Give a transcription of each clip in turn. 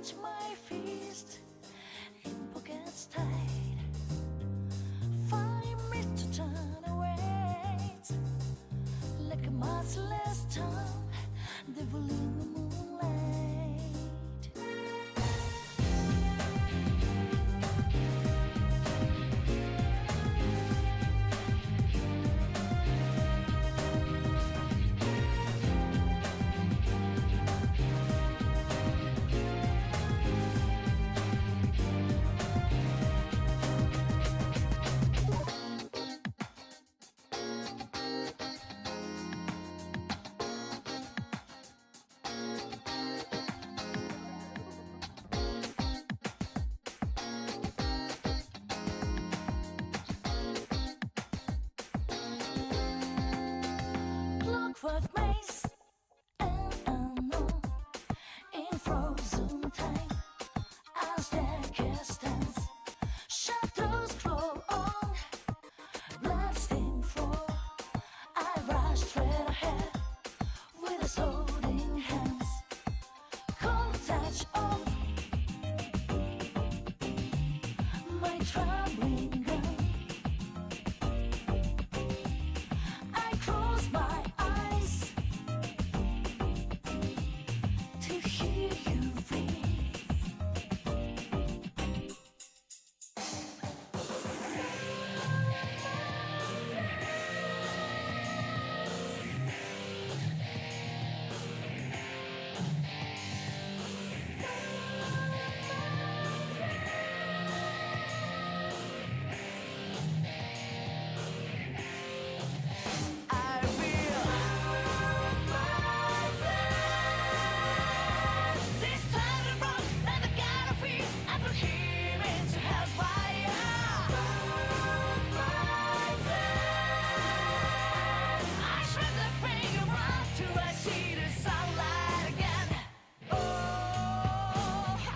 clench my fist in pockets tight. Find me to turn away like a merciless tongue, deviling the moonlight. Clockwork maze and unknown in frozen time. As staircase stands, shadows crawl on blasting floor. I rush straight ahead with a sword in hands. Cold touch of my trembling gun. I close my eyes to hear you breathe. I feel this time it broke, and I gotta feel after him into hellfire. I shred the pain around till I see the sunlight again. Oh,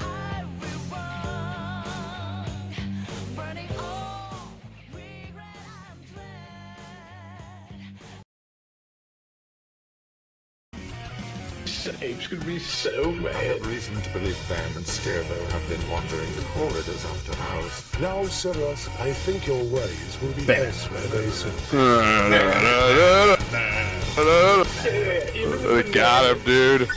I will run, burning all regret and dread. Abe's gonna be so I mad. have reason to believe Bam and Steerbo have been wandering the corridors after hours. Now, Siros, I think your ways will be elsewhere very soon. Got him, dude.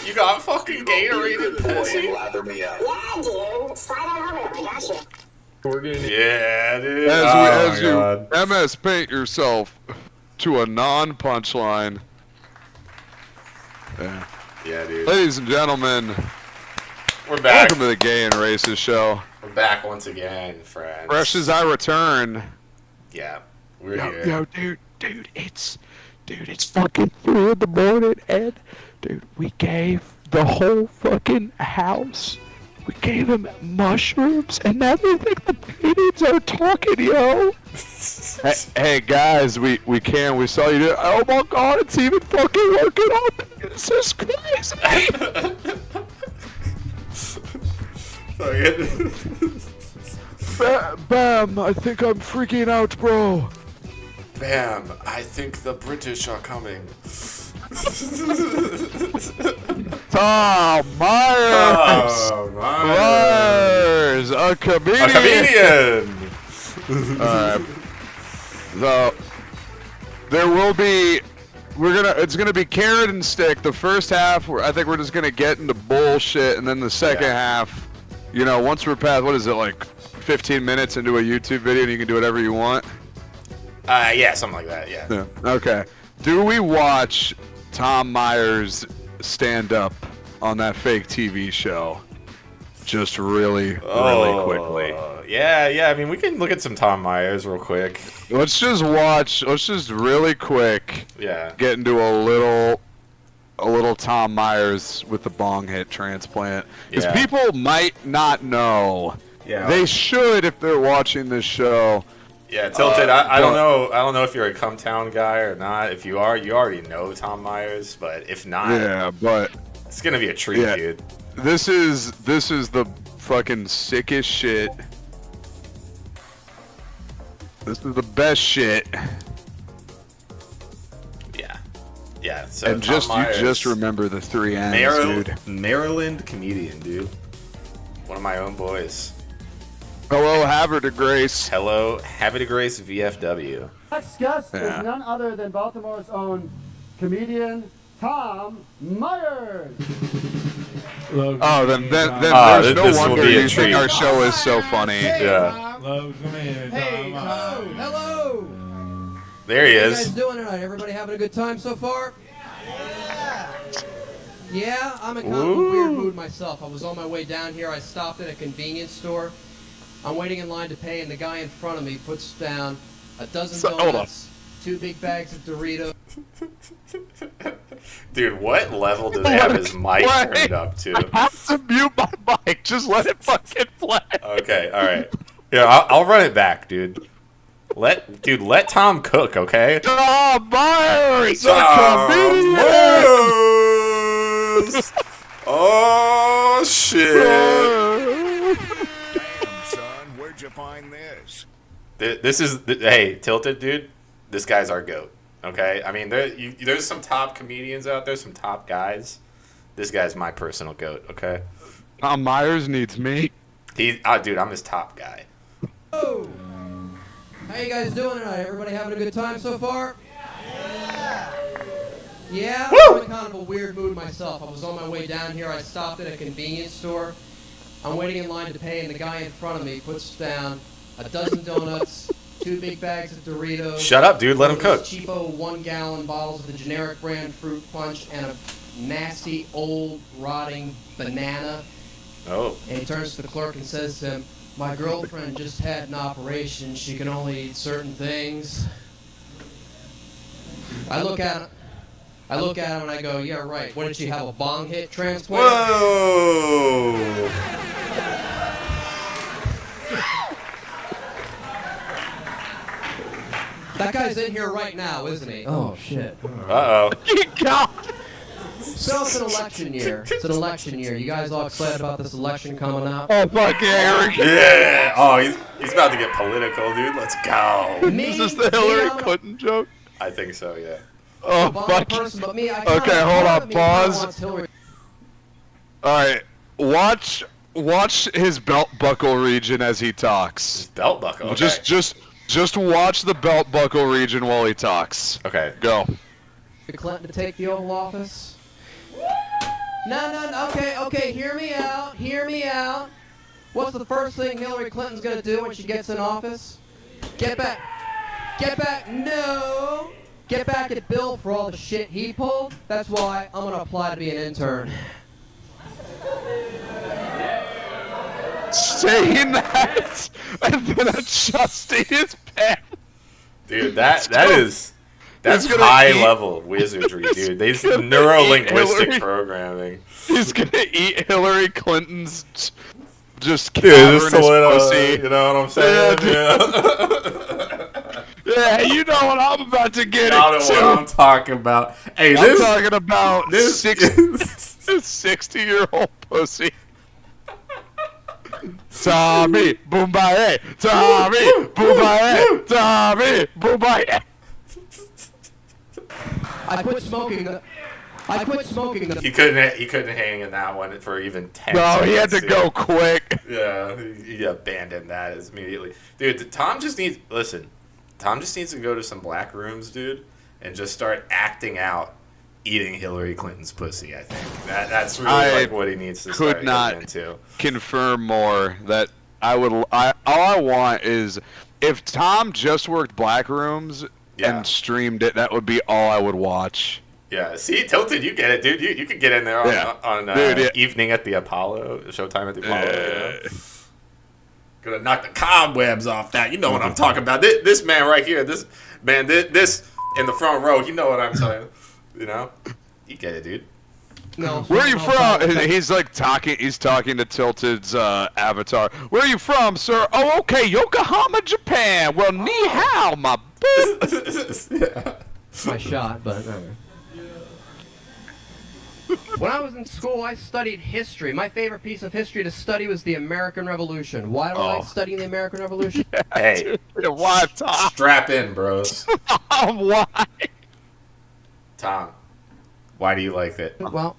You got fucking Gatorade pussy? Lather me out. Yeah, dude. Slide on over. I got you. We're gonna yeah, dude. As Oh my God. you MS paint yourself to a non-punchline. Yeah. Yeah, dude. Ladies and gentlemen, We're back. welcome to the Gay and Racist Show. We're back once again, friends. Fresh as I return. Yeah, we're here. Yo, dude, it's fucking 3 in the morning, and dude, we gave the whole fucking house, we gave him mushrooms, and now they think the paintings are talking, yo. Hey guys, we saw you do. Oh my God, it's even fucking working up. This is crazy. Bam, I think I'm freaking out, bro. Bam, I think the British are coming. Tom Myers. Oh, my. Myers, a comedian. A comedian! Alright. So, there will be, it's gonna be carrot and stick. The first half, I think we're just gonna get into bullshit, and then the second half, you know, once we're past, what is it, like 15 minutes into a YouTube video, and you can do whatever you want? Yeah, something like that, yeah. Yeah. Okay. Do we watch Tom Myers stand up on that fake TV show? Just really quickly. Yeah, I mean, we can look at some Tom Myers real quick. Let's just really quick Yeah. get into a little Tom Myers with the bong hit transplant. Because Yeah. people might not know. Yeah. They should if they're watching this show. Yeah, Tilted, I don't know if you're a Come Town guy or not. If you are, you already know Tom Myers, but if not, Yeah, but it's gonna be a treat, Yeah. dude. this is the fucking sickest shit. This is the best shit. Yeah. Yeah. So And Tom just Myers, you just remember the 3 N's, dude. Maryland comedian, dude. One of my own boys. Hello, Havre de Grace. Hello, Happy to Grace VFW. Next guest Yeah. is none other than Baltimore's own comedian Tom Myers. Oh, then Ah, there's no this will wonder be a you think treat. our show is so funny. Yeah. Hello, come here. Hey, hello, hello. There he How you guys is. doing tonight? Everybody having a good time so far? Yeah, I'm in kind of a weird mood myself. I was on my way down here. I stopped at a convenience store. I'm waiting in line to pay, and the guy in front of me puts down a dozen Hold on. donuts, 2 big bags of Doritos. Dude, what level do they have his mic What? turned up to? I have to mute my mic. Just let it fucking play. Okay, all right. Yeah, I'll run it back, dude. Let Tom cook, okay? Tom Myers, a Tom comedian. Myers! Oh shit! Damn, son, where'd you find this? This is hey, Tilted, dude. This guy's our goat. Okay, I mean, there's some top comedians out there, some top guys. This guy's my personal goat. Okay, Tom Myers needs me. dude, I'm his top guy. Oh! How you guys doing tonight? Everybody having a good time so far? Yeah, I'm in kind of a weird mood myself. I was on my way down here. I stopped at a convenience store. I'm waiting in line to pay, and the guy in front of me puts down a dozen donuts, 2 big bags of Doritos. Shut up, dude. Let him one of cook. those cheapo 1-gallon bottles of the generic brand fruit punch, and a nasty old rotting banana. Oh, And he turns to the clerk and says to him, "My girlfriend just had an operation. She can only eat certain things." I look at him and I go, "Yeah, right. What did she have, a bong hit transplant?" whoa! That guy's in here right now, isn't he? Oh, shit. Uh oh. So it's an election year. It's an election year. You guys all excited about this election coming up? Oh, fuck yeah, Eric. Yeah. Oh, he's about to get political, dude. Let's go. Me? Is this the Hillary I'm a Clinton joke? I think so. Yeah. Oh, Obama fuck. person, but me, I Okay, hold on, pause. Wants Hillary. All right, watch his belt buckle region as he talks. Belt buckle. Okay. Just watch the belt buckle region while he talks. Okay. Go. Clinton to take the Oval Office? No, okay, hear me out. What's the first thing Hillary Clinton's gonna do when she gets in office? Get back, no! Get back at Bill for all the shit he pulled? That's why I'm gonna apply to be an intern. Saying that and then adjusting his pants. Dude, that's He's gonna high eat- level wizardry, dude. These gonna eat neuro-linguistic Hillary. programming. He's gonna eat Hillary Clinton's just Dude, cavernous just a little, pussy. you know what I'm saying? Yeah, Yeah. Yeah, you know what I'm about to get Y'all know into. what I'm talking about. Hey, I'm this talking about this 60-year-old pussy. Tommy, boombaye, Tommy, boombaye, Tommy, boombaye. I quit smoking the. He couldn't hang in that one for even 10 No, seconds. he had to dude. go quick. Yeah, he abandoned that immediately. Dude, Tom just needs to go to some black rooms, dude, and just start acting out eating Hillary Clinton's pussy, I think. That's really what he needs to start could not getting into. confirm more that all I want is if Tom just worked black rooms and streamed it, that would be all I would watch. Yeah, see, Tilted, you get it, dude. You could get in there on Dude, yeah. Evening at the Apollo, Showtime at the Apollo. You know? Gonna knock the cobwebs off that. You know what I'm talking about. This man right here, this in the front row, you know what I'm saying. You know? You get it, dude. No. Where are you from? He's like talking. He's talking to Tilted's avatar. Where are you from, sir? Oh, okay, Yokohama, Japan. Well, ni hao, my boo. Yeah. My shot, but when I was in school, I studied history. My favorite piece of history to study was the American Revolution. Why do I like studying the American Revolution? Hey, why, Tom? strap in, bros. Why? Tom, Why do you like it? Well,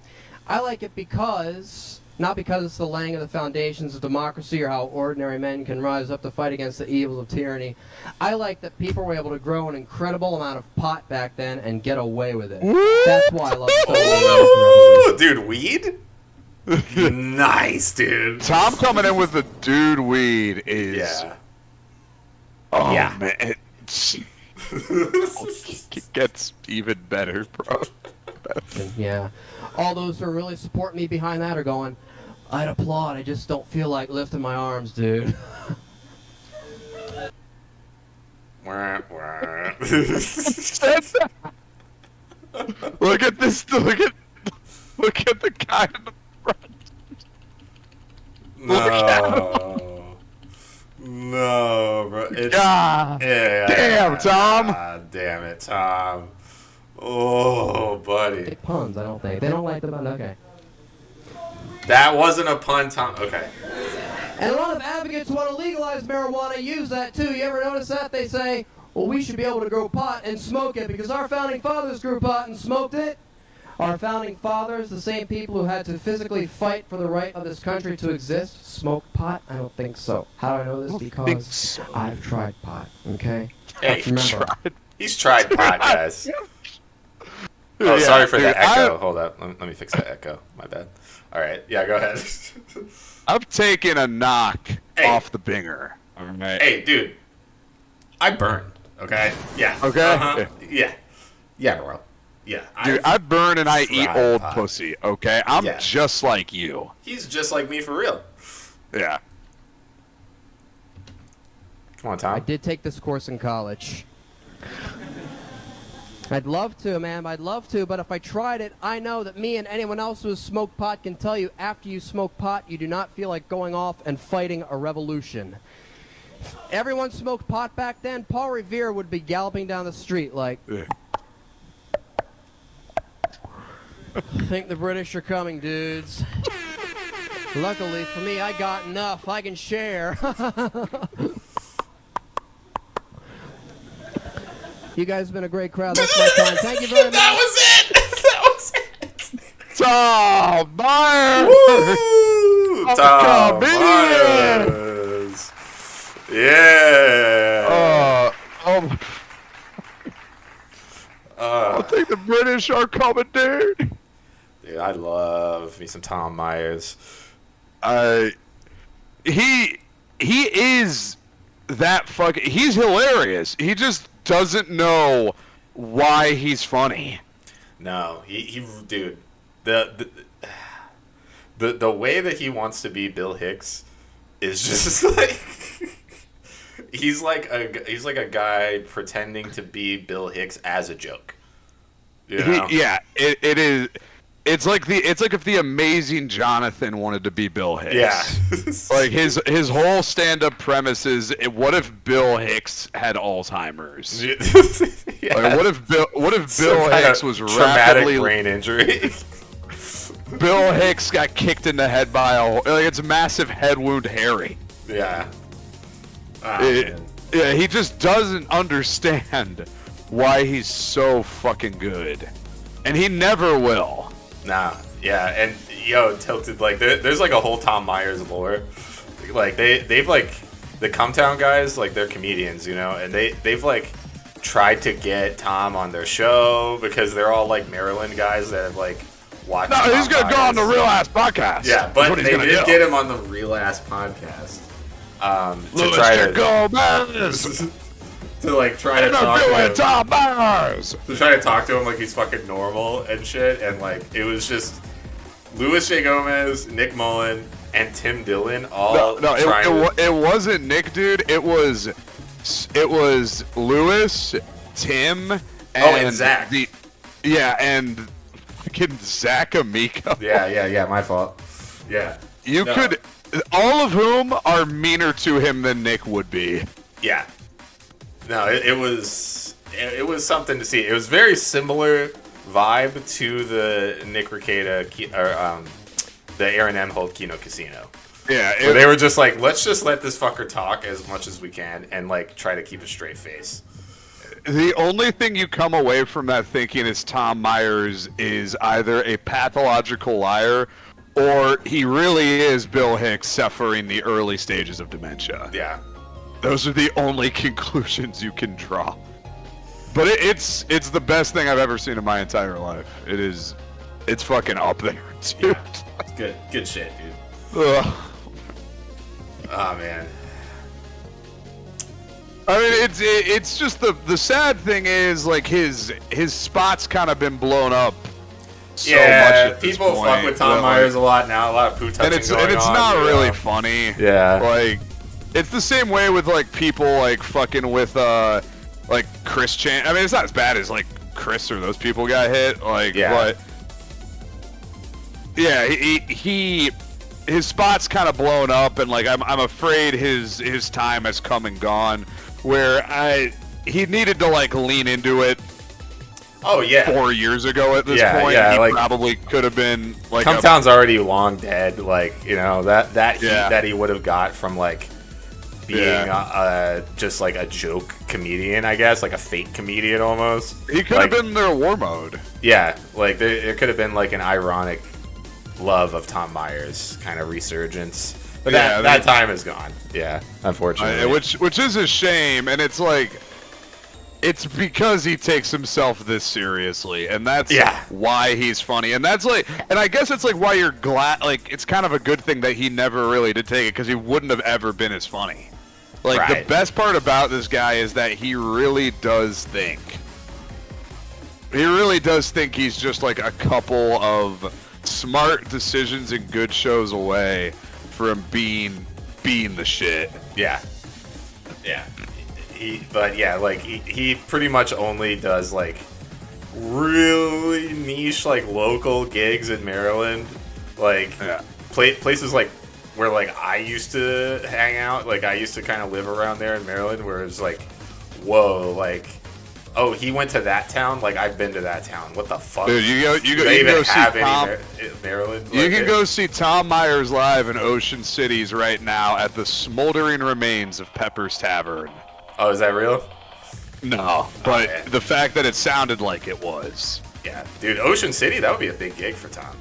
I like it because, not because it's the laying of the foundations of democracy or how ordinary men can rise up to fight against the evils of tyranny. I like that people were able to grow an incredible amount of pot back then and get away with it. That's why I love Ooh, dude, weed? Nice, dude. Tom coming in with the dude weed is. Yeah. Oh, Yeah. man. It gets even better, bro. Yeah. All those who are really supporting me behind that are going, I'd applaud, I just don't feel like lifting my arms, dude. Look at this. Look at the guy in the front. No. No, bro. It's, God. yeah, Damn, Tom. God damn it, Tom. Oh, buddy. They puns, I don't think. They don't like the pun, okay. That wasn't a pun, Tom. Okay. And a lot of advocates want to legalize marijuana, use that too. You ever notice that? They say, well, we should be able to grow pot and smoke it because our founding fathers grew pot and smoked it. Our founding fathers, the same people who had to physically fight for the right of this country to exist, smoke pot? I don't think so. How do I know this? Because I've tried pot, okay? Hey, Remember, he's tried pot, guys. Oh, Yeah, sorry for the dude, echo. Hold up. Let me fix that echo. My bad. All right. Yeah, go ahead. I've taken a knock Hey. off the binger. All right. Hey, dude. I burned. Okay? Yeah. Okay? Uh-huh. Yeah. Yeah, bro. Yeah. Dude, I burn and I eat tried old pot. pussy, okay? I'm Yeah. just like you. He's just like me for real. Yeah. Come on, I Tom. did take this course in college. I'd love to, man. I'd love to, but if I tried it, I know that me and anyone else who has smoked pot can tell you after you smoke pot, you do not feel like going off and fighting a revolution. If everyone smoked pot back then, Paul Revere would be galloping down the street like, Yeah. think the British are coming, dudes. Luckily for me, I got enough. I can share. You guys have been a great crowd. That's my time. Thank you very much. That was it. That was it. Tom Myers! Woo! Tom comedian! Myers. Yeah. Oh, I think the British are coming, dude. Dude, I love me some Tom Myers. He is that fucking. He's hilarious. He just doesn't know why he's funny. No, he dude, the way that he wants to be Bill Hicks is just like he's like a guy pretending to be Bill Hicks as a joke. You know? It is. It's like if the Amazing Jonathan wanted to be Bill Hicks. Yeah. Like his whole stand-up premise is, what if Bill Hicks had Alzheimer's? Yeah. Like, what if Bill Some kind Hicks of was traumatic rapidly brain injury? Bill Hicks got kicked in the head by it's a massive head wound, Harry. Yeah. Ah, It- man. yeah, he just doesn't understand why he's so fucking good, and he never will. Nah, yeah, and Tilted, like there's like a whole Tom Myers lore. Like they've like the Cumtown guys, like they're comedians, you know, and they've like tried to get Tom on their show because they're all like Maryland guys that have like watched. No, Tom he's gonna go on the Myers. Real Ass Podcast. Yeah, That's but what he's they gonna did do. get him on the Real Ass Podcast to Louis try to Gomez. to like try to talk Interviewing to him. Tom Myers. To try to talk to him like he's fucking normal and shit, and like it was just Louis J. Gomez, Nick Mullen, and Tim Dillon all No, trying it wasn't Nick, dude. It was Louis, Tim, and Zach. and fucking Zach Amico. Yeah, my fault. Yeah. You No. could, all of whom are meaner to him than Nick would be. Yeah. No, it was something to see. It was very similar vibe to the Nick Rekieta the Aaron M. Holt Kino Casino. Yeah, Where they were just like, let's just let this fucker talk as much as we can and like try to keep a straight face. the only thing you come away from that thinking is Tom Myers is either a pathological liar or he really is Bill Hicks suffering the early stages of dementia. Yeah. Those are the only conclusions you can draw. But it's the best thing I've ever seen in my entire life. It's fucking up there, dude. Yeah. It's good shit, dude. Ugh. Oh man. I mean, it's just the sad thing is like his spot's kind of been blown up. So much at this people point, fuck with Tom Myers a lot now. A lot of poo touching and it's going on, not you really know? funny. Yeah. Like, it's the same way with like people like fucking with like Chris Chan. I mean, it's not as bad as like Chris or those people got hit. Like, Yeah. but yeah, his spot's kind of blown up, and like I'm afraid his time has come and gone. Where he needed to like lean into it. Oh yeah. 4 years ago at this point, yeah, he like, probably could have been like. Cumtown's already long dead. Like, you know, that heat Yeah. that he would have got from like being just like a joke comedian, I guess, like a fake comedian almost. He could have been their war mode. Yeah, like there could have been like an ironic love of Tom Myers kind of resurgence. But that time is gone. Yeah, unfortunately. Which is a shame, and it's like it's because he takes himself this seriously, and that's why he's funny. And that's like, and I guess it's like why you're glad. Like, it's kind of a good thing that he never really did take it, because he wouldn't have ever been as funny. Like, the best part about this guy is that he really does think. He really does think he's just like a couple of smart decisions and good shows away from being the shit. Yeah. He pretty much only does like really niche like local gigs in Maryland, like places like where like I used to hang out. Like I used to kind of live around there in Maryland, where it's like, whoa, like, oh, he went to that town. Like I've been to that town. What the fuck? Dude, you go see Tom. Maryland. You can go see Tom Myers live in Ocean Cities right now at the smoldering remains of Pepper's Tavern. Oh, is that real? No, but the fact that it sounded like it was. Yeah, dude, Ocean City, that would be a big gig for Tom.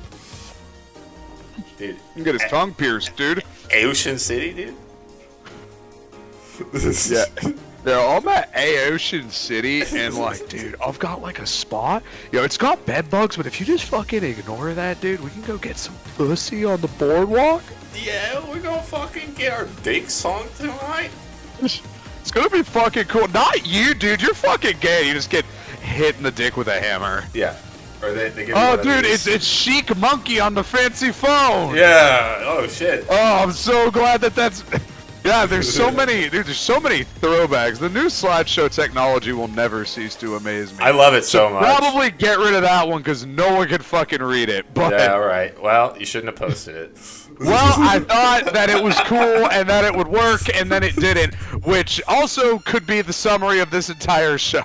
Dude, you can get his tongue pierced, dude. Ocean City, dude. Yeah. Yeah, I'm at Ocean City, and like, dude, I've got like a spot. Yo, it's got bed bugs, but if you just fucking ignore that, dude, we can go get some pussy on the boardwalk. Yeah, we're gonna fucking get our dick song tonight. It's gonna be fucking cool. Not you, dude. You're fucking gay. You just get hit in the dick with a hammer. Yeah. Or they give you oh, one of dude, these. it's Chic Monkey on the fancy phone. Yeah. Oh shit. Oh, I'm so glad that's. Yeah, there's so many, dude. There's so many throwbacks. The new slideshow technology will never cease to amaze me. I love it so much. Probably get rid of that one because no one can fucking read it. But yeah, all right. Well, you shouldn't have posted it. well, I thought that it was cool and that it would work, and then it didn't, which also could be the summary of this entire show.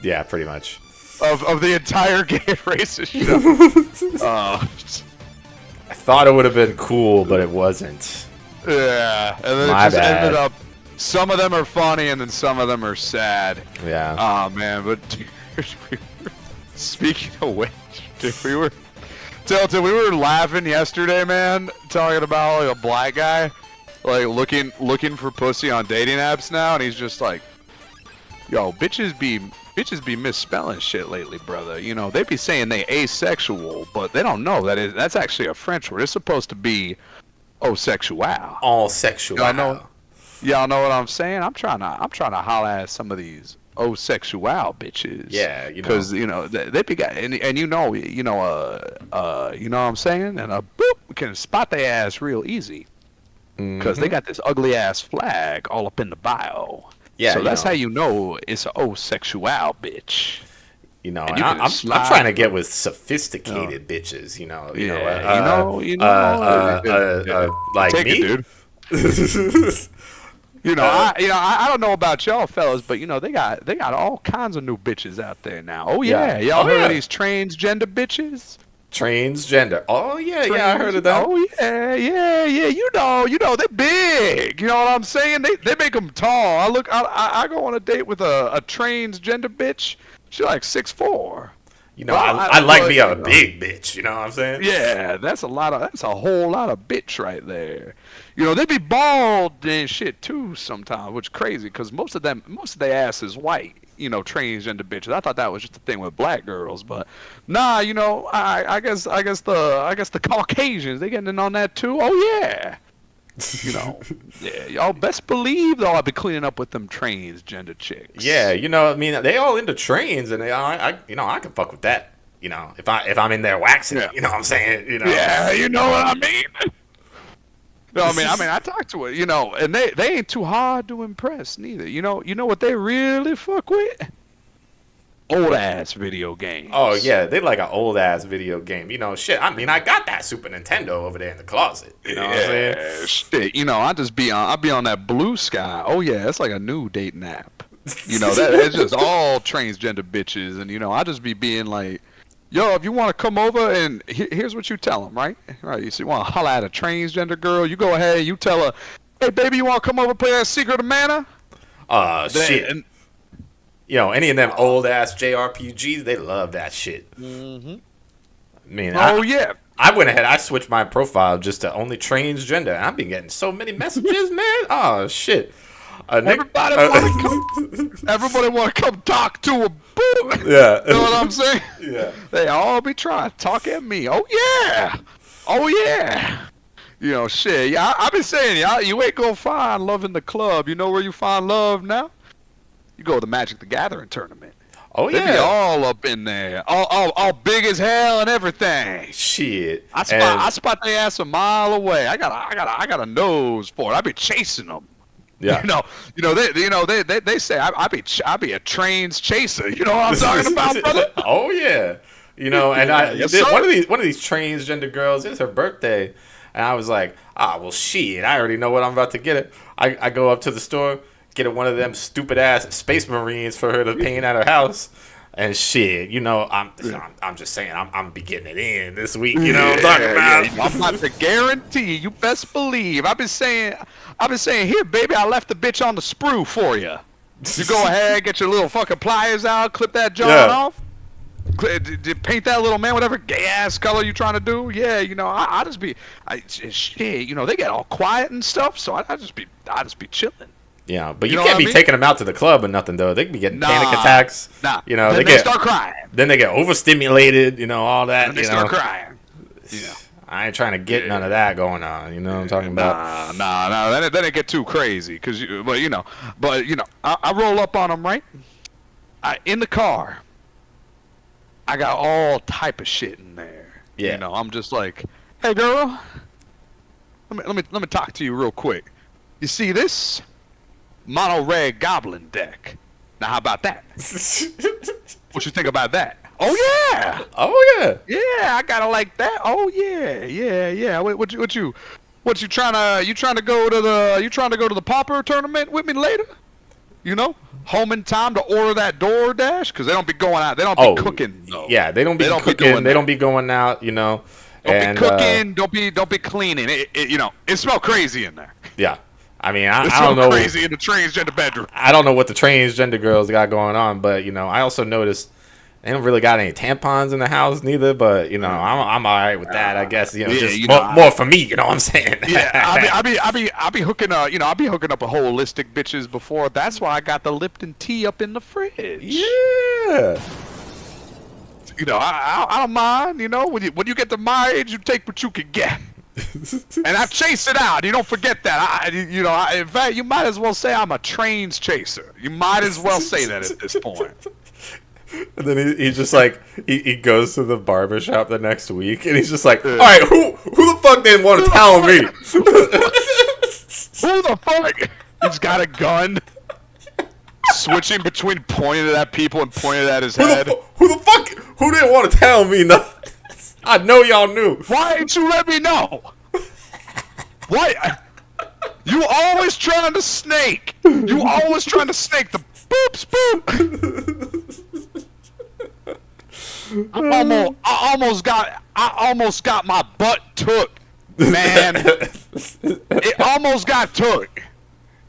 Yeah, pretty much. Of the entire gay racist show. I thought it would have been cool, but it wasn't. Yeah, and then My it just bad. ended up. Some of them are funny, and then some of them are sad. Yeah. Oh man, but dude, speaking of which, dude, we were laughing yesterday, man, talking about like a black guy, like looking for pussy on dating apps now, and he's just like, "Yo, bitches be misspelling shit lately, brother. You know, they be saying they asexual, but they don't know that's actually a French word. It's supposed to be sexual. All sexual. I know. Y'all know what I'm saying? I'm trying to holler at some of these sexual bitches. Yeah, you know. Because you know they be got and you know what I'm saying, and boop can spot their ass real easy. Because they got this ugly ass flag all up in the bio. Yeah, so that's know. how you know it's a sexual bitch. You know, And and you can I'm slide- trying to get with sophisticated bitches. You know, like Take me, it, dude. I don't know about y'all fellas, but you know they got all kinds of new bitches out there now. Oh yeah, y'all heard of these transgender bitches? Transgender. Oh yeah, I heard of that. Oh yeah. You know, they big. You know what I'm saying? They make them tall. I go on a date with a transgender bitch. She like 6'4". You know, Well, I like me a you know. big bitch. You know what I'm saying? Yeah, that's a whole lot of bitch right there. You know, they be bald and shit too sometimes, which is crazy because most of their ass is white. You know, transgender bitches. I thought that was just a thing with black girls, but nah. You know, I guess the Caucasians, they getting in on that too. Oh yeah. You know, yeah, y'all best believe though I'll be cleaning up with them transgender chicks. Yeah, you know, I mean, they all into trains, and I can fuck with that. You know, if I'm in there waxing, it, you know what I'm saying? You know. Yeah, you know what I mean. No, I mean, I talked to her, you know, and they ain't too hard to impress neither. You know what they really fuck with? Old ass video games. Oh yeah, they like an old ass video game. You know, shit. I mean, I got that Super Nintendo over there in the closet. You know what I'm saying? Shit. You know, I'll be on that Blue Sky. Oh yeah, it's like a new dating app. You know, it's just all transgender bitches, and you know, I just be being like, yo, if you want to come over and here's what you tell them, right? Right. You see, want to holler at a transgender girl, you go ahead, you tell her, hey baby, you want to come over and play that Secret of Mana? Shit. And, you know, any of them old ass JRPGs, they love that shit. Mm-hmm. I mean, yeah. I went ahead. I switched my profile just to only transgender. I've been getting so many messages, man. Oh shit! Everybody want to come talk to a boo. Yeah. You know what I'm saying? Yeah. They all be trying to talk at me. Oh yeah. You know, shit. Yeah, I've been saying, y'all, you ain't gonna find love in the club. You know where you find love now? You go to the Magic the Gathering tournament. Oh They yeah. be all up in there, all big as hell and everything. Shit. I spot their ass a mile away. I got a nose for it. I be chasing them. Yeah. You know, they say I be a trains chaser. You know what I'm talking about, brother? Oh yeah. You know, and Yes, one of these transgender girls, it's her birthday, and I was like, well shit, I already know what I'm about to get it. I go up to the store, get her one of them stupid ass Space Marines for her to paint at her house. And shit, you know, I'm just saying, I'm be getting it in this week. You know what I'm talking about? Yeah. I'm about to guarantee you best believe. I've been saying, here, baby, I left the bitch on the sprue for you. You go ahead, get your little fucking pliers out, clip that John off, paint that little man, whatever gay ass color you trying to do. Yeah, you know, I just be, shit, you know, they get all quiet and stuff, so I just be chilling. Yeah, but You you know can't what I be mean? taking them out to the club or nothing though. They can be getting panic attacks. Nah, you know, then they start crying. Then they get overstimulated. You know, all that. And they you start know. crying. Yeah. I ain't trying to get none of that going on. You know what I'm talking about? Nah. Then it get too crazy, but you know, I roll up on them, right? In the car. I got all type of shit in there. Yeah. You know, I'm just like, hey girl, let me talk to you real quick. You see this? Mono red goblin deck. Now how about that? What you think about that? Oh yeah. Oh yeah. Yeah, I gotta like that. Oh yeah. What you trying to go to the Pauper tournament with me later? You know, home in time to order that DoorDash because they don't be going out. They don't be cooking. No. Yeah, they don't be cooking. They don't be going out. You know, don't be cooking. Don't be cleaning. You know, it smell crazy in there. Yeah. I mean, I It don't know. smell crazy in the transgender bedroom. I don't know what the transgender girls got going on, but you know, I also noticed they don't really got any tampons in the house neither. But you know, I'm all right with that. I guess you know, Yeah, just you know, more for me. You know what I'm saying? Yeah, I be hooking up. You know, I be hooking up a holistic bitches before. That's why I got the Lipton tea up in the fridge. Yeah. You know, I don't mind. You know, when you get to my age, you take what you can get. And I chase it out. You don't forget that. In fact, you might as well say I'm a trains chaser. You might as well say that at this point. And then he just like he goes to the barber shop the next week, and he's just like, all right, who the fuck didn't want to tell me? Who the fuck? He's got a gun. Switching between pointing it at people and pointing it at his head. Who the fuck? Who didn't want to tell me nothing? I know y'all knew. Why didn't you let me know? Why? You always trying to snake. You always trying to snake the boops boop. I I almost got my butt took, man. It almost got took.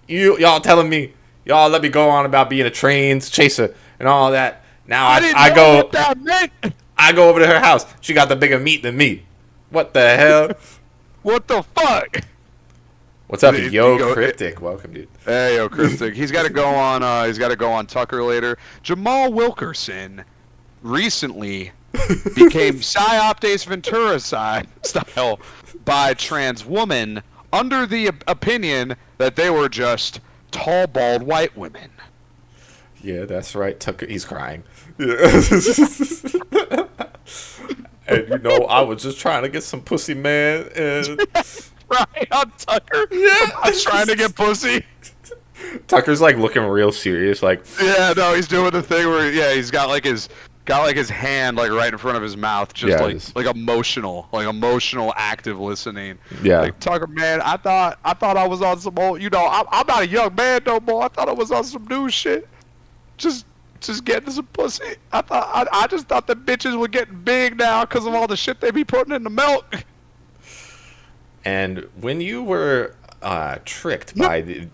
Y'all telling me, y'all let me go on about being a trains chaser and all that. Now didn't I know go, what that meant. I go over to her house. She got the bigger meat than me. What the hell? What the fuck? What's up, Dude, Yo you go- Cryptic? Welcome, dude. Hey, yo, Cryptic. He's got to go on. He's got to go on Tucker later. Jamal Wilkerson recently became Psyop Ace Ventura style by trans woman under the opinion that they were just tall, bald white women. Yeah, that's right. Tucker, he's crying. And you know, I was just trying to get some pussy, man. And Right on Tucker. yeah, I'm trying to get pussy. Tucker's like looking real serious, like Yeah, no, he's doing the thing where he's got like his hand like right in front of his mouth, just Yeah, like it's- emotional, active listening. Yeah. Like Tucker, man, I thought I was on some old, I'm not a young man no more. I thought I was on some new shit. Just getting some pussy. I just thought the bitches were getting big now because of all the shit they be putting in the milk. And when you were tricked by the,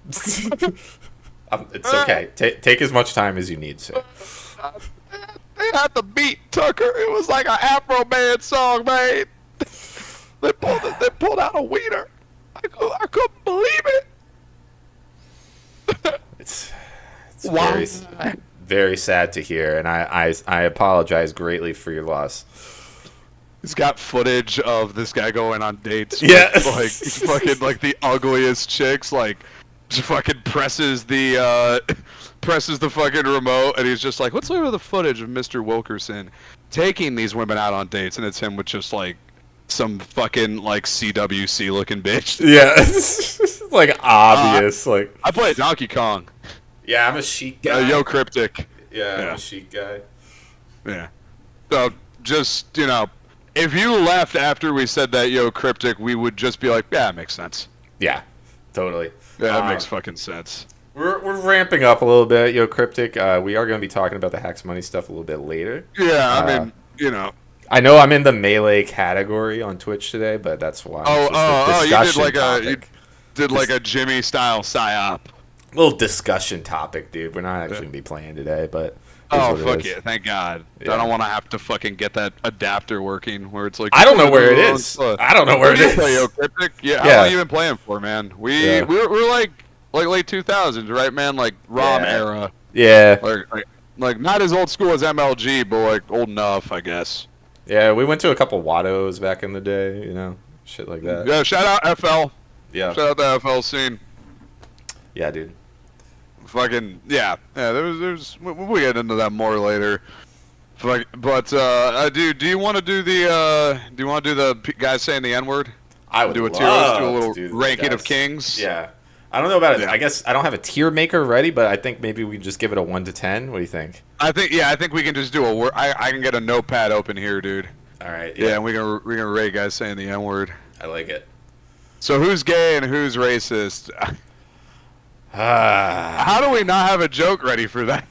it's okay. Take as much time as you need, sir. They had the beat, Tucker. It was like an Afro Man song, man. They pulled out a wiener. I couldn't believe it. It's Wow. very very sad to hear, and I apologize greatly for your loss. He's got footage of this guy going on dates. Yeah. With, like fucking like the ugliest chicks. Like, just fucking presses the fucking remote, and he's just like, "Let's look at the footage of Mr. Wilkerson taking these women out on dates," and it's him with just like some fucking like CWC looking bitch. Yeah, it's like obvious. Like, I play Donkey Kong. yeah, I'm a chic guy. Yo, Cryptic. Yeah, I'm Yeah. a chic guy. Yeah. So just if you left after we said that, Yo, Cryptic, we would just be like, yeah, it makes sense. Yeah, totally. Yeah, that makes fucking sense. We're ramping up a little bit, Yo Cryptic. We are going to be talking about the HAX Money stuff a little bit later. Yeah, I mean, I know I'm in the melee category on Twitch today, but that's why. You did like a Jimmy style psyop. Little discussion topic, dude. We're not actually going to be playing today, but. Oh, is what fuck it is. it. Thank God. Yeah. I don't want to have to fucking get that adapter working where it's like... I don't know where it is. I don't know where it is. Play, Yo, Cryptic? Yeah, how Yeah. long have you been playing for, man? We're like late 2000s, right, man? Like ROM Yeah. era. Yeah. Like not as old school as MLG, but like old enough, I guess. Yeah, we went to a couple Wattos back in the day, you know, shit like that. Yeah, shout out FL. Yeah. Shout out the FL scene. Yeah, dude. Fucking yeah. There's we'll get into that more later. But dude, do you want to do the guys saying the N-word? I would do a love tier list, do a to little do the ranking of guys. kings. Yeah. I don't know about it. Yeah. I guess I don't have a tier maker ready, but I think maybe we can just give it a 1 to 10. What do you think? I think we can just do I can get a notepad open here, dude. All right. Yeah, and we can rate guys saying the N-word. I like it. So who's gay and who's racist? How do we not have a joke ready for that?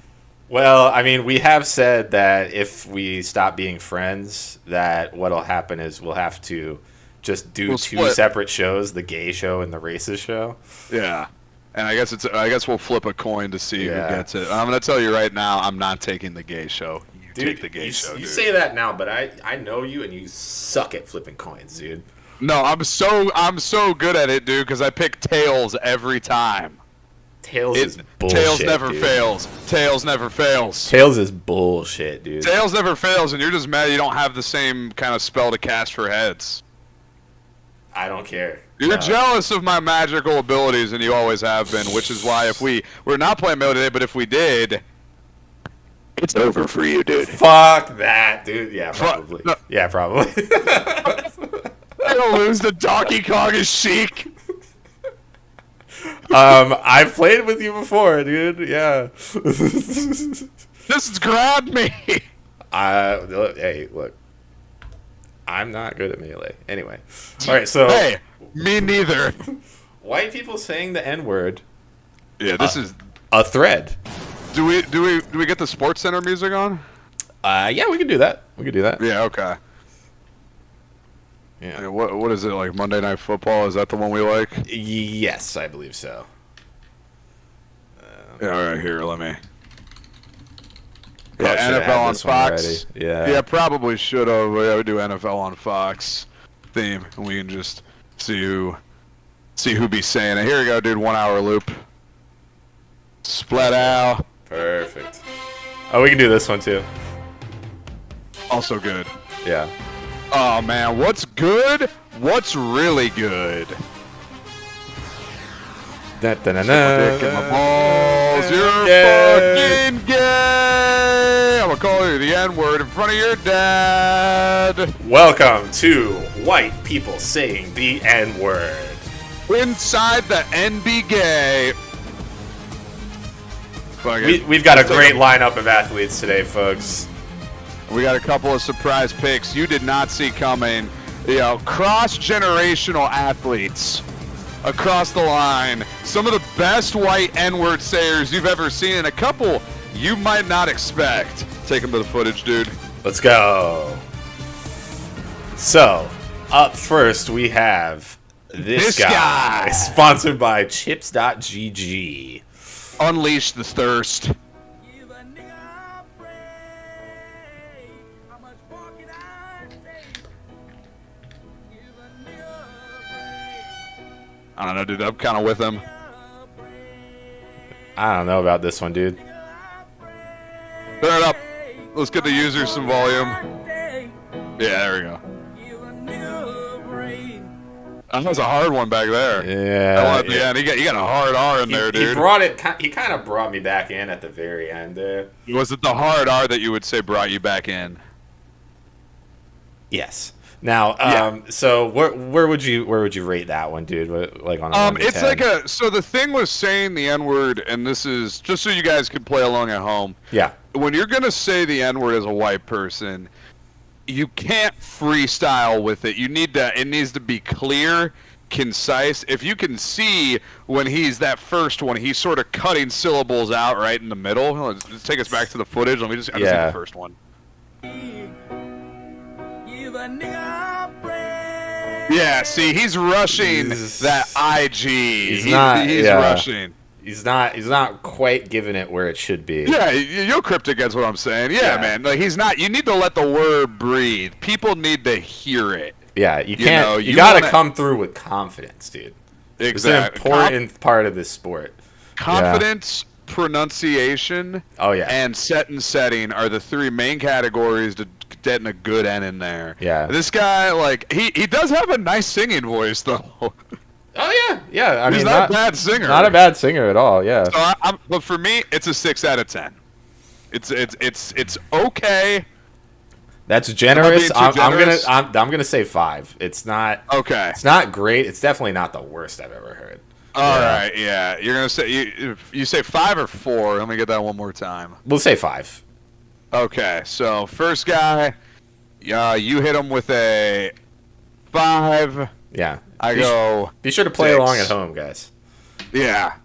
Well, I mean, we have said that if we stop being friends, that what'll happen is we'll have to just do We'll two split. separate shows, the gay show and the racist show. Yeah. And I guess we'll flip a coin to see Yeah. who gets it. I'm gonna tell you right now, I'm not taking the gay show. You Dude, take the gay you, show, you dude. say that now, but I know you and you suck at flipping coins, dude. No, I'm so good at it, dude, because I pick tails every time. Tails is bullshit. Tails never dude. fails. Tails never fails. Tails is bullshit, dude. Tails never fails, and you're just mad you don't have the same kind of spell to cast for heads. I don't care. You're jealous of my magical abilities, and you always have been, which is why if we're not playing Melee today, but if we did, it's over for you, dude. Fuck that, dude. Yeah, probably. no. Yeah, probably. I'll lose to Donkey Kong as Sheik. I've played with you before, dude. Yeah. This has grabbed me. Hey, look. I'm not good at melee. Anyway. All right, so Hey, me neither. white people saying the N-word. Yeah, this is. A thread. Do we get the Sports Center music on? Yeah, we can do that. We can do that. Yeah, okay. Yeah. What is it, like Monday Night Football? Is that the one we like? Yes, I believe so. Yeah, all right, here, let me. Probably Yeah, should've NFL had on this one Fox. ready. Yeah. Yeah, probably should have. Yeah, we do NFL on Fox theme, and we can just see who be saying it. Here we go, dude. 1 hour loop. Splat out. Perfect. Oh, we can do this one too. Also good. Yeah. Oh man, what's good? What's really good? Dick in my balls, you're fucking gay! I'm gonna call you the N-word in front of your dad. Welcome to White People Saying the N-Word. Inside the NB gay. We've got a great lineup of athletes today, folks. We got a couple of surprise picks you did not see coming. You know, cross-generational athletes across the line. Some of the best white N-word sayers you've ever seen, and a couple you might not expect. Take them to the footage, dude. Let's go. So, up first we have this guy. Sponsored by Chips.gg. Unleash the thirst. I don't know, dude. I'm kind of with him. I don't know about this one, dude. Turn it up. Let's get the users some volume. Yeah, there we go. That was a hard one back there. Yeah. That one at the end. You got a hard R in there, dude. He kind of brought me back in at the very end there. Was it the hard R that you would say brought you back in? Yes. Now, so where would you rate that one, dude? Like on a 1 to it's 10? like so the thing was saying the N-word, and this is just so you guys could play along at home. Yeah. When you're gonna say the N-word as a white person, you can't freestyle with it. It needs to be clear, concise. If you can see when he's that first one, he's sort of cutting syllables out right in the middle. Let's take us back to the footage. Let me just see the first one. Yeah, see, he's rushing that IG. He's rushing. He's not quite giving it where it should be. Yeah, you're cryptic. That's what I'm saying. Yeah, man. Like he's not. You need to let the word breathe. People need to hear it. Yeah, you can't. You gotta come through with confidence, dude. Exactly. It's an important part of this sport. Confidence, pronunciation, and setting are the three main categories to getting a good N in there. Yeah. This guy, like, he does have a nice singing voice, though. Oh yeah. I He's mean, not a bad singer. Not a bad singer at all. Yeah. So but for me, it's a 6 out of 10. It's okay. That's generous. I'm generous. I'm gonna say 5. It's not okay. It's not great. It's definitely not the worst I've ever heard. All right, yeah. You're gonna say you say 5 or 4. Let me get that one more time. We'll say 5. Okay, so first guy, you hit him with a 5. Yeah. Be sure to play 6. along at home, guys. Yeah.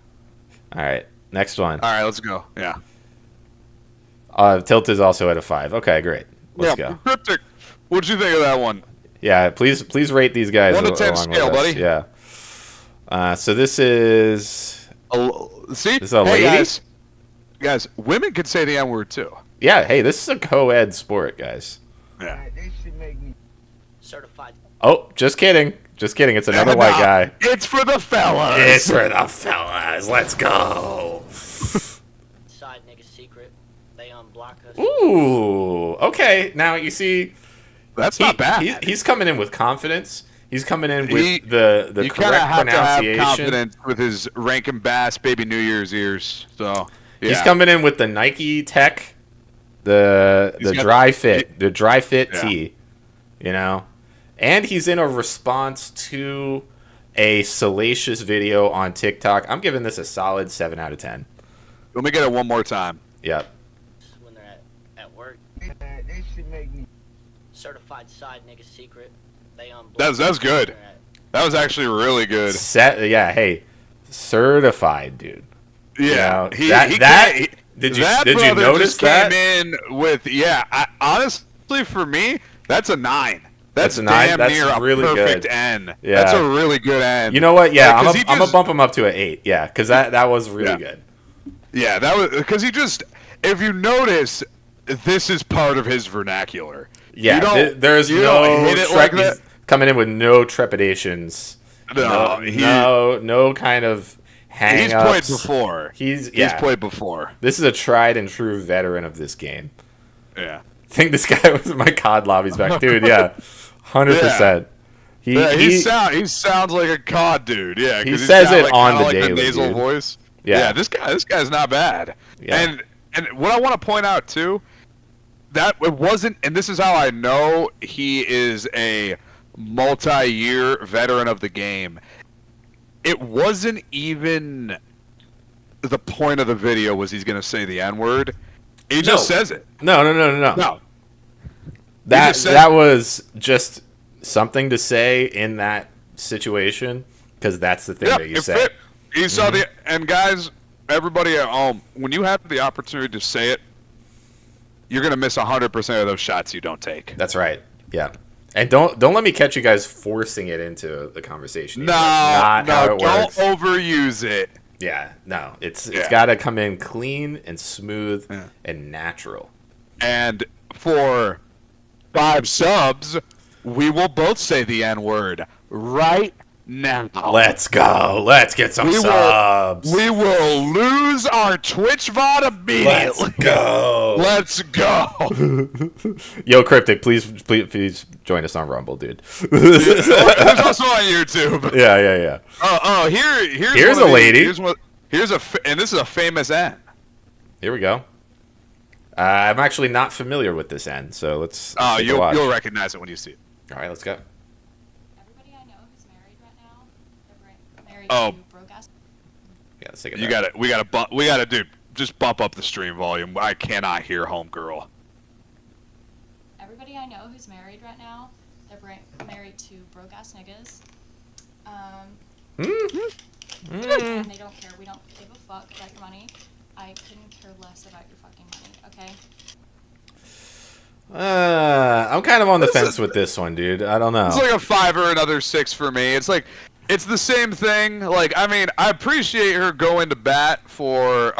All right. Next one. All right, let's go. Yeah. Tilt is also at a 5. Okay, great. Let's go. Cryptic. What'd you think of that one? Yeah, please rate these guys. 1 to 10 scale, buddy. Yeah. So this is. See? This is a lady. Guys, women could say the N-word too. Yeah. Hey, this is a co-ed sport, guys. Yeah. They should make me certified. Oh, just kidding. Just kidding. It's another white guy. It's for the fellas. It's for the fellas. Let's go. Side nigga secret. They unblock us. Ooh. Okay. Now you see. That's not bad. He's coming in with confidence. He's coming in with the you correct have pronunciation. To have confidence with his Rankin Bass Baby New Year's ears. So yeah. He's coming in with the Nike Tech, the dry fit tee, you know, and he's in a response to a salacious video on TikTok. I'm giving this a solid 7 out of 10. Let me get it one more time. Yep. When they're at work, they should make me certified side nigga secret. They unblock. That's good. That was actually really good. Hey, certified, dude. Yeah, you know, did you notice that? Came in with honestly, for me, that's a 9. That's a 9. damn That's near really a perfect good. N. Yeah. That's a really good N. You know what? Yeah, Like, 'cause I'm gonna bump him up to an 8. Yeah, because that was really good. Yeah, that was because he just. If you notice, this is part of his vernacular. Yeah, you don't, there's you no don't hit it like that. he's coming in with no trepidations. No kind of hang-ups. He's played before. He's played before. This is a tried and true veteran of this game. Yeah. I think this guy was in my COD lobbies back, dude. Yeah, 100%. He sounds like a COD dude. Yeah, he says it like, on the like daily, the nasal dude. voice. Yeah, this guy's not bad. Yeah. And what I want to point out too, that it wasn't, and this is how I know he is a multi-year veteran of the game. It wasn't even the point of the video was he's gonna say the N-word. He just says it. No. That was just something to say in that situation because that's the thing that you say. He saw the and guys, everybody at home, when you have the opportunity to say it, you're gonna miss 100% of those shots you don't take. That's right. Yeah. And don't let me catch you guys forcing it into the conversation. No, how it don't works. overuse it. Yeah, no, it's got to come in clean and smooth and natural. And for 5 subs, we will both say the N-word right now. Let's go. Let's get some subs. We will lose our Twitch VOD immediately. Let's go. Let's go. Yo, Cryptic, please join us on Rumble, dude. There's also on YouTube. Yeah. Oh, here's a lady. And this is a famous N. Here we go. I'm actually not familiar with this N, so let's. Oh, take a watch. you'll recognize it when you see it. All right, let's go. Everybody I know who's married right now, they're married Oh. to broke ass. Yeah, let's take it. You got it. We got to do. Just bump up the stream volume. I cannot hear homegirl. Everybody I know who's married right now, they're married to broke ass niggas. And they don't care. We don't give a fuck about your money. I couldn't care less about your fucking money, okay? I'm kind of on the fence with this one, dude. I don't know. It's like a 5 or another 6 for me. It's like, it's the same thing. Like, I mean, I appreciate her going to bat for,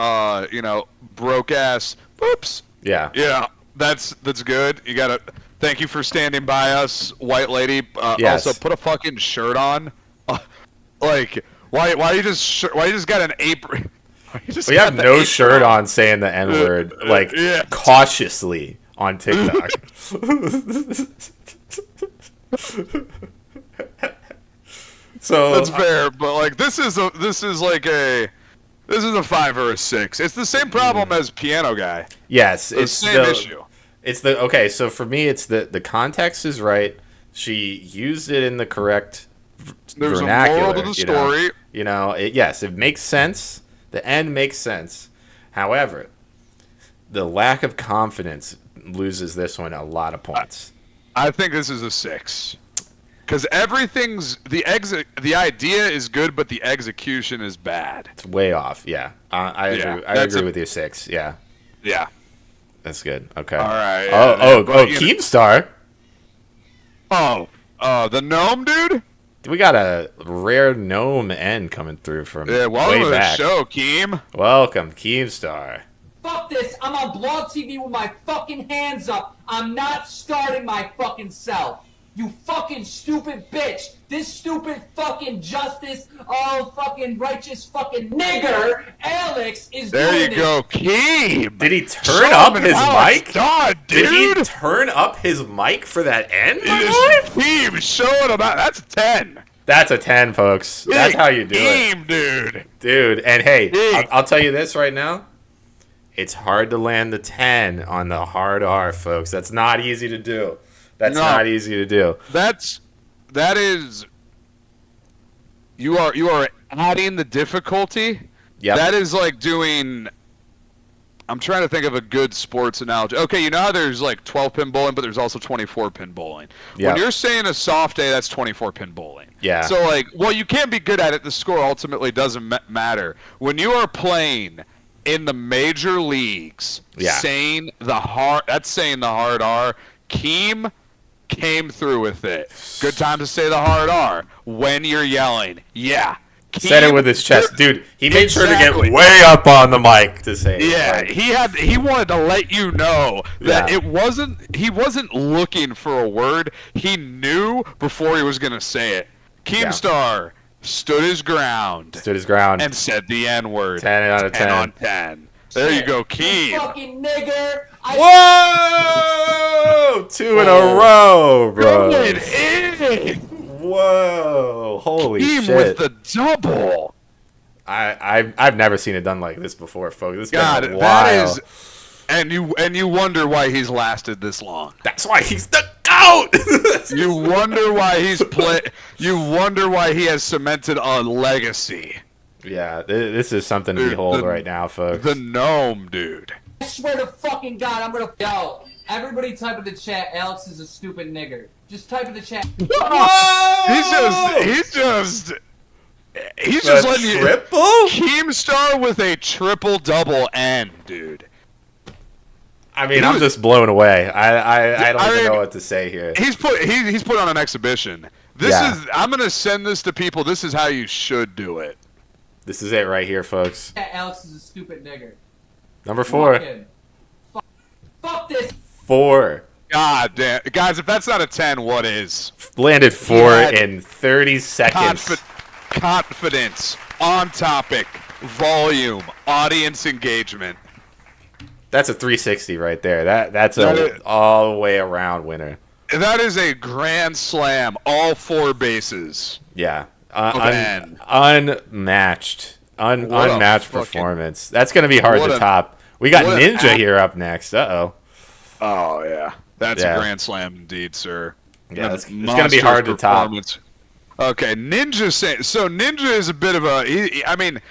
broke ass. Oops. Yeah. Yeah, that's good. You gotta thank you for standing by us, white lady. Yes. Also, put a fucking shirt on. Like, why you just got an apron? We have no shirt on saying the N-word, like, cautiously on TikTok. So that's fair, but like this is a 5 or a 6. It's the same problem as Piano Guy. Yes, it's the same issue. It's okay. So for me, it's the context is right. She used it in the correct There's vernacular. a moral to the story. Yes, it makes sense. The end makes sense. However, the lack of confidence loses this one a lot of points. I think this is a 6. Because everything's the idea is good, but the execution is bad. It's way off. Yeah, I agree. I agree with you. 6. Yeah. Yeah. That's good. Okay. All right. Keemstar. The gnome dude. We got a rare gnome N coming through from welcome way to back. the show, Keem. Welcome, Keemstar. Fuck this! I'm on Blog TV with my fucking hands up. I'm not starting my fucking self. You fucking stupid bitch! This stupid fucking justice, all fucking righteous fucking nigger, Alex is there doing you this. go, Keem. Did he turn up his mic? God, dude. Did he turn up his mic for that N? Keem showing about that's a 10. That's a 10, folks. That's how you do Keem, it, dude. And hey, I'll tell you this right now. It's hard to land the 10 on the hard R, folks. That's not easy to do. That's not easy to do. That is. You are adding the difficulty. Yeah. That is like doing. I'm trying to think of a good sports analogy. Okay, you know how there's like 12-pin bowling, but there's also 24-pin bowling. Yep. When you're saying a soft A, that's 24-pin bowling. Yeah. So like, well, you can't be good at it. The score ultimately doesn't matter. When you are playing in the major leagues, saying the hard R. Keem came through with it. Good time to say the hard R when you're yelling. Yeah. Said it with his chest, dude. He made sure to Exactly. get way up on the mic to say it. Yeah, Like, he wanted to let you know that Yeah. he wasn't looking for a word. He knew before he was gonna say it. Keemstar stood his ground. Stood his ground. And said the N-word. 10 out of 10. 10 on 10. There you go, You Keem. fucking nigger. Whoa! 2 in a row, bro. Going in. Whoa! Holy Keem shit! with the double. I've never seen it done like this before, folks. This God, been a that while. is, and you wonder why he's lasted this long. That's why he's the GOAT. You wonder why You wonder why he has cemented a legacy. Yeah, this is something to Dude, behold right now, folks. The gnome, dude. I swear to fucking God, I'm gonna. Yo, everybody type in the chat, Alex is a stupid nigger. Just type in the chat. He's just letting you. Triple? Keemstar with a triple double N, dude. I mean, I'm just blown away. I don't I even mean, know what to say here. He's put on an exhibition. I'm gonna send this to people. This is how you should do it. This is it right here, folks. Yeah, Alex is a stupid nigger. Number 4. Fuck this. 4. God damn, guys! If that's not a 10, what is? Landed 4 had in 30 seconds. Confidence, on topic, volume, audience engagement. That's a 360 right there. That's a all the way around winner. That is a grand slam, all 4 bases. Yeah. N. Unmatched. Unmatched performance. That's going to be hard to top. We got what an Ninja here up next. Uh-oh. Oh, yeah. That's a grand slam indeed, sir. Yeah, it's going to be hard to top. Okay, Ninja so Ninja is a bit of a I mean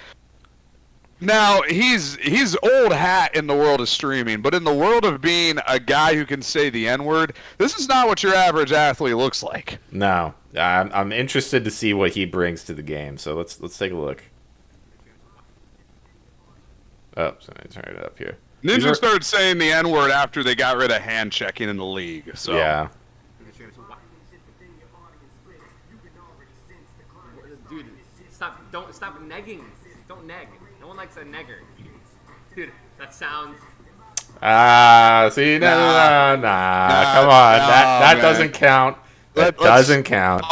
now he's old hat in the world of streaming, but in the world of being a guy who can say the N-word, this is not what your average athlete looks like. No. I'm interested to see what he brings to the game. So let's take a look. Oh, so I turn it up here. Ninja started saying the N-word after they got rid of hand checking in the league. So yeah. Dude, stop negging. Don't neg. No one likes a negger. Dude, that sounds. See, nah. Come on, that doesn't count. That doesn't count.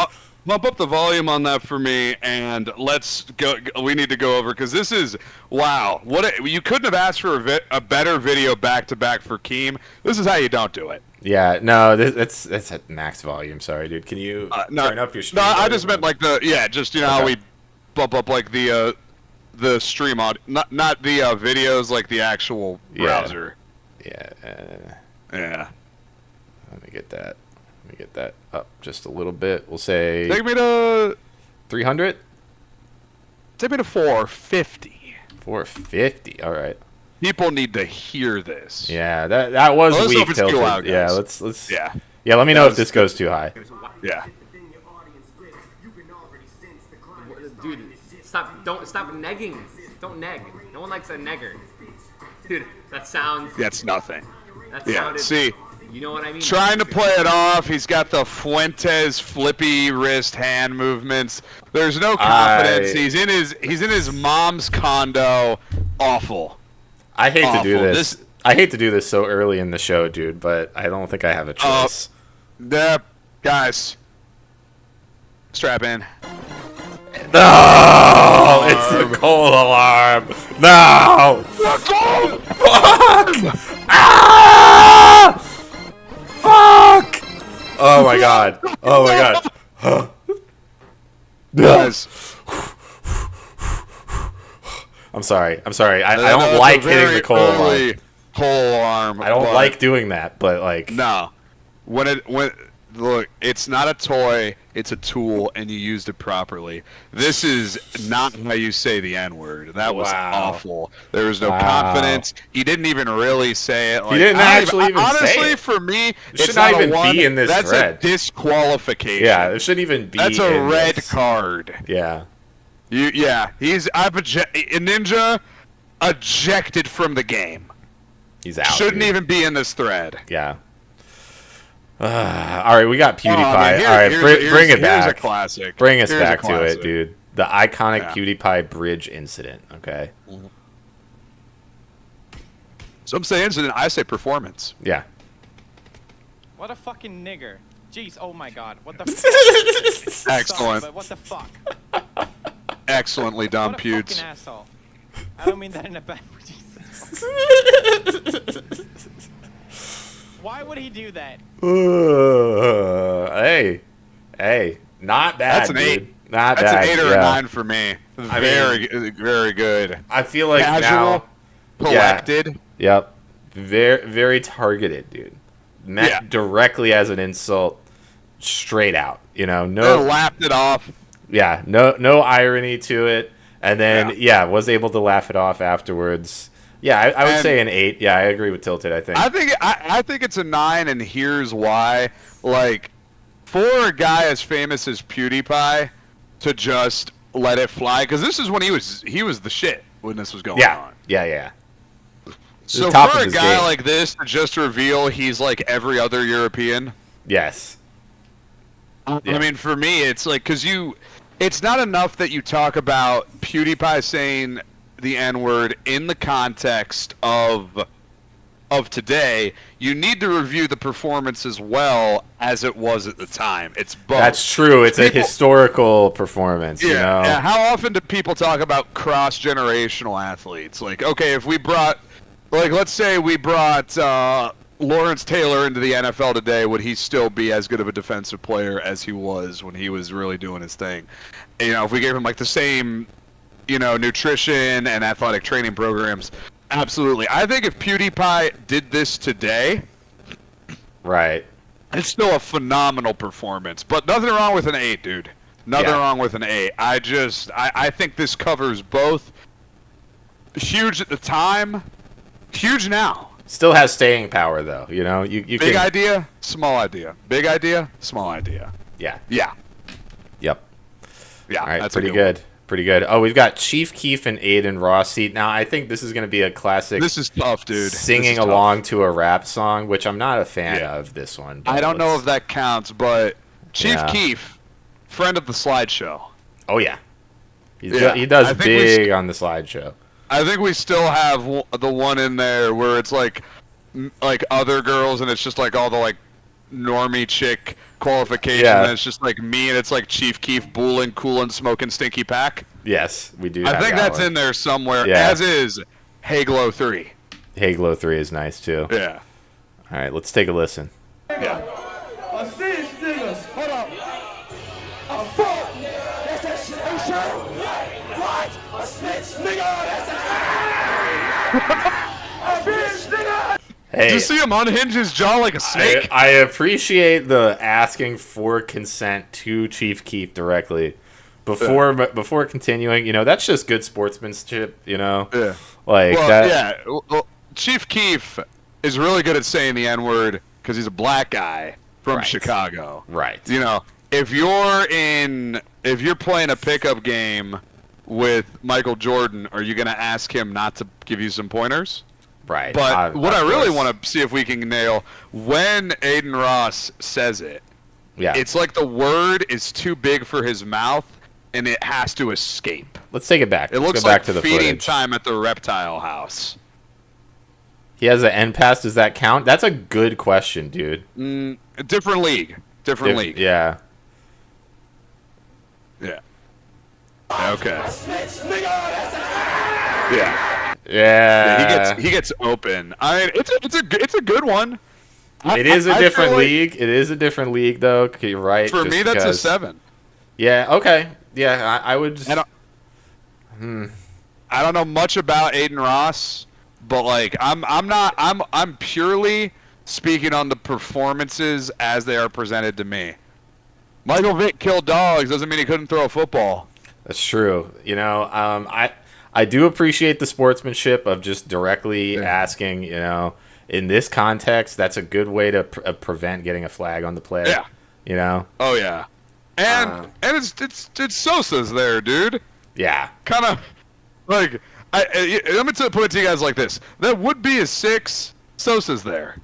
Bump up the volume on that for me, and let's go. We need to go over because this is wow. You couldn't have asked for a better video back to back for Keem. This is how you don't do it. Yeah, no, that's at max volume. Sorry, dude. Can you turn up your stream? No, I just meant like just how we bump up like the stream audio, not the videos, like the actual browser. Yeah. Yeah. Let me get that. Up just a little bit. We'll say. Take me to 300. Take me to 450. 450. All right. People need to hear this. Yeah, that was weak tilted. Out, yeah, guys. let's. Yeah. Yeah, let me know if this goes too high. Yeah. Dude, stop negging. Don't neg. No one likes a negger. Dude, that sounds. That's nothing. That yeah. sounded, See. You know what I mean? Trying to play it off. He's got the Fuentes flippy wrist hand movements. There's no confidence. He's in his mom's condo. Awful. I hate to do this. I hate to do this so early in the show, dude, but I don't think I have a choice. Guys, strap in. No! It's the cold alarm. No! Fuck! Ah! Fuck! Oh my god. Oh my god. Guys. I'm sorry. I don't like hitting the cold alarm. Cold alarm. I don't like doing that, but like. No. Look, it's not a toy, it's a tool, and you used it properly. This is not how you say the N-word. That was awful. There was no confidence. He didn't even really say it. He didn't actually even say it. Honestly, for me, it should not even be in this thread. That's a disqualification. Yeah, it shouldn't even be. That's a red card. Yeah. Ninja ejected from the game. He's out. Shouldn't even be in this thread. Yeah. All right, we got PewDiePie. I mean, all right, bring it back. Here's a classic. Bring us Here's a back to classic. it, dude. The iconic Yeah. PewDiePie bridge incident. Okay. Some say incident. I say performance. Yeah. What a fucking nigger. Jeez, oh my god. What the fuck? Excellent. But what the fuck? Excellently done, What a Pewds. fucking asshole. I don't mean that in a bad way. Why would he do that? Hey, not bad. That's an dude. 8. Not That's bad. an 8 or yeah. a 9 for me. Very good. I feel like Casual, now, collected. Yeah, yep, very targeted, dude. Meant directly as an insult, straight out. You know, no. They laughed it off. Yeah, no irony to it, and then was able to laugh it off afterwards. Yeah, I would say an 8. Yeah, I agree with Tilted. I think. I think it's a 9, and here's why. Like, for a guy as famous as PewDiePie to just let it fly, because this is when he was the shit when this was going on. Yeah. So top for of a his guy game. like this to just reveal he's like every other European. Yes. I mean, for me, it's like it's not enough that you talk about PewDiePie saying the N-word in the context of today. You need to review the performance as well as it was at the time. It's both. That's true. It's a historical performance. You know? Yeah. How often do people talk about cross-generational athletes? Like, okay, if we brought, like, let's say we brought Lawrence Taylor into the NFL today, would he still be as good of a defensive player as he was when he was really doing his thing? You know, if we gave him like the same, nutrition and athletic training programs, absolutely. I think if PewDiePie did this today, right, it's still a phenomenal performance. But nothing wrong with an 8, dude. Nothing wrong with an 8. I think this covers both. Huge at the time, huge now. Still has staying power though. You know, you big idea, small idea. Big idea, small idea. Yeah. Yeah. Yep. Yeah. All right. That's Pretty good. Pretty good. Oh, we've got Chief Keef and Aiden Rossi. Now, I think this is going to be a classic. This is tough, dude. Singing along to a rap song, which I'm not a fan of this one. I don't know if that counts, but Chief Yeah. Keef, friend of the slideshow. Oh, yeah. He does big on the slideshow. I think we still have the one in there where it's like other girls, and it's just like all the like normie chick qualification, and it's just like me, and it's like Chief Keef, Boolin, Coolin, Smoking Stinky Pack. Yes, we do. I think that's one in there somewhere, Yeah. as is Haglow 3. Haglow 3 is nice too. Yeah. All right, let's take a listen. Yeah. A snitch niggas. Hold up. A fuck. That's that shit. Hey, sure. What? A snitch nigga. That's a bitch nigga. Hey, Did you see him unhinge his jaw like a snake? I appreciate the asking for consent to Chief Keef directly before continuing. You know, that's just good sportsmanship. You know, like that. Yeah. Well, Chief Keef is really good at saying the N-word because he's a black guy from Chicago. Right. You know, if you're playing a pickup game with Michael Jordan, are you gonna ask him not to give you some pointers? Right. But what I of really course. want to see if we can nail when Aiden Ross says it. Yeah. It's like the word is too big for his mouth, and it has to escape. Let's take it back. It Let's looks go back like to the feeding footage. time at the reptile house. He has an end pass. Does that count? That's a good question, dude. A different league. Different league. Yeah. Yeah. Okay. Yeah. Yeah. He gets open. I mean, it's a good one. It is a I different feel like- league. It is a different league, though. You're right. For just me, that's because- a 7. Yeah. Okay. Yeah. I would. Just, I don't know much about Aiden Ross, but like I'm purely speaking on the performances as they are presented to me. Michael Vick killed dogs doesn't mean he couldn't throw a football. That's true. You know, I do appreciate the sportsmanship of just directly asking. You know, in this context, that's a good way to prevent getting a flag on the play. Yeah. You know. Oh yeah. And it's Sosa's there, dude. Yeah. Kind of like let me put it to you guys like this: that would be a 6. Sosa's there.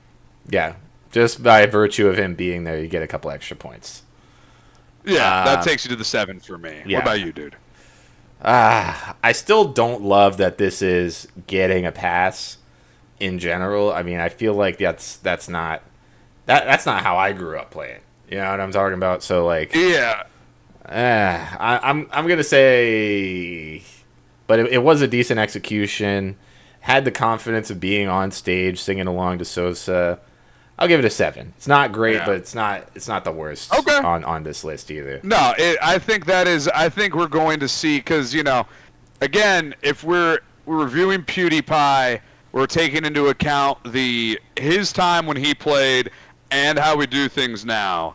Yeah. Just by virtue of him being there, you get a couple extra points. Yeah, that takes you to the 7 for me. Yeah. What about you, dude? I still don't love that this is getting a pass in general. I mean, I feel like that's not how I grew up playing. You know what I'm talking about? So like, yeah, I'm gonna say, but it was a decent execution. Had the confidence of being on stage, singing along to Sosa. I'll give it a 7. It's not great, but it's not the worst on this list either. No, I think we're going to see, because, you know, again, if we're reviewing PewDiePie, we're taking into account his time when he played and how we do things now.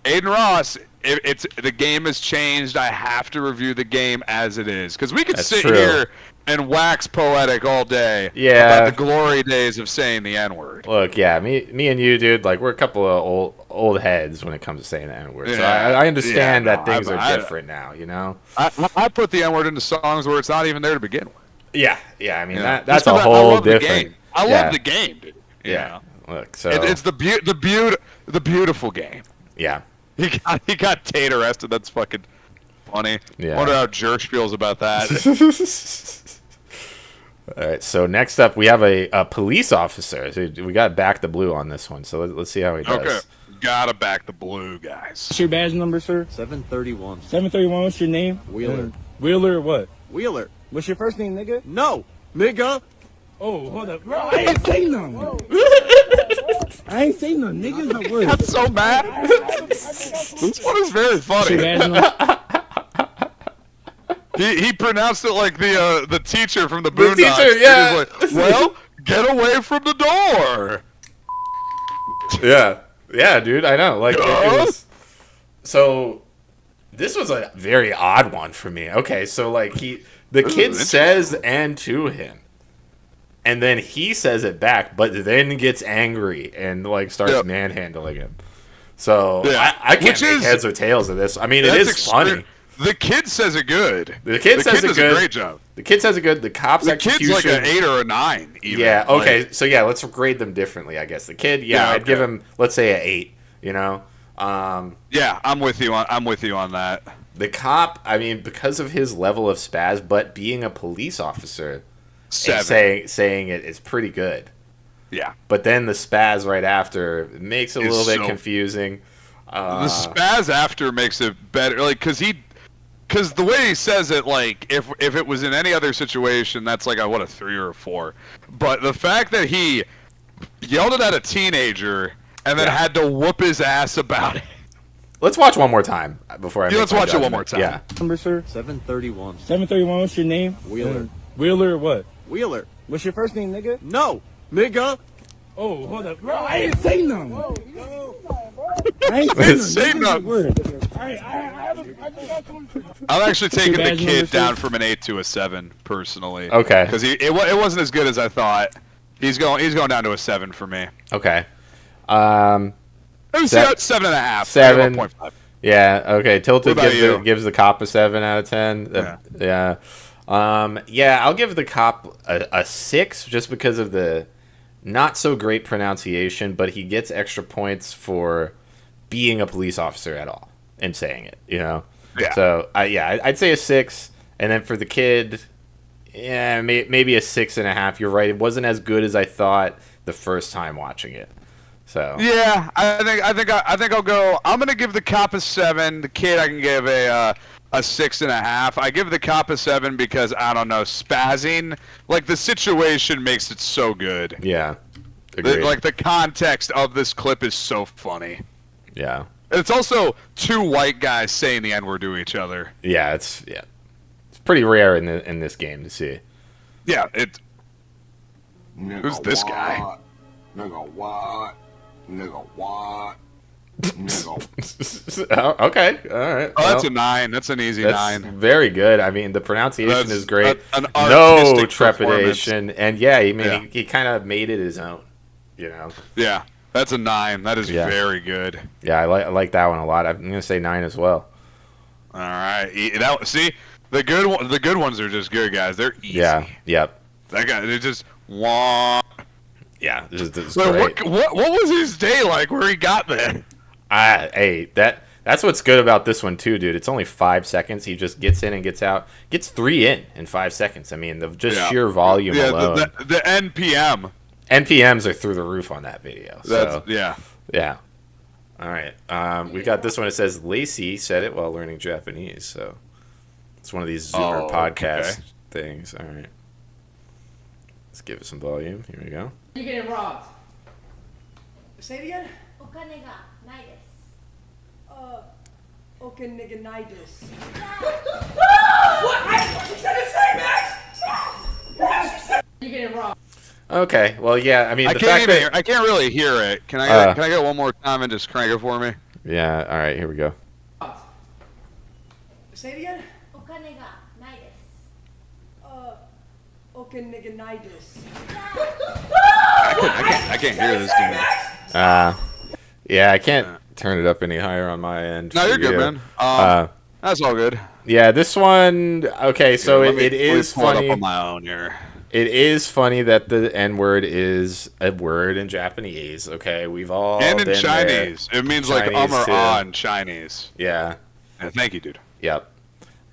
Aiden Ross, the game has changed. I have to review the game as it is, because we could sit here and wax poetic all day about the glory days of saying the N-word. Look, yeah, me and you, dude, like, we're a couple of old heads when it comes to saying the N-word. So I understand that things are different now, you know? I put the N-word into songs where it's not even there to begin with. Yeah, I mean, that's a whole different... I love the game, dude. Yeah, look, so... It's the beautiful game. Yeah. He got Tate arrested. That's fucking funny. Yeah. I wonder how Jerk feels about that. All right, so next up we have a police officer. So we got back the blue on this one, so let's see how he does. Okay, gotta back the blue, guys. What's your badge number, sir? 731. 731, what's your name? Wheeler. Wheeler what? Wheeler. What's your first name, nigga? No, nigga. Oh, hold up. Bro, I ain't say nothing. I ain't say nothing. Nigga's a word. I'm so mad. This one is very funny. He pronounced it like the teacher from the Boondocks. The teacher, yeah. Like, well, get away from the door. Yeah, dude. I know. Like, it was. So, this was a very odd one for me. Okay, so like the kid says "and" to him, and then he says it back, but then gets angry and like starts manhandling him. So I can't make heads or tails of this. I mean, it is funny. The kid says it good. The kid says it good. A great job. The kid says it good. The cop's execution. The kid's like an 8 or a 9. Even. Yeah. Okay. So yeah, let's grade them differently. I guess the kid. Yeah, I'd give him, let's say, an 8. You know. Yeah, I'm with you on that. The cop. I mean, because of his level of spaz, but being a police officer, 7. saying it is pretty good. Yeah. But then the spaz right after makes it a little bit confusing. The spaz after makes it better, like, because the way he says it, like, if it was in any other situation, that's like a 3 or a 4. But the fact that he yelled it at a teenager and then had to whoop his ass about it. Let's watch one more time before I. Let's watch it one more time. Yeah. Number, sir? 731. 731. What's your name? Wheeler. Wheeler what? Wheeler. What's your first name, nigga? No, nigga. Oh, hold up. Bro, I ain't say nothing. I ain't say nothing. I'm actually taking the kid down from an 8 to a 7 personally. Okay. Because it wasn't as good as I thought. He's going down to a 7 for me. Okay. 7.5. 7. 1.5. Yeah. Okay. Tilted gives gives the cop a 7 out of 10. Yeah. I'll give the cop a 6 just because of the not so great pronunciation, but he gets extra points for being a police officer at all and saying it, you know? Yeah. So, I'd say a 6. And then for the kid, maybe a 6.5. You're right. It wasn't as good as I thought the first time watching it. So. Yeah, I think I'll go. I'm gonna give the cop a 7. The kid I can give a 6.5. I give the cop a 7 because I don't know, spazzing, like the situation makes it so good. Yeah. Agreed. Like the context of this clip is so funny. Yeah. It's also 2 white guys saying the N-word to each other. Yeah, it's pretty rare in this game to see. Yeah, who's this guy? Nigga what? Nigga what? Nigga. Oh, okay, all right. Oh, that's a 9. That's an easy 9. Very good. I mean, the pronunciation is great. An no trepidation, and he kind of made it his own. You know. Yeah, that's a 9. That is very good. Yeah, I like that one a lot. I'm gonna say 9 as well. All right. See, the good ones are just good, guys. They're easy. Yeah. Yep. That guy, they're just wah. Yeah, this is Wait, great. what was his day like where he got there? Hey, that's what's good about this one too, dude. It's only 5 seconds. He just gets in and gets out. Gets 3 in 5 seconds. I mean, the sheer volume alone. The NPM. NPMs are through the roof on that video. So, yeah. All right. We got this one. It says Lacey said it while learning Japanese. So it's one of these Zoomer podcast things. All right. Let's give it some volume. Here we go. You're getting robbed. Say it again. お金がないです。Okanigonitis. What? She said the same You're getting robbed. Okay. Well, yeah. I mean, I can't really hear it. Can I get it one more time and just crank it for me? Yeah. All right. Here we go. Say it again. お金がないです。Okanigonitis. I can't hear this dude. Yeah. I can't turn it up any higher on my end. No, you're good, man. That's all good. Yeah, this one. Okay, so it is pull it funny. up on my own here. It is funny that the N word is a word in Japanese. Okay, we've all And in been Chinese. there. It means like Chinese, or too. ah in Chinese. Yeah. Thank you, dude. Yep.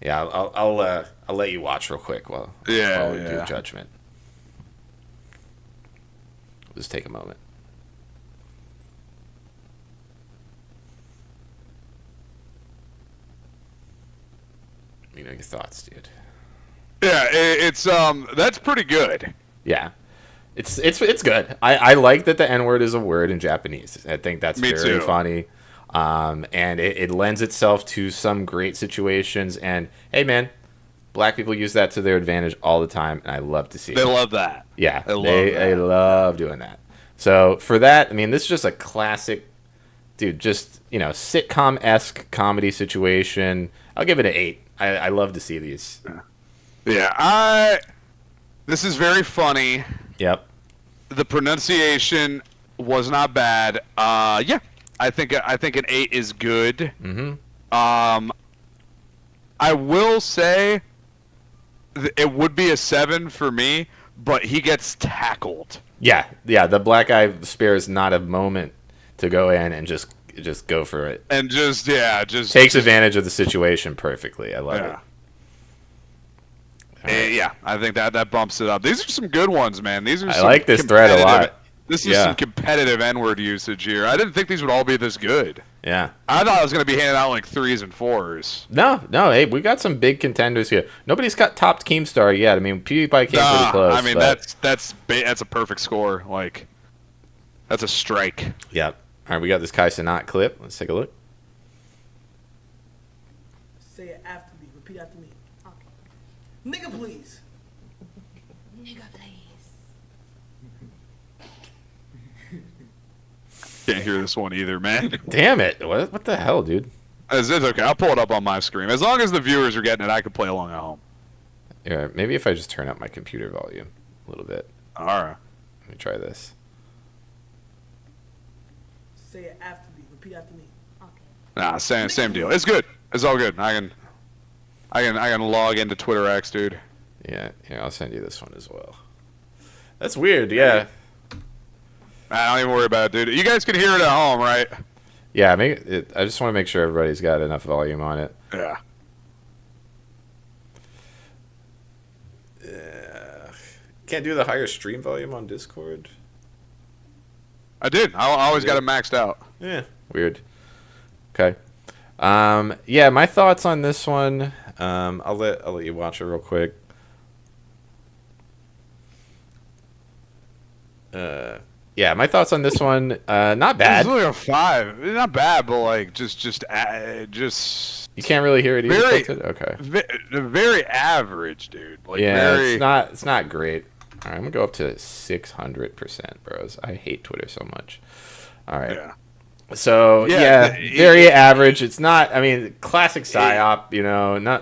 Yeah, I'll let you watch real quick while we do judgment. Just take a moment. You know your thoughts, dude. Yeah, it's that's pretty good. Yeah, it's good. I like that the N word is a word in Japanese. I think that's Me very too. funny, and it lends itself to some great situations. And hey, man, black people use that to their advantage all the time, and I love to see it. They love that. Yeah, They love doing that. So for that, I mean, this is just a classic, dude. Just sitcom-esque comedy situation. I'll give it an 8. I love to see these. Yeah, this is very funny. Yep. The pronunciation was not bad. Yeah, I think an 8 is good. Mm-hmm. I will say it would be a 7 for me, but he gets tackled. Yeah. The black guy spares not a moment to go in and just go for it. And just takes advantage of the situation perfectly. I love it. Yeah, I think that bumps it up. These are some good ones, man. These are. I like this thread a lot. This is some competitive N-word usage here. I didn't think these would all be this good. Yeah. I thought I was going to be handing out like 3s and 4s. No. Hey, we got some big contenders here. Nobody's got topped Keemstar yet. I mean, PewDiePie came pretty close. I mean, but... that's a perfect score. Like, that's a strike. Yep. All right, we got this Kai Cenat clip. Let's take a look. Say it after me. Repeat after me. Okay. Nigga, please. Nigga, please. Can't hear this one either, man. Damn it. What the hell, dude? It's okay. I'll pull it up on my screen. As long as the viewers are getting it, I can play along at home. Yeah, maybe if I just turn up my computer volume a little bit. All right. Let me try this. Say it after me. Repeat after me. Nah, same deal. It's good. It's all good. I can log into Twitter X, dude. Yeah, I'll send you this one as well. That's weird, yeah. Don't even worry about it, dude. You guys can hear it at home, right? Yeah, I just want to make sure everybody's got enough volume on it. Yeah. Can't do the higher stream volume on Discord? I did. I always got it maxed out. Yeah, weird. Okay. Yeah, my thoughts on this one. I'll let you watch it real quick. Yeah, my thoughts on this one. Not bad. It's only a 5. It's not bad, but like just. You can't really hear it either. Very, okay. Very average, dude. Like Yeah, it's not great. All right, I'm gonna go up to 600%, bros. I hate Twitter so much. All right. Yeah. So very average. It's not. I mean, classic psyop.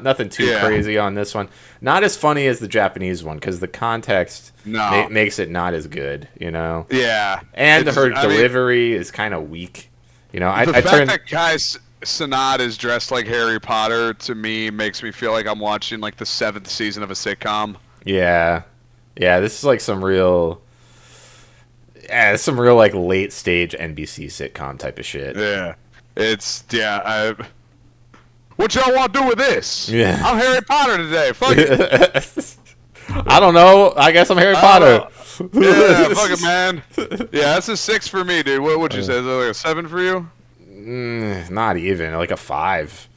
Nothing too crazy on this one. Not as funny as the Japanese one because the context makes it not as good. Yeah. And her delivery is kind of weak. The fact that Kai Cenat is dressed like Harry Potter to me makes me feel like I'm watching like the 7th season of a sitcom. Yeah. This is like some real. Yeah, it's some real like late stage NBC sitcom type of shit. Yeah, it's what y'all want to do with this? Yeah. I'm Harry Potter today. Fuck it. I don't know. I guess I'm Harry Potter. Yeah, fuck it, man. Yeah, that's a 6 for me, dude. What would you say? Is that like a 7 for you? Not even like a 5.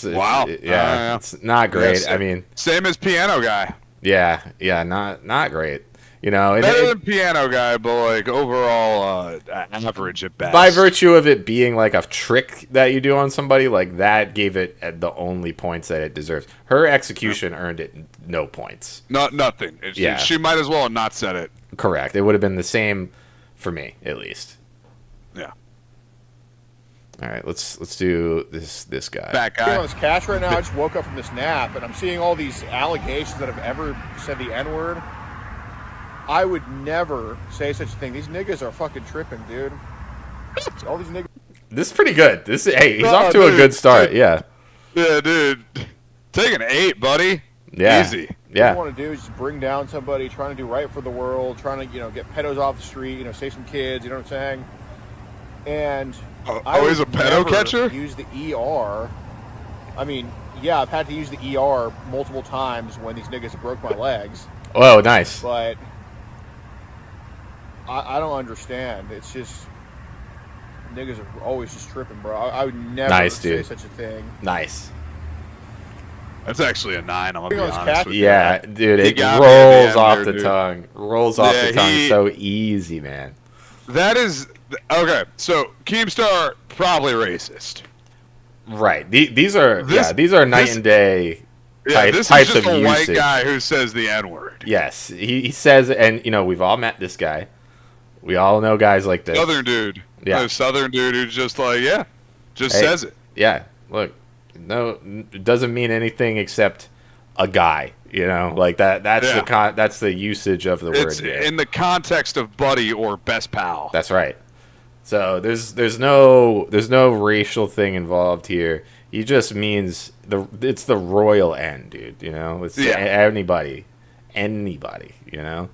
Wow. Yeah, it's not great. Yeah, I mean, same as Piano Guy. yeah, not great. You know, Better than Piano Guy, but like overall average at best. by virtue of it being like a trick that you do on somebody, like that gave it the only points that it deserves. Her execution earned it no points. Nothing. Yeah. She might as well have not said it. Correct. It would have been the same for me, at least. Yeah. All right, let's do this guy. That I'm guy. on this cash right now. I just woke up from this nap, and I'm seeing all these allegations that have ever said the N-word. I would never say such a thing. These niggas are fucking tripping, dude. All these niggas. This is pretty good. He's Oh, off to a good start. Yeah. Yeah, dude. Take an 8, buddy. Yeah. Easy. What Yeah. you want to do is just bring down somebody, trying to do right for the world, trying to, get pedos off the street, save some kids, you know what I'm saying? And he's a pedo catcher? Use the ER. I mean, yeah, I've had to use the ER multiple times when these niggas have broke my legs. Oh, nice. But I don't understand. It's just niggas are always just tripping, bro. I would never Nice, say dude. such a thing. Nice. That's actually a 9. I'm gonna be Bring on this honest cash. with you. Yeah, dude, He it got me at the rolls end off there, the dude. tongue. Rolls off Yeah, the tongue he- so easy, man. That is okay. So Keemstar probably racist. Right. These are This- these are night this- and day Yeah, this types is just of a white usage. guy who says the N-word. Yes, he says, and we've all met this guy. We all know guys like this. Southern dude. Yeah. A Southern dude who's just like, just Hey, says it. Yeah. Look, no, it doesn't mean anything except a guy. Like that. That's Yeah. that's the usage of the It's word. Here. in the context of buddy or best pal. That's right. So there's no racial thing involved here. He just means it's the royal end, dude. It's anybody.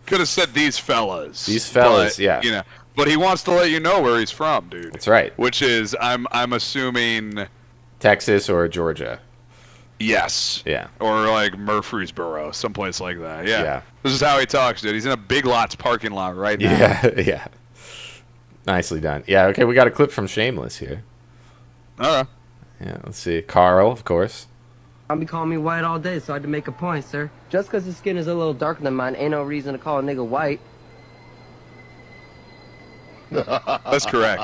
Could have said these fellas. These fellas, but, yeah. But he wants to let you know where he's from, dude. That's right. Which is, I'm assuming, Texas or Georgia. yes. Yeah. Or like Murfreesboro, someplace like that. Yeah. Yeah. This is how he talks, dude. He's in a Big Lots parking lot right now. Yeah. Nicely done. Yeah. Okay, we got a clip from Shameless here. All right. Yeah. Let's see. Carl, of course. I'll be calling me white all day, so I had to make a point, sir. Just because his skin is a little darker than mine ain't no reason to call a nigga white. That's correct.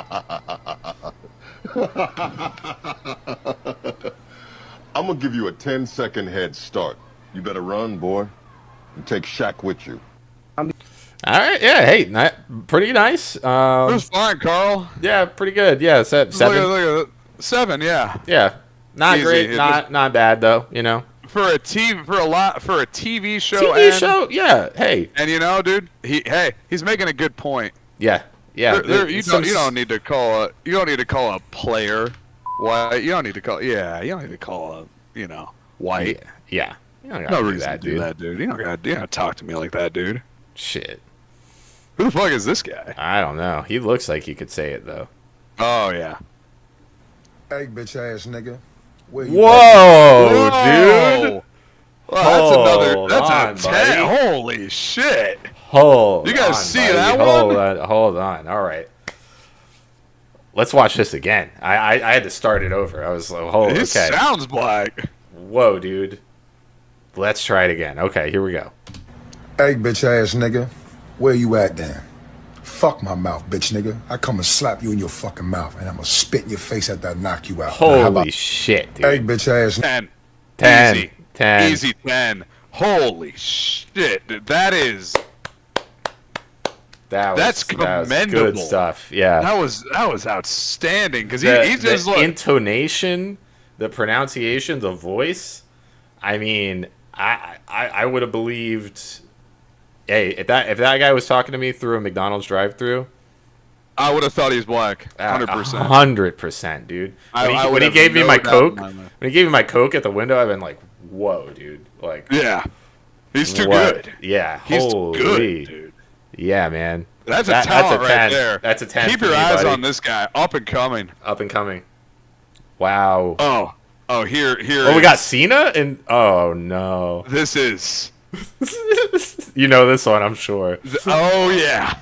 I'm gonna give you a 10-second head start. You better run, boy, and take Shaq with you. All right. Yeah. Hey. Pretty nice. It was fine, Carl. Yeah. Pretty good. Yeah. 7. Look at 7, yeah. Yeah. Not Easy. great. It Not bad though. For a TV show. TV show. Yeah. Hey. And dude, he's making a good point. Yeah. Yeah. You don't need to call a player white. You don't need to call a white. Yeah. You don't No gotta do reason that, to do that, dude. You don't gotta talk to me like that, dude. Shit. Who the fuck is this guy? I don't know. He looks like he could say it though. Oh yeah. Hey, bitch ass nigga. Where you Whoa, at? dude. Well, that's Hold a on, 10. buddy. Holy shit. Hold You guys on, see buddy. that Hold one? Hold on. All right. Let's watch this again. I had to start it over. I was like, okay. He sounds black. Whoa, dude. Let's try it again. Okay, here we go. Hey, bitch ass nigga. Where you at then? Fuck my mouth, bitch nigga. I come and slap you in your fucking mouth, and I'm gonna spit in your face after I knock you out. Now, how Holy about- shit, dude. Hey, bitch ass. 10. 10. Easy. 10. Easy 10. Holy shit, dude. That's was commendable. good stuff. Yeah. That was outstanding because The he just like intonation, the pronunciation, the voice. I mean, I would have believed. Hey, if that guy was talking to me through a McDonald's drive-through, I would have thought he was black. 100%. 100%, dude. When he gave me my Coke, when he gave me my Coke at the window, I've been like, "Whoa, dude!" Like, yeah, he's too what? good. Yeah, He's holy. good, dude. Yeah, man. That's a talent right 10. there. That's a 10. Keep for your me, eyes buddy. on this guy. Up and coming. Up and coming. Wow. Oh, here. Oh, we got Cena and oh no. This is. You know this one, I'm sure. Oh yeah.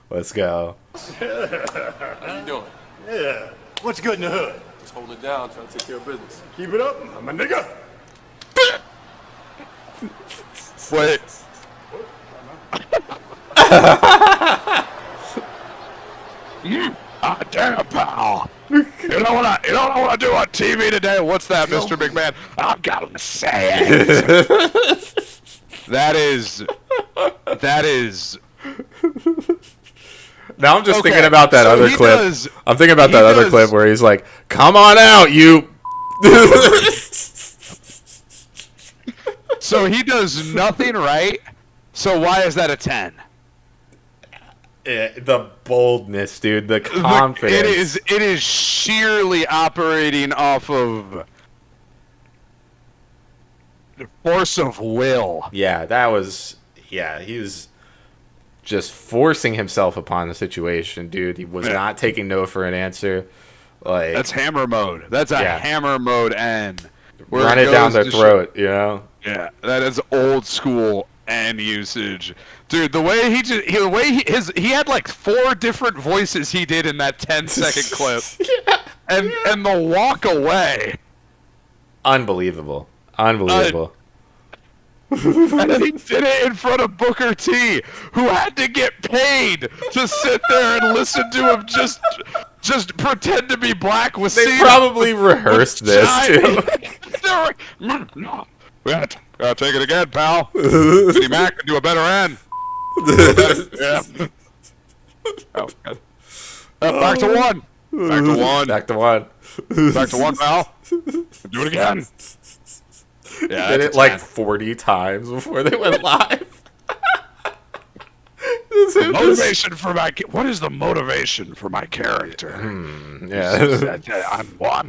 Let's go. How you doing? Yeah. What's good in the hood? Just hold it down, trying to take care of business. Keep it up, I'm a nigga. Wait. Damn, pal. You know what I do on TV today? What's that, Mr. McMahon? I've got to say it. That is. Now I'm just Okay, thinking about that so other he clip. does- I'm thinking about he that other does- clip where he's like, "Come on out, you." So he does nothing right. So why is that a 10? The boldness, dude. The confidence. It is sheerly operating off of the force of will. Yeah, that was. Yeah, he was just forcing himself upon the situation, dude. He was not taking no for an answer. Like That's hammer mode. That's a hammer mode N. Where run it down their goes to throat, you know. Yeah, that is old school N usage, dude. The way he had like 4 different voices he did in that 10-second clip, and the walk away. Unbelievable. And he did it in front of Booker T, who had to get paid to sit there and listen to him just pretend to be black with They Cena. probably rehearsed this too. No. We gotta take it again, pal. Vinnie Mac can do a better end. Yeah. Oh, God. Back to one. Back to one. Back to one. Back to one, pal. Do it again. Yeah, Did it like 40 times before they went live. Motivation for my. What is the motivation for my character? I'm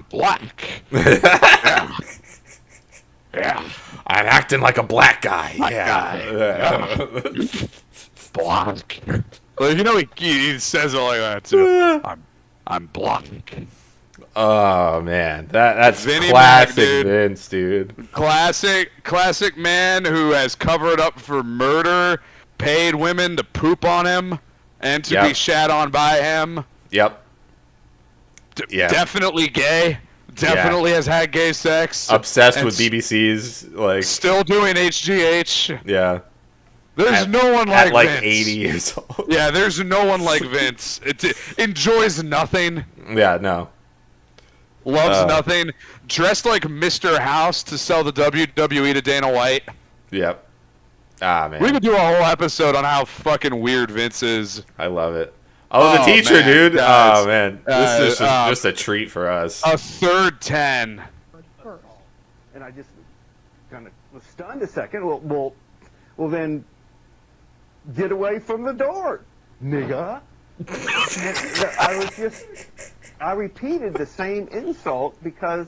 black. Yeah. I'm acting like a black guy. Black. Well, you know he says it like that too. I'm black. Oh man, that's Vinnie classic Mac, dude. Vince, dude. Classic man who has covered up for murder, paid women to poop on him, and to be shat on by him. Yep. Definitely gay. Definitely has had gay sex. Obsessed and with BBC's, like still doing HGH. Yeah. There's no one at like Vince. 80 years old. Yeah, there's no one like Vince. It enjoys nothing. Yeah, no. Loves nothing. Dressed like Mr. House to sell the WWE to Dana White. Yep. Ah, man. We could do a whole episode on how fucking weird Vince is. I love it. Oh, the teacher, man, dude. guys. Oh, man. This is just a treat for us. A third 10. And I just kind of was stunned a second. Well, then get away from the door, nigga. I repeated the same insult because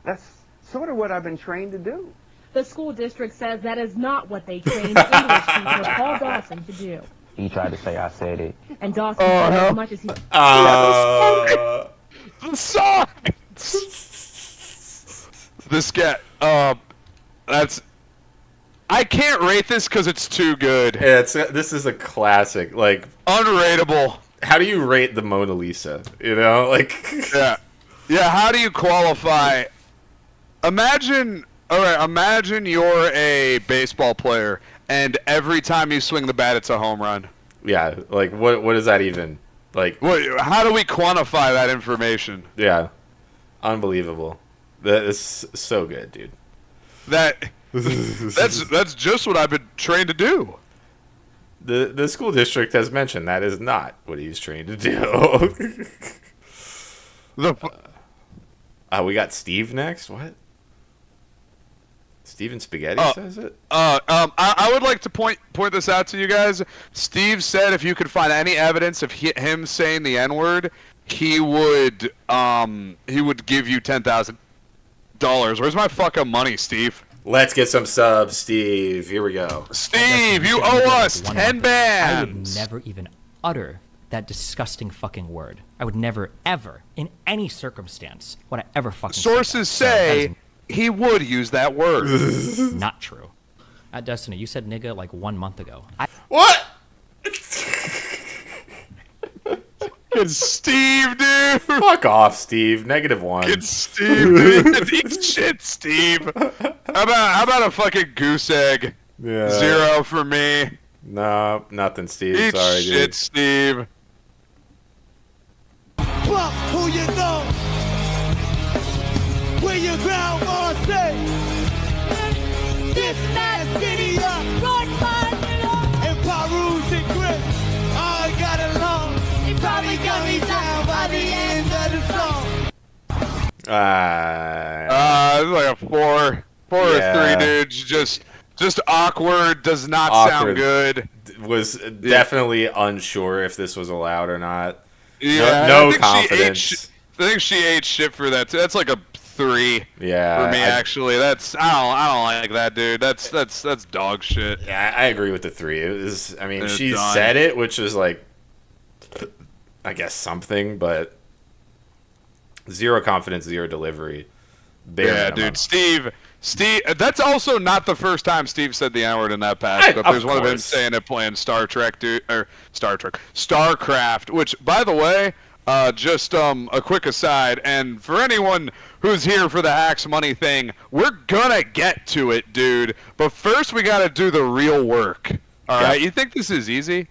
that's sort of what I've been trained to do. The school district says that is not what they trained English teacher Paul Dawson to do. He tried to say I said it. And Dawson said as much as he... The signs! This guy, that's... I can't rate this because it's too good. Yeah, this is a classic. Like, unrateable. How do you rate the Mona Lisa? You know, like yeah. How do you qualify? Imagine you're a baseball player, and every time you swing the bat, it's a home run. Yeah, like what is that even? Like, how do we quantify that information? Yeah, unbelievable. That is so good, dude. That's just what I've been trained to do. The school district has mentioned that is not what he's trained to do. We got Steve next. What? Steven Spaghetti says it. I would like to point this out to you guys. Steve said if you could find any evidence of him saying the N-word, he would give you $10,000. Where's my fucking money, Steve? Let's get some subs, Steve. Here we go. Steve, you owe us 10 bands. I would never even utter that disgusting fucking word. I would never, ever, in any circumstance, would I ever fucking Sources say that. So say he would use that word. Not true. Destiny, you said nigga like 1 month ago. What? It's Steve, dude. Fuck off, Steve. -1. It's Steve, dude. Eat shit, Steve. How about a fucking goose egg? Yeah. 0 for me. No, nothing, Steve. Eat Sorry, shit, dude. Steve. Fuck who you know. Where your grandma say. This man's giddy up. And Paru's and Chris all got along. He probably got me down by the end of the song. It's like a 4 or 3, dude. Just awkward. Does not sound good. Was definitely unsure if this was allowed or not. Yeah, no I think confidence. I think she ate shit for that too. That's like a 3. Yeah, for me actually. That's I don't like that, dude. That's dog shit. Yeah, I agree with the 3. It was. I mean, It's she done. said it, which is like, I guess something, but 0 confidence, 0 delivery. Bare minimum. Dude. Steve, that's also not the first time Steve said the N-word in that past clip. There's one of him saying it playing Star Trek, dude, or StarCraft, which, by the way, just a quick aside, and for anyone who's here for the HAX money thing, we're gonna get to it, dude. But first, we gotta do the real work. All right? You think this is easy?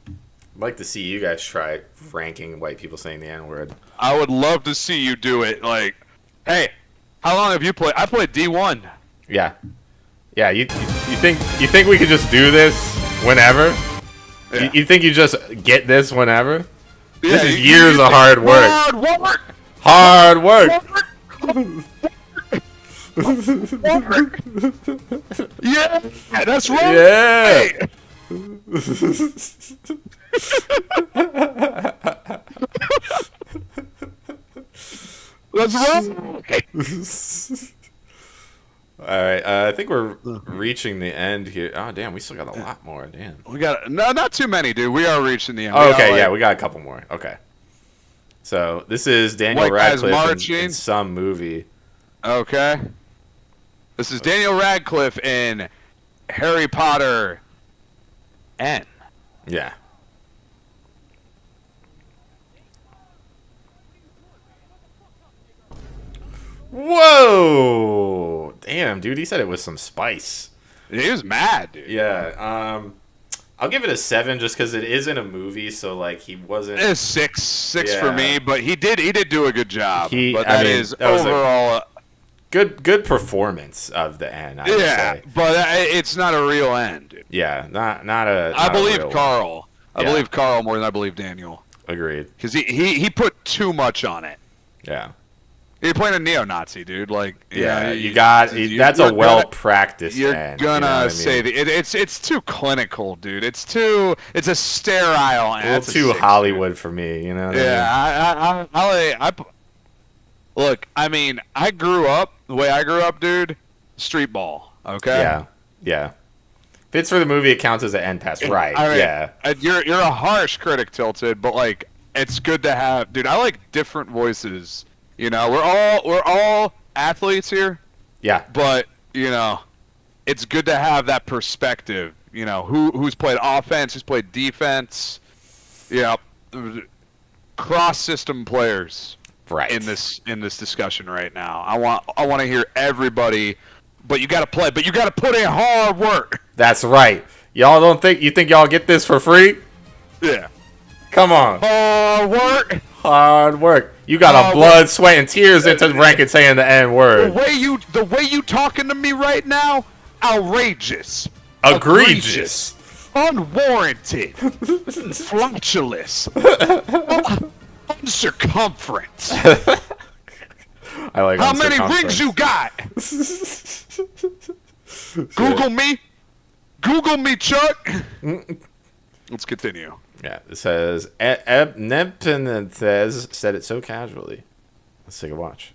I'd like to see you guys try ranking white people saying the N-word. I would love to see you do it. Like, hey, how long have you played? I played D1. Yeah. Yeah, you think we could just do this whenever? Yeah. You think you just get this whenever? Yeah, This is years of hard work. Hard work. Yeah, that's right. Yeah. Hey. That's right. All right, I think we're reaching the end here. Oh, damn, we still got a lot more. Damn. We got not too many, dude. We are reaching the end. Oh, okay, yeah, we got a couple more. Okay. So this is Daniel White guys Radcliffe marching. in some movie. Okay. This is Daniel Radcliffe in Harry Potter N. Yeah. Whoa! Damn, dude, he said it was some spice. He was mad, dude. Yeah. I'll give it a 7 just because it is in a movie, so like he wasn't. It's 6 for me, but he did do a good job. But I that mean, is that was a overall. good performance of the N. I would say. But it's not a real end, dude. Yeah, not a. I not a believe real Carl. one. I believe Carl more than I believe Daniel. Agreed. Because he put too much on it. Yeah. You're playing a neo-Nazi, dude. Like, Yeah, you that's a well-practiced You're N. gonna you know what I mean? say it's too clinical, dude. It's a sterile. A little too Hollywood for me, you know. What Yeah, look. I mean, the way I grew up, dude. Street ball. Okay. Yeah. If it's for the movie, it counts as an N pass, right? I mean, yeah. You're a harsh critic, Tilted, but like, it's good to have, dude. I like different voices. You know, we're all athletes here. Yeah. But you know, it's good to have that perspective. You know, who's played offense, who's played defense. Yeah, cross-system players. Right. In this discussion right now, I want to hear everybody. But you got to play. But you got to put in hard work. That's right. Y'all think y'all get this for free? Yeah. Come on. Hard work. Hard work. You got blood, sweat, and tears into ranking saying the N word. The way you talking to me right now, outrageous. Egregious. Unwarranted. Flatulous. Uncircumference. I like how many rings you got? Google me, Chuck. Let's continue. Yeah, it says Nepenthes said it so casually. Let's take a watch.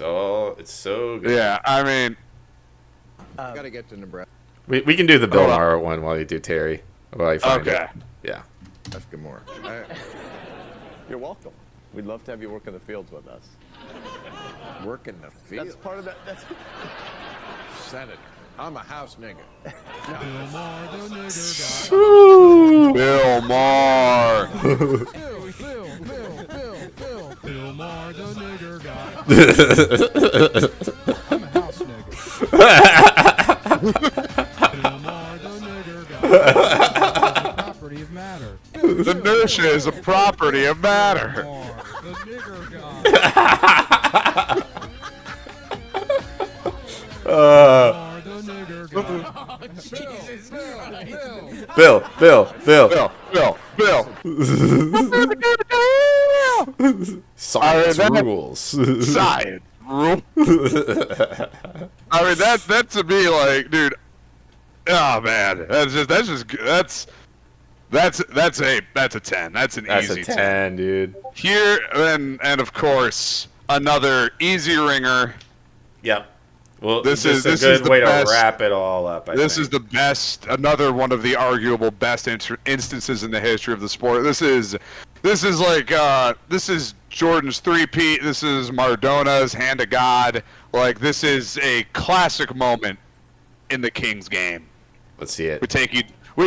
It's so good. Yeah, I mean, Gotta get to Nebraska. We can do the Bill Maher one while you do Terry. While you find Okay. it. Yeah. That's good more. You're welcome. We'd love to have you work in the fields with us. Work in the field. That's part of that. That's Senator. I'm a house nigga. Bill Maher, the nigger guy. Bill Maher. Bill Maher, the nigger guy. I'm a house nigga. Bill Maher, the nigger guy. Property of matter. The inertia is a property of matter. The nigger guy. Jesus Christ. Bill. Science rules. Science rules. I mean, that to me, like, dude. Oh man, that's a 10. That's an That's easy a 10, dude. Here and of course another easy ringer. Yep. Well, this is is a good the way best, to wrap it all up. This is the best. Another one of the arguable best instances in the history of the sport. This is Jordan's three-peat. This is Maradona's hand of God. Like, this is a classic moment in the Kings game. Let's see it. We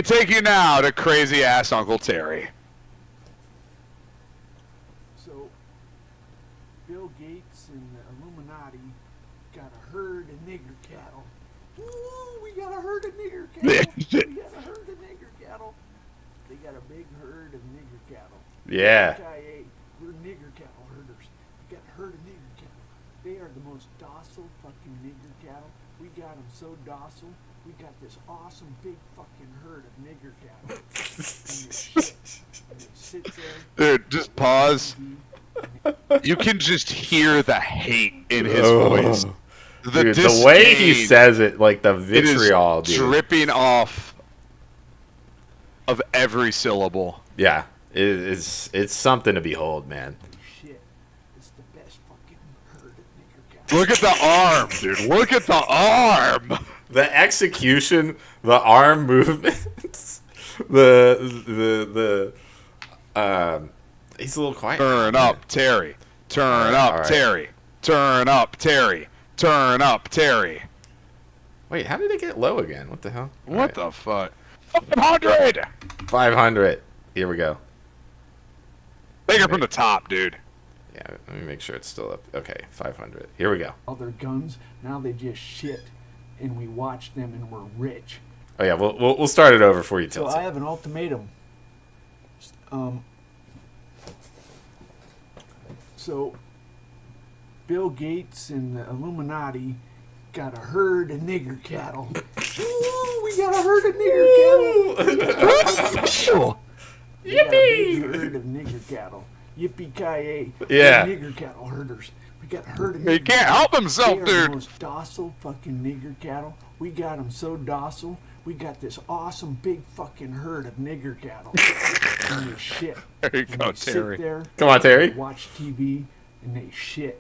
take you now to crazy ass Uncle Terry. So, Bill Gates and the Illuminati got a herd of nigger cattle. Ooh, we got a herd of nigger cattle. We got a herd of nigger cattle. They got a big herd of nigger cattle. Yeah. CIA, we're nigger cattle herders. We got a herd of nigger cattle. They are the most docile fucking nigger cattle. We got them so docile. We got this awesome big fucking herd of nigger cattle. And it sits there. Dude, just pause. You can just hear the hate in his voice. Dude, the way he says it, like the vitriol, it is dude. dripping off of every syllable. Yeah, it's something to behold, man. Shit, it's the best fucking herd of nigger cattle. Look at the arm, dude. Look at the arm. The execution, the arm movements, the he's a little quiet. Turn up, Terry. Turn up, Terry. Turn up, Terry. Turn up, Terry. Wait, how did it get low again? What the hell? What the fuck? 500. 500. Here we go. Take it from the top, dude. Yeah, let me make sure it's still up. Okay, 500. Here we go. All their guns, now they just shit. And we watch them and we're rich. Oh yeah, we'll start it over for you, So Tilton. I have an ultimatum. So Bill Gates and the Illuminati got a herd of nigger cattle. Ooh, we got a herd of nigger cattle. We got a big herd of nigger cattle. Yippee-ki-yay. Yeah. We're nigger cattle herders. We got a herd of He nigger can't help himself, They are dude. the most docile fucking nigger cattle. We got them so docile. We got this awesome big fucking herd of nigger cattle. And they shit. There you And go, they Terry. Sit there, Come on, Terry. they watch TV and they shit.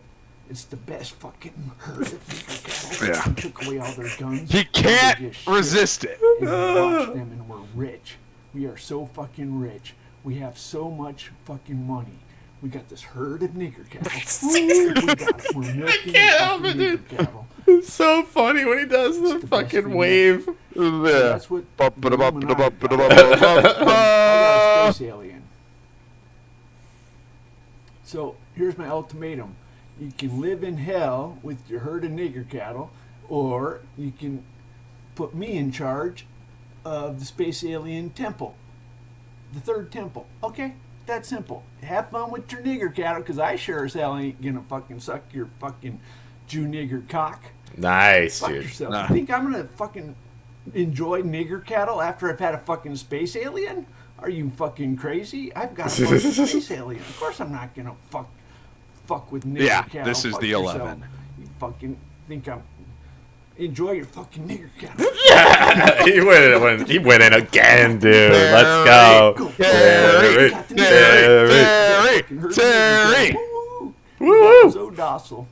It's the best fucking herd of nigger cattle. Yeah. We took away all their guns. He and they can't just shit. resist it. And we watch them and we're rich. We are so fucking rich. We have so much fucking money. We got this herd of nigger cattle. Ooh, we got it. We're milking can't help fucking it, nigger dude. cattle. It's so funny when he does the fucking wave. So that's what the Illuminati got. I got a space alien. So here's my ultimatum. You can live in hell with your herd of nigger cattle, or you can put me in charge of the space alien temple. The third temple. Okay? That's simple. Have fun with your nigger cattle, because I sure as hell ain't gonna fucking suck your fucking Jew nigger cock. Nice, Fuck dude. yourself. Nah. You think I'm gonna fucking enjoy nigger cattle after I've had a fucking space alien? Are you fucking crazy? I've got a fucking space alien. Of course I'm not gonna fuck with nigger Yeah, cattle. this is Fuck the yourself. 11. You fucking think I'm... Enjoy your fucking nigger cattle. Yeah, he went in again, dude. Let's go. Terry, Terry, Terry. Woo! So docile.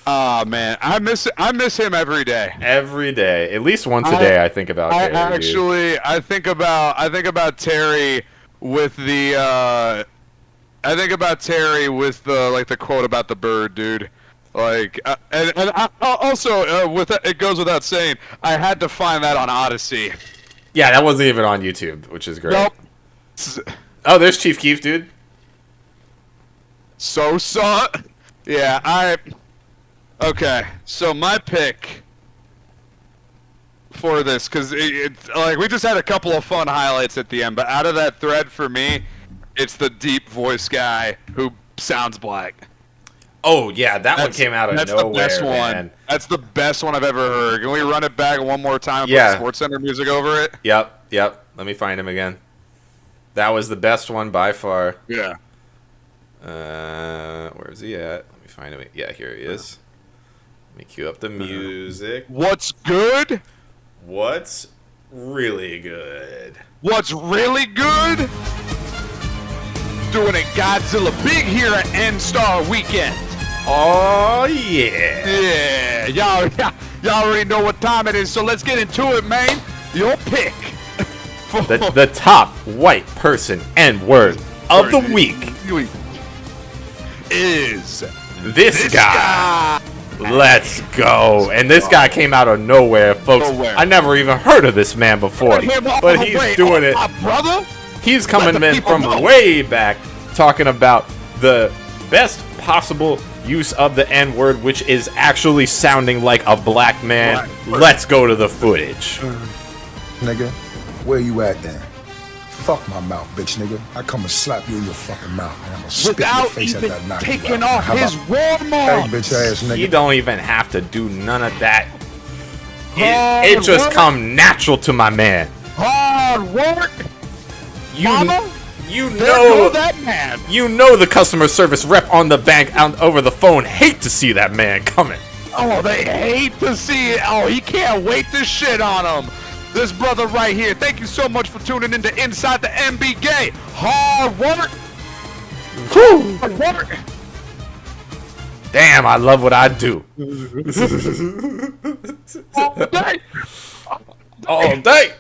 Ah man, I miss him every day. Every day, at least once a day, I think about. Terry, I think about Terry with the like the quote about the bird, dude. Like, and also with that, it goes without saying, I had to find that on Odyssey. Yeah, that wasn't even on YouTube, which is great. Nope. Oh, there's Chief Keef, dude. Yeah, okay, so my pick for this, because it's like we just had a couple of fun highlights at the end, but out of that thread for me, it's the deep voice guy who sounds black. Oh yeah, that one came out of nowhere. That's the best man. one. That's the best one I've ever heard. Can we run it back one more time and Yeah. put SportsCenter music over it? Yep. Let me find him again. That was the best one by far. Yeah. Where is he at? Let me find him. Yeah, here he is. Let me cue up the music. What's good? What's really good? What's really good? Doing it Godzilla big here at N-Star Weekend. Oh yeah. Yeah, y'all already know what time it is, so let's get into it, man. Your pick. The top white person N-word of the week is this guy. Let's go. And this guy came out of nowhere, folks. I never even heard of this man before, but he's doing it. Brother? He's coming in from way back, talking about the best possible use of the N-word, which is actually sounding like a black man. Let's go to the footage. Nigga, where you at then? Fuck my mouth, bitch, nigga. I come and slap you in your fucking mouth, and I'm gonna spit in your face at that knock. Taking off his Hey, bitch ass nigga. He don't even have to do none of that. It just come natural to my man. Hard work. You know that man. You know the customer service rep on the bank over the phone hate to see that man coming. Oh, they hate to see it. Oh, he can't wait to shit on him. This brother right here. Thank you so much for tuning in to Inside the MBK. Hard work. Hard work. Damn, I love what I do. All day.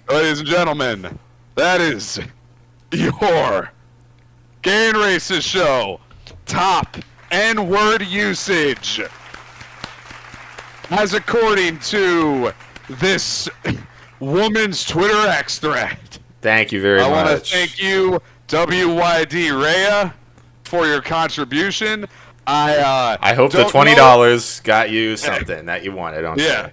Ladies and gentlemen, that is your Gain Races Show top N-word usage. As according to this woman's Twitter X thread. Thank you very much. I want to thank you, WYD Rhea, for your contribution. I hope the $20 got you something that you wanted on. Yeah,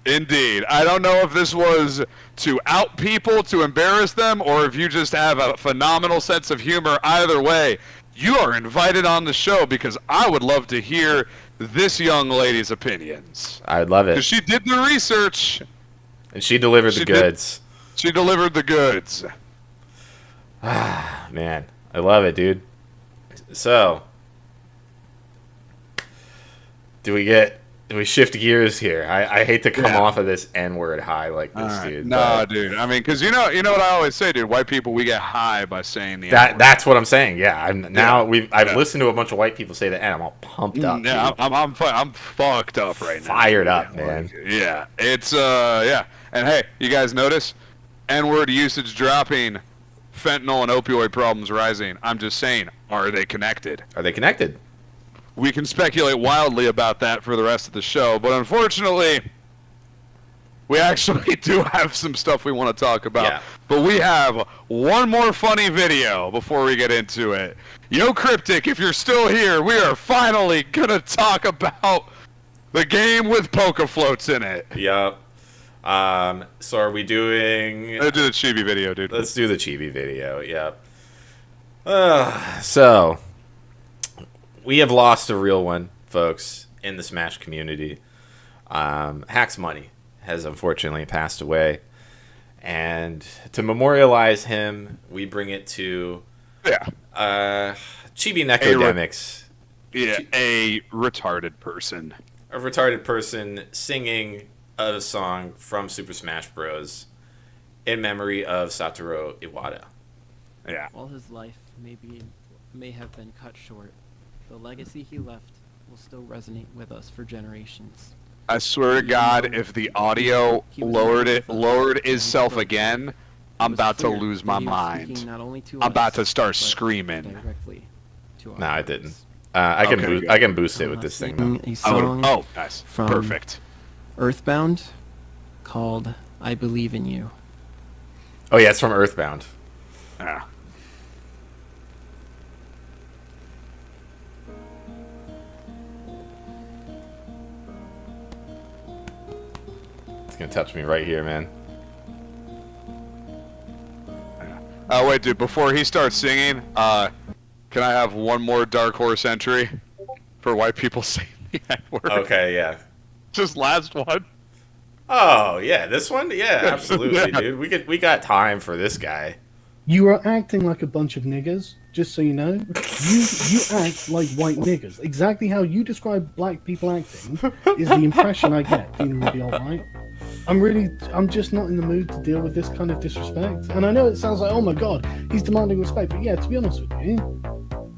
indeed. I don't know if this was to out people, to embarrass them, or if you just have a phenomenal sense of humor. Either way, you are invited on the show because I would love to hear this young lady's opinions. I'd love it. Because she did the research. And she delivered the goods. She delivered the goods. Ah, man. I love it, dude. So, do we shift gears here? I hate to come off of this N-word high like this, dude. Nah, dude. I mean, because you know what I always say, dude. White people, we get high by saying the N-word. That's what I'm saying. Yeah. I've listened to a bunch of white people say that, and I'm all pumped up. Yeah, I'm fucked up right now. Fired up, man. Yeah, it's yeah. And hey, you guys notice N-word usage dropping, fentanyl and opioid problems rising. I'm just saying, are they connected? Are they connected? We can speculate wildly about that for the rest of the show, but unfortunately, we actually do have some stuff we want to talk about. Yeah. But we have one more funny video before we get into it. Yo, Cryptic, if you're still here, we are finally going to talk about the game with poker floats in it. Yep. So are we doing... Let's do the chibi video, dude. Let's do the chibi video, yep. So... we have lost a real one, folks, in the Smash community. HAX Money has unfortunately passed away. And to memorialize him, we bring it to Chibi Necodemics. A retarded person. A retarded person singing a song from Super Smash Bros. in memory of Satoru Iwata. Yeah. While his life may have been cut short, the legacy he left will still resonate with us for generations. I swear to God, if the audio lowered itself again, I'm about to lose my mind. I'm about to start screaming. No, I didn't. I can boost it with this thing. Though. A song nice. from Perfect. Earthbound called "I Believe in You." Oh yeah, it's from Earthbound. Yeah. It's gonna touch me right here, man. Oh wait, dude. Before he starts singing, can I have one more Dark Horse entry for white people saying the N-word? Okay, yeah. Just last one. Oh yeah, this one. Yeah, absolutely, dude. We got time for this guy. You are acting like a bunch of niggers, just so you know. You act like white niggers. Exactly how you describe black people acting is the impression I get dealing with the alt-right. I'm just not in the mood to deal with this kind of disrespect. And I know it sounds like, oh my god, he's demanding respect, but yeah, to be honest with you,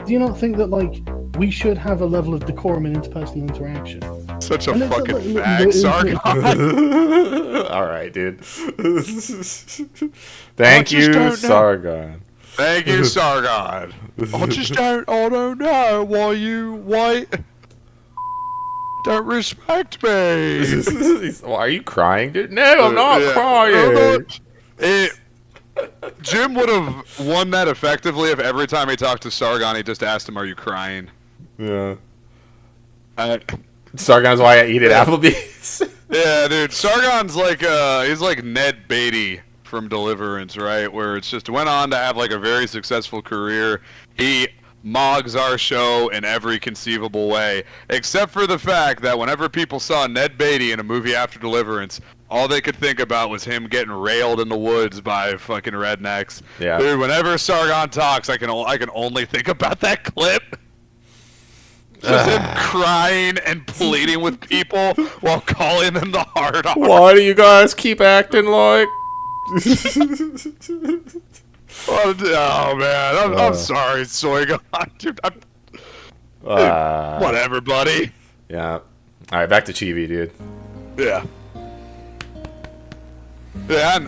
do you not think that, like, we should have a level of decorum in interpersonal interaction? Such a fucking fag, Sargon. All right, dude. Thank you, Sargon. Thank you, Sargon. I don't know why you white don't respect me. Well, are you crying, dude? No, I'm not crying. Jim would have won that effectively if every time he talked to Sargon, he just asked him, "Are you crying?" Yeah. Sargon's why I eat at Applebee's. Yeah, dude. Sargon's like he's like Ned Beatty from Deliverance, right? Where it's just went on to have like a very successful career. He mogs our show in every conceivable way, except for the fact that whenever people saw Ned Beatty in a movie after Deliverance, all they could think about was him getting railed in the woods by fucking rednecks. Yeah. Dude, whenever Sargon talks, I can only think about that clip. Just him crying and pleading with people while calling them the hard R. Why do you guys keep acting like? Oh man, I'm sorry, Soygon. Dude, whatever, buddy. Yeah. All right, back to Chibi, dude. Yeah. Yeah.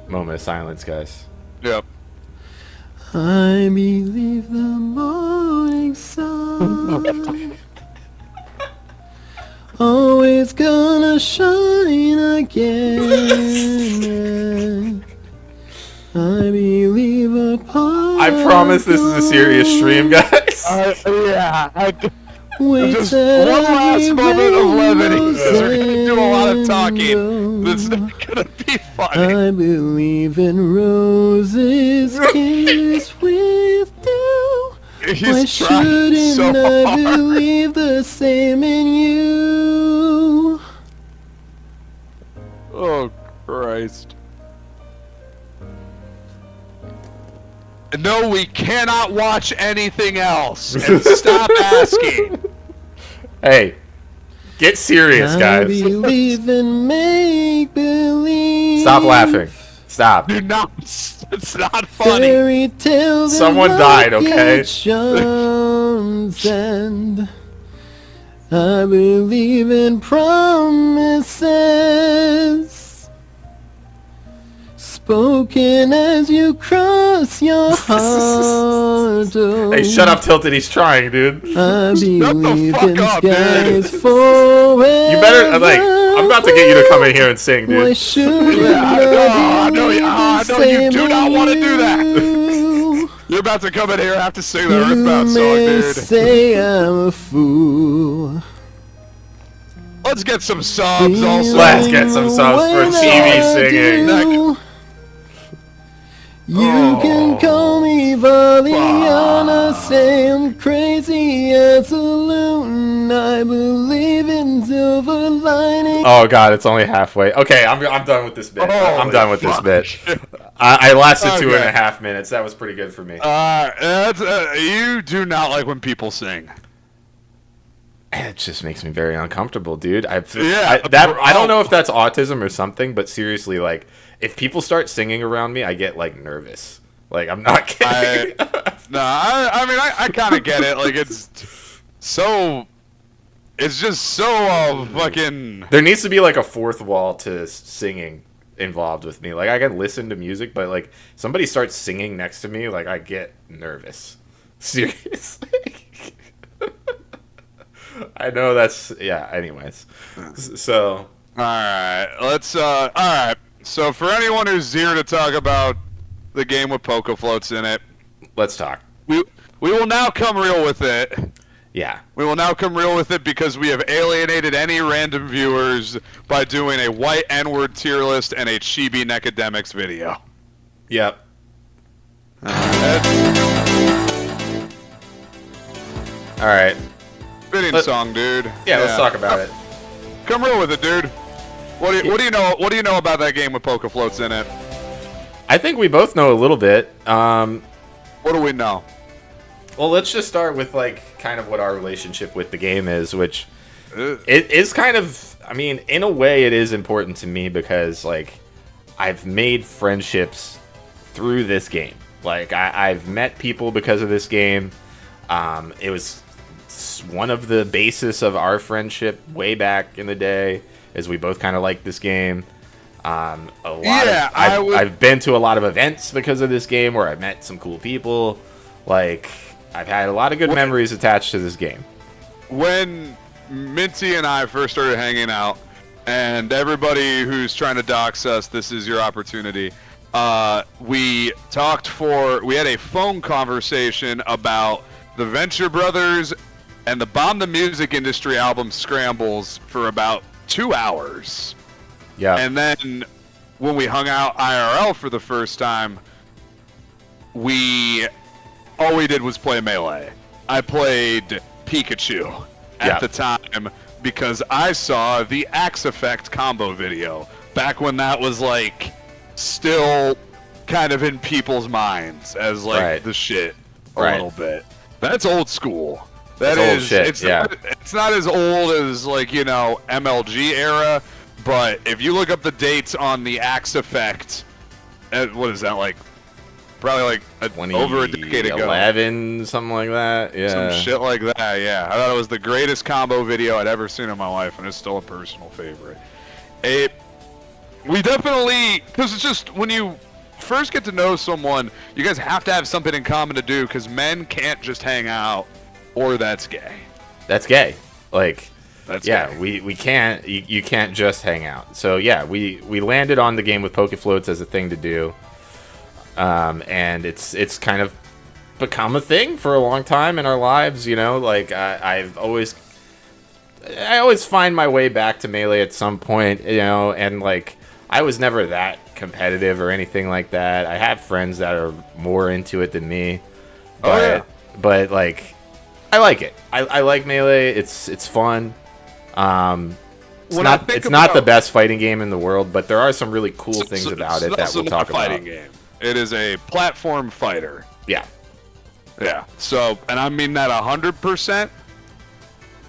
Moment of silence, guys. Yep. I believe the morning sun always gonna shine again. I believe upon. I promise this is a serious stream, guys. Just one last moment of levity. We're gonna do a lot of talking. That's not gonna be funny. I believe in roses kissed with dew. Why shouldn't so I hard. believe the same in you? Oh, Christ. No, we cannot watch anything else. And stop asking. Hey, get serious, I guys. believe in make believe. Stop laughing. Stop. Do not. It's not funny. Fairy tales Someone and died, okay? rocket charms and I believe in promises spoken as you cross your heart. Hey, shut up, Tilted. He's trying, dude. I believe in up, skies forever. You better, I'm about to get you to come in here and sing, Why dude. should I know you do not want to do that. You're about to come in here and have to sing the Earthbound song, dude. Say I'm a fool. Let's get some subs also. Let's get some subs for TV singing. You can call me Valiana, say I'm crazy as a loon. I believe in silver lining. Oh god, it's only halfway. Okay, I'm done with this bit. I'm done with this bit. I lasted 2.5 minutes. That was pretty good for me. You do not like when people sing. just makes me very uncomfortable, dude. I don't know if that's autism or something, but seriously, like, if people start singing around me, I get like nervous. Like, I'm not kidding. I kind of get it. Like, it's just so fucking. There needs to be like a fourth wall to singing involved with me. Like, I can listen to music, but like somebody starts singing next to me, like I get nervous. Seriously. I know that's anyways. So all right. So for anyone who's here to talk about the game with poke floats in it, let's talk. We will now come real with it. Yeah. We will now come real with it because we have alienated any random viewers by doing a white N-word tier list and a Chibi Necademics video. Yep. All right. Fitting song, dude. Yeah, let's talk about it. Come real with it, dude. What do you know? What do you know about that game with poke floats in it? I think we both know a little bit. What do we know? Well, let's just start with like kind of what our relationship with the game is, which it is kind of. I mean, in a way, it is important to me because like I've made friendships through this game. Like I've met people because of this game. It was one of the basis of our friendship way back in the day, is we both kind of liked this game. I've been to a lot of events because of this game where I've met some cool people. Like, I've had a lot of good memories attached to this game. When Minty and I first started hanging out, and everybody who's trying to dox us, this is your opportunity. We had a phone conversation about the Venture Brothers and the Bomb the Music Industry album Scrambles for about 2 hours. Yeah. And then when we hung out IRL for the first time, all we did was play Melee. I played Pikachu at the time because I saw the Axe Effect combo video back when that was like still kind of in people's minds as like the shit a little bit. That's old school. That's old shit. It's not as old as like, you know, MLG era, but if you look up the dates on the Axe Effect, what is that, like? Probably like over a decade ago. 11, something like that. Yeah. Some shit like that, yeah. I thought it was the greatest combo video I'd ever seen in my life, and it's still a personal favorite. We definitely, because it's just, when you first get to know someone, you guys have to have something in common to do, because men can't just hang out, or that's gay. That's gay. Like, that's gay. we can't, you can't just hang out. So yeah, we landed on the game with poke floats as a thing to do. And it's kind of become a thing for a long time in our lives, you know. Like I always find my way back to Melee at some point, you know. And like I was never that competitive or anything like that. I have friends that are more into it than me, but like I like it. I like Melee. It's fun. It's not the best fighting game in the world, but there are some really cool things about it that we'll talk about. Game. It is a platform fighter. Yeah. Yeah. So, and I mean that 100%.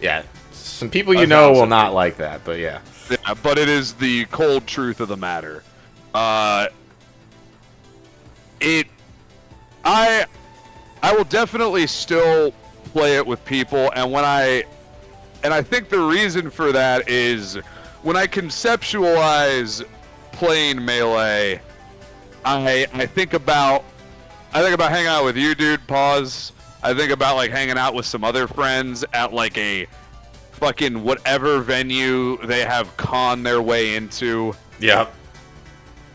Yeah. Some people you know will not like that, but yeah. Yeah, but it is the cold truth of the matter. I will definitely still play it with people, and I think the reason for that is when I conceptualize playing Melee, I think about hanging out with you, dude. Pause. I think about like hanging out with some other friends at like a fucking whatever venue they have con their way into. Yep.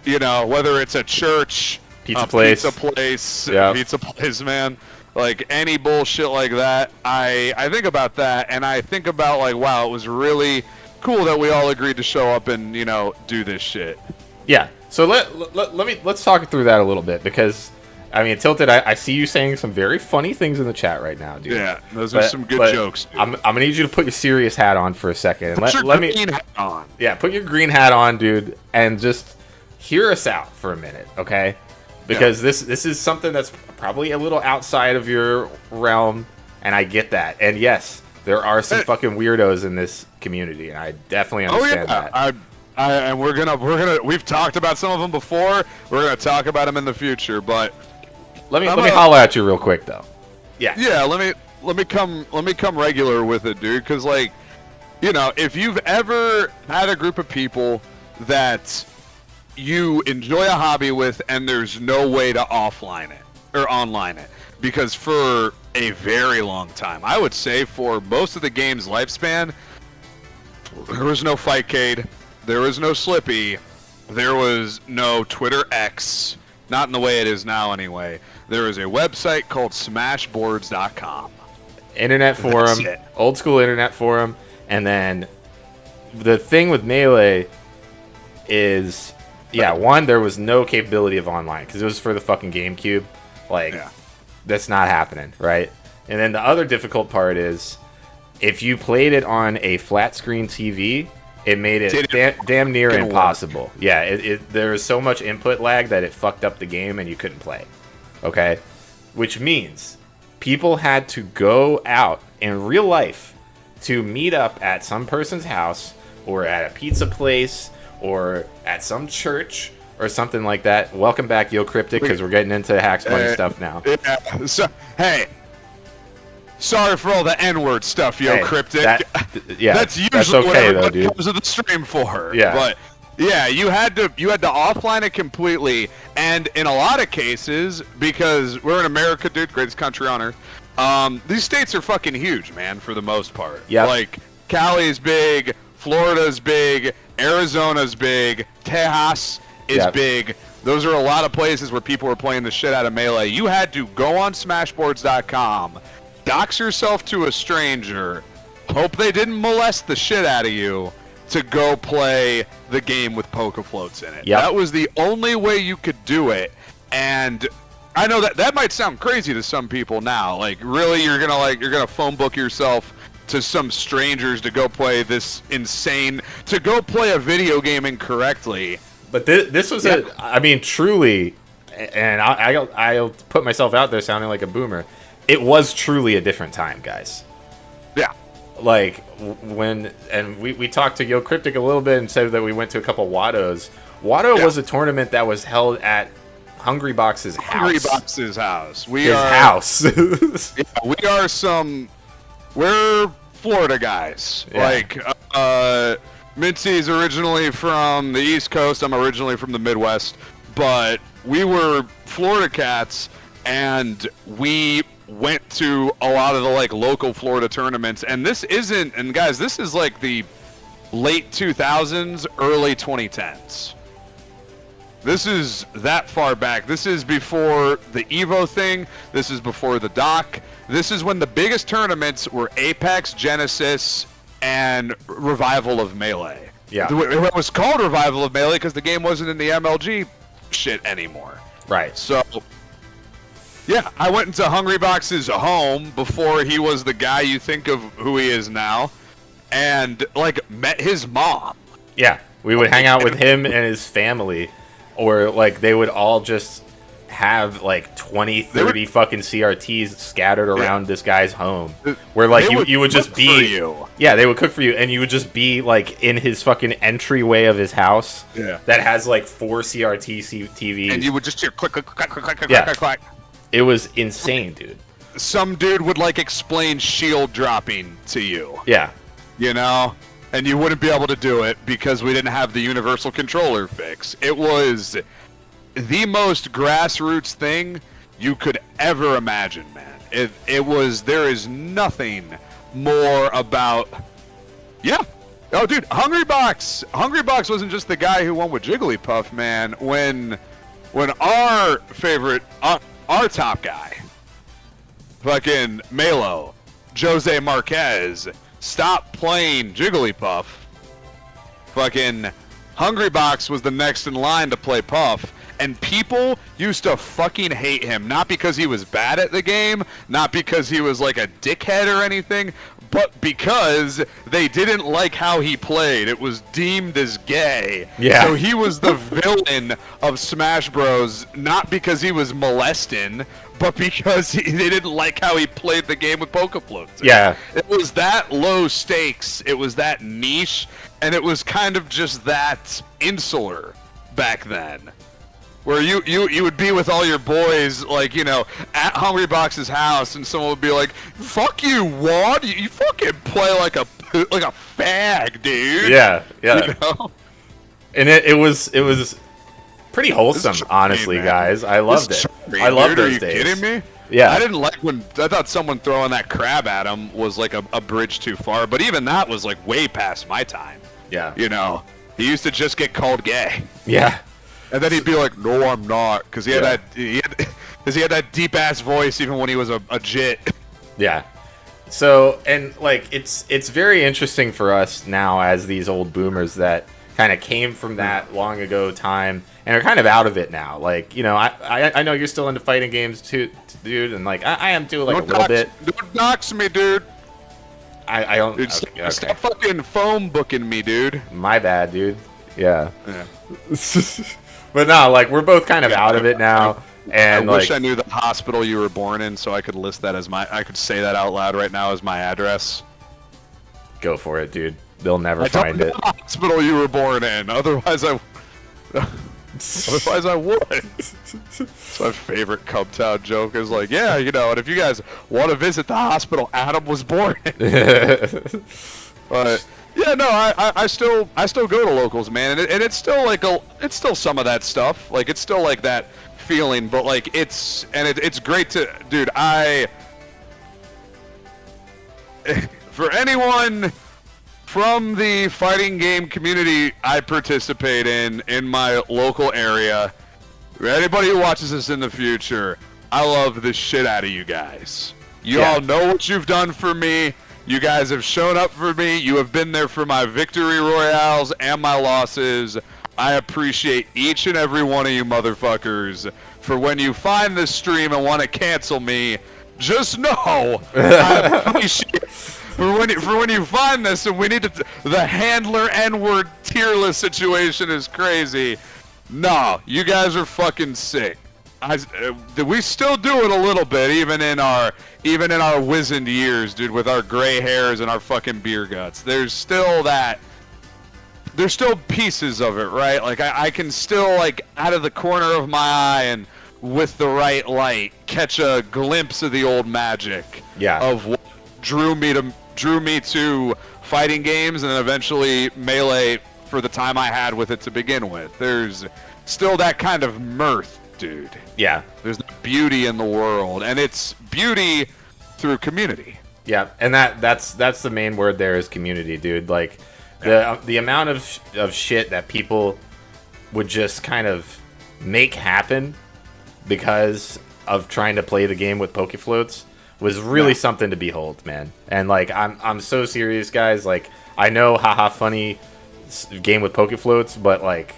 You know, whether it's a church, pizza place, pizza place, man. Like any bullshit like that. I think about that, and I think about like, wow, it was really cool that we all agreed to show up and, you know, do this shit. Yeah. So let's talk through that a little bit, because I mean, Tilted, I see you saying some very funny things in the chat right now, dude. Yeah, those are some good jokes, dude. I'm gonna need you to put your serious hat on for a second. Put your green hat on. Yeah, put your green hat on, dude, and just hear us out for a minute, okay? Because this is something that's probably a little outside of your realm, and I get that. And yes, There are some fucking weirdos in this community, and I definitely understand that. And we've talked about some of them before. We're gonna talk about them in the future, but let me holler at you real quick though. Yeah. Let me come regular with it, dude. Because like, you know, if you've ever had a group of people that you enjoy a hobby with, and there's no way to offline it or online it, because for a very long time, I would say for most of the game's lifespan, there was no Fightcade. There was no Slippy. There was no Twitter X. Not in the way it is now, anyway. There is a website called Smashboards.com. Internet forum, old school internet forum, and then the thing with Melee is, one, there was no capability of online because it was for the fucking GameCube. Like, that's not happening, right? And then the other difficult part is, if you played it on a flat screen TV, it made it damn near impossible. Yeah, there was so much input lag that it fucked up the game and you couldn't play. Okay? Which means people had to go out in real life to meet up at some person's house or at a pizza place or at some church or something like that. Welcome back, Yo Cryptic, because we're getting into HAX money stuff now. Yeah. So, hey. Sorry for all the N-word stuff, Yo Cryptic. That's usually what everyone comes to the stream for. Yeah. But yeah, you had to offline it completely, and in a lot of cases, because we're in America, dude, greatest country on earth. These states are fucking huge, man, for the most part. Yeah. Like Cali's big, Florida's big, Arizona's big, Tejas is big. Those are a lot of places where people were playing the shit out of Melee. You had to go on Smashboards.com. Dox yourself to a stranger, hope they didn't molest the shit out of you, to go play the game with poke floats in it. Yep. That was the only way you could do it, and I know that might sound crazy to some people now. Like, really, you're gonna phone book yourself to some strangers to go play this to go play a video game incorrectly. But this was truly, and I'll put myself out there sounding like a boomer. It was truly a different time, guys. Yeah. Like, we talked to Yo Cryptic a little bit and said that we went to a couple Wattos. Watto was a tournament that was held at Hungry Box's house. Hungry Box's house. We're Florida guys. Yeah. Like, Mincy's originally from the East Coast. I'm originally from the Midwest. But we were Florida cats, and we went to a lot of the like local Florida tournaments, and this is like the late 2000s, early 2010s. This is that far back. This is before the Evo thing. This is before the doc. This is when the biggest tournaments were Apex, Genesis, and Revival of Melee. Yeah. It was called Revival of Melee because the game wasn't in the MLG shit anymore. Right. So yeah, I went into Hungry Box's home before he was the guy you think of who he is now, and like met his mom. Yeah, we would hang out with him and his family, or like they would all just have like 20, 30 fucking CRTs scattered around this guy's home, where like you would just be they would cook for you, and you would just be like in his fucking entryway of his house that has like 4 CRT TVs, and you would just hear click click click click click yeah. click click. It was insane, dude. Some dude would like explain shield dropping to you. Yeah. You know? And you wouldn't be able to do it because we didn't have the universal controller fix. It was the most grassroots thing you could ever imagine, man. There is nothing more about... Yeah. Oh, dude, Hungry Box wasn't just the guy who won with Jigglypuff, man. When our favorite... our top guy, fucking Melo, Jose Marquez, stopped playing Jigglypuff. Fucking Hungry Box was the next in line to play Puff, and people used to fucking hate him, not because he was bad at the game, not because he was like a dickhead or anything, but because they didn't like how he played. It was deemed as gay. Yeah. So he was the villain of Smash Bros, not because he was molesting, but because they didn't like how he played the game with Pokefloats. Yeah. It was that low stakes, it was that niche, and it was kind of just that insular back then. Where you would be with all your boys, like, you know, at Hungrybox's house, and someone would be like, "Fuck you, Wad! You fucking play like a fag, dude." Yeah. You know? And it was pretty wholesome, honestly, man. guys. I loved it. Charming, I love dude. those Are you days. kidding me? Yeah. I didn't like when I thought someone throwing that crab at him was like a bridge too far, but even that was like way past my time. Yeah. You know, he used to just get called gay. Yeah. And then he'd be like, "No, I'm not," because he had that deep ass voice even when he was a jit. Yeah. So, and like it's very interesting for us now as these old boomers that kind of came from that long ago time and are kind of out of it now. Like, you know, I know you're still into fighting games too, dude, and like I am too, like a little bit. Don't dox me, dude. I don't. Dude, okay. Stop fucking phone booking me, dude. My bad, dude. Yeah. But no, like we're both kind of out of it now. And I wish like, I knew the hospital you were born in, so I could list that as I could say that out loud right now as my address. Go for it, dude. They'll never I find don't it. know the hospital you were born in. Otherwise, I would. It's my favorite Cubtown joke is like, yeah, you know, and if you guys want to visit the hospital Adam was born in. But yeah, no, I still go to locals, man, and it's still like it's still some of that stuff. Like it's still like that feeling, but like it's great to, dude. For anyone from the fighting game community I participate in my local area, anybody who watches this in the future, I love the shit out of you guys. You all know what you've done for me. You guys have shown up for me. You have been there for my victory royales and my losses. I appreciate each and every one of you motherfuckers. For when you find this stream and want to cancel me, just know I appreciate for when you find this and we need to. The handler N-word tier list situation is crazy. No, you guys are fucking sick. We still do it a little bit, even in our wizened years, dude, with our gray hairs and our fucking beer guts. There's still pieces of it, right? Like I can still, like, out of the corner of my eye and with the right light, catch a glimpse of the old magic. Yeah. Of what drew me to fighting games and then eventually Melee for the time I had with it to begin with. There's still that kind of mirth, dude. Yeah. There's beauty in the world, and it's beauty through community. Yeah, and that's the main word there is community, dude. Like the amount of shit that people would just kind of make happen because of trying to play the game with Pokefloats was really something to behold, man. And like I'm so serious, guys. Like I know, haha, funny game with Pokefloats, but like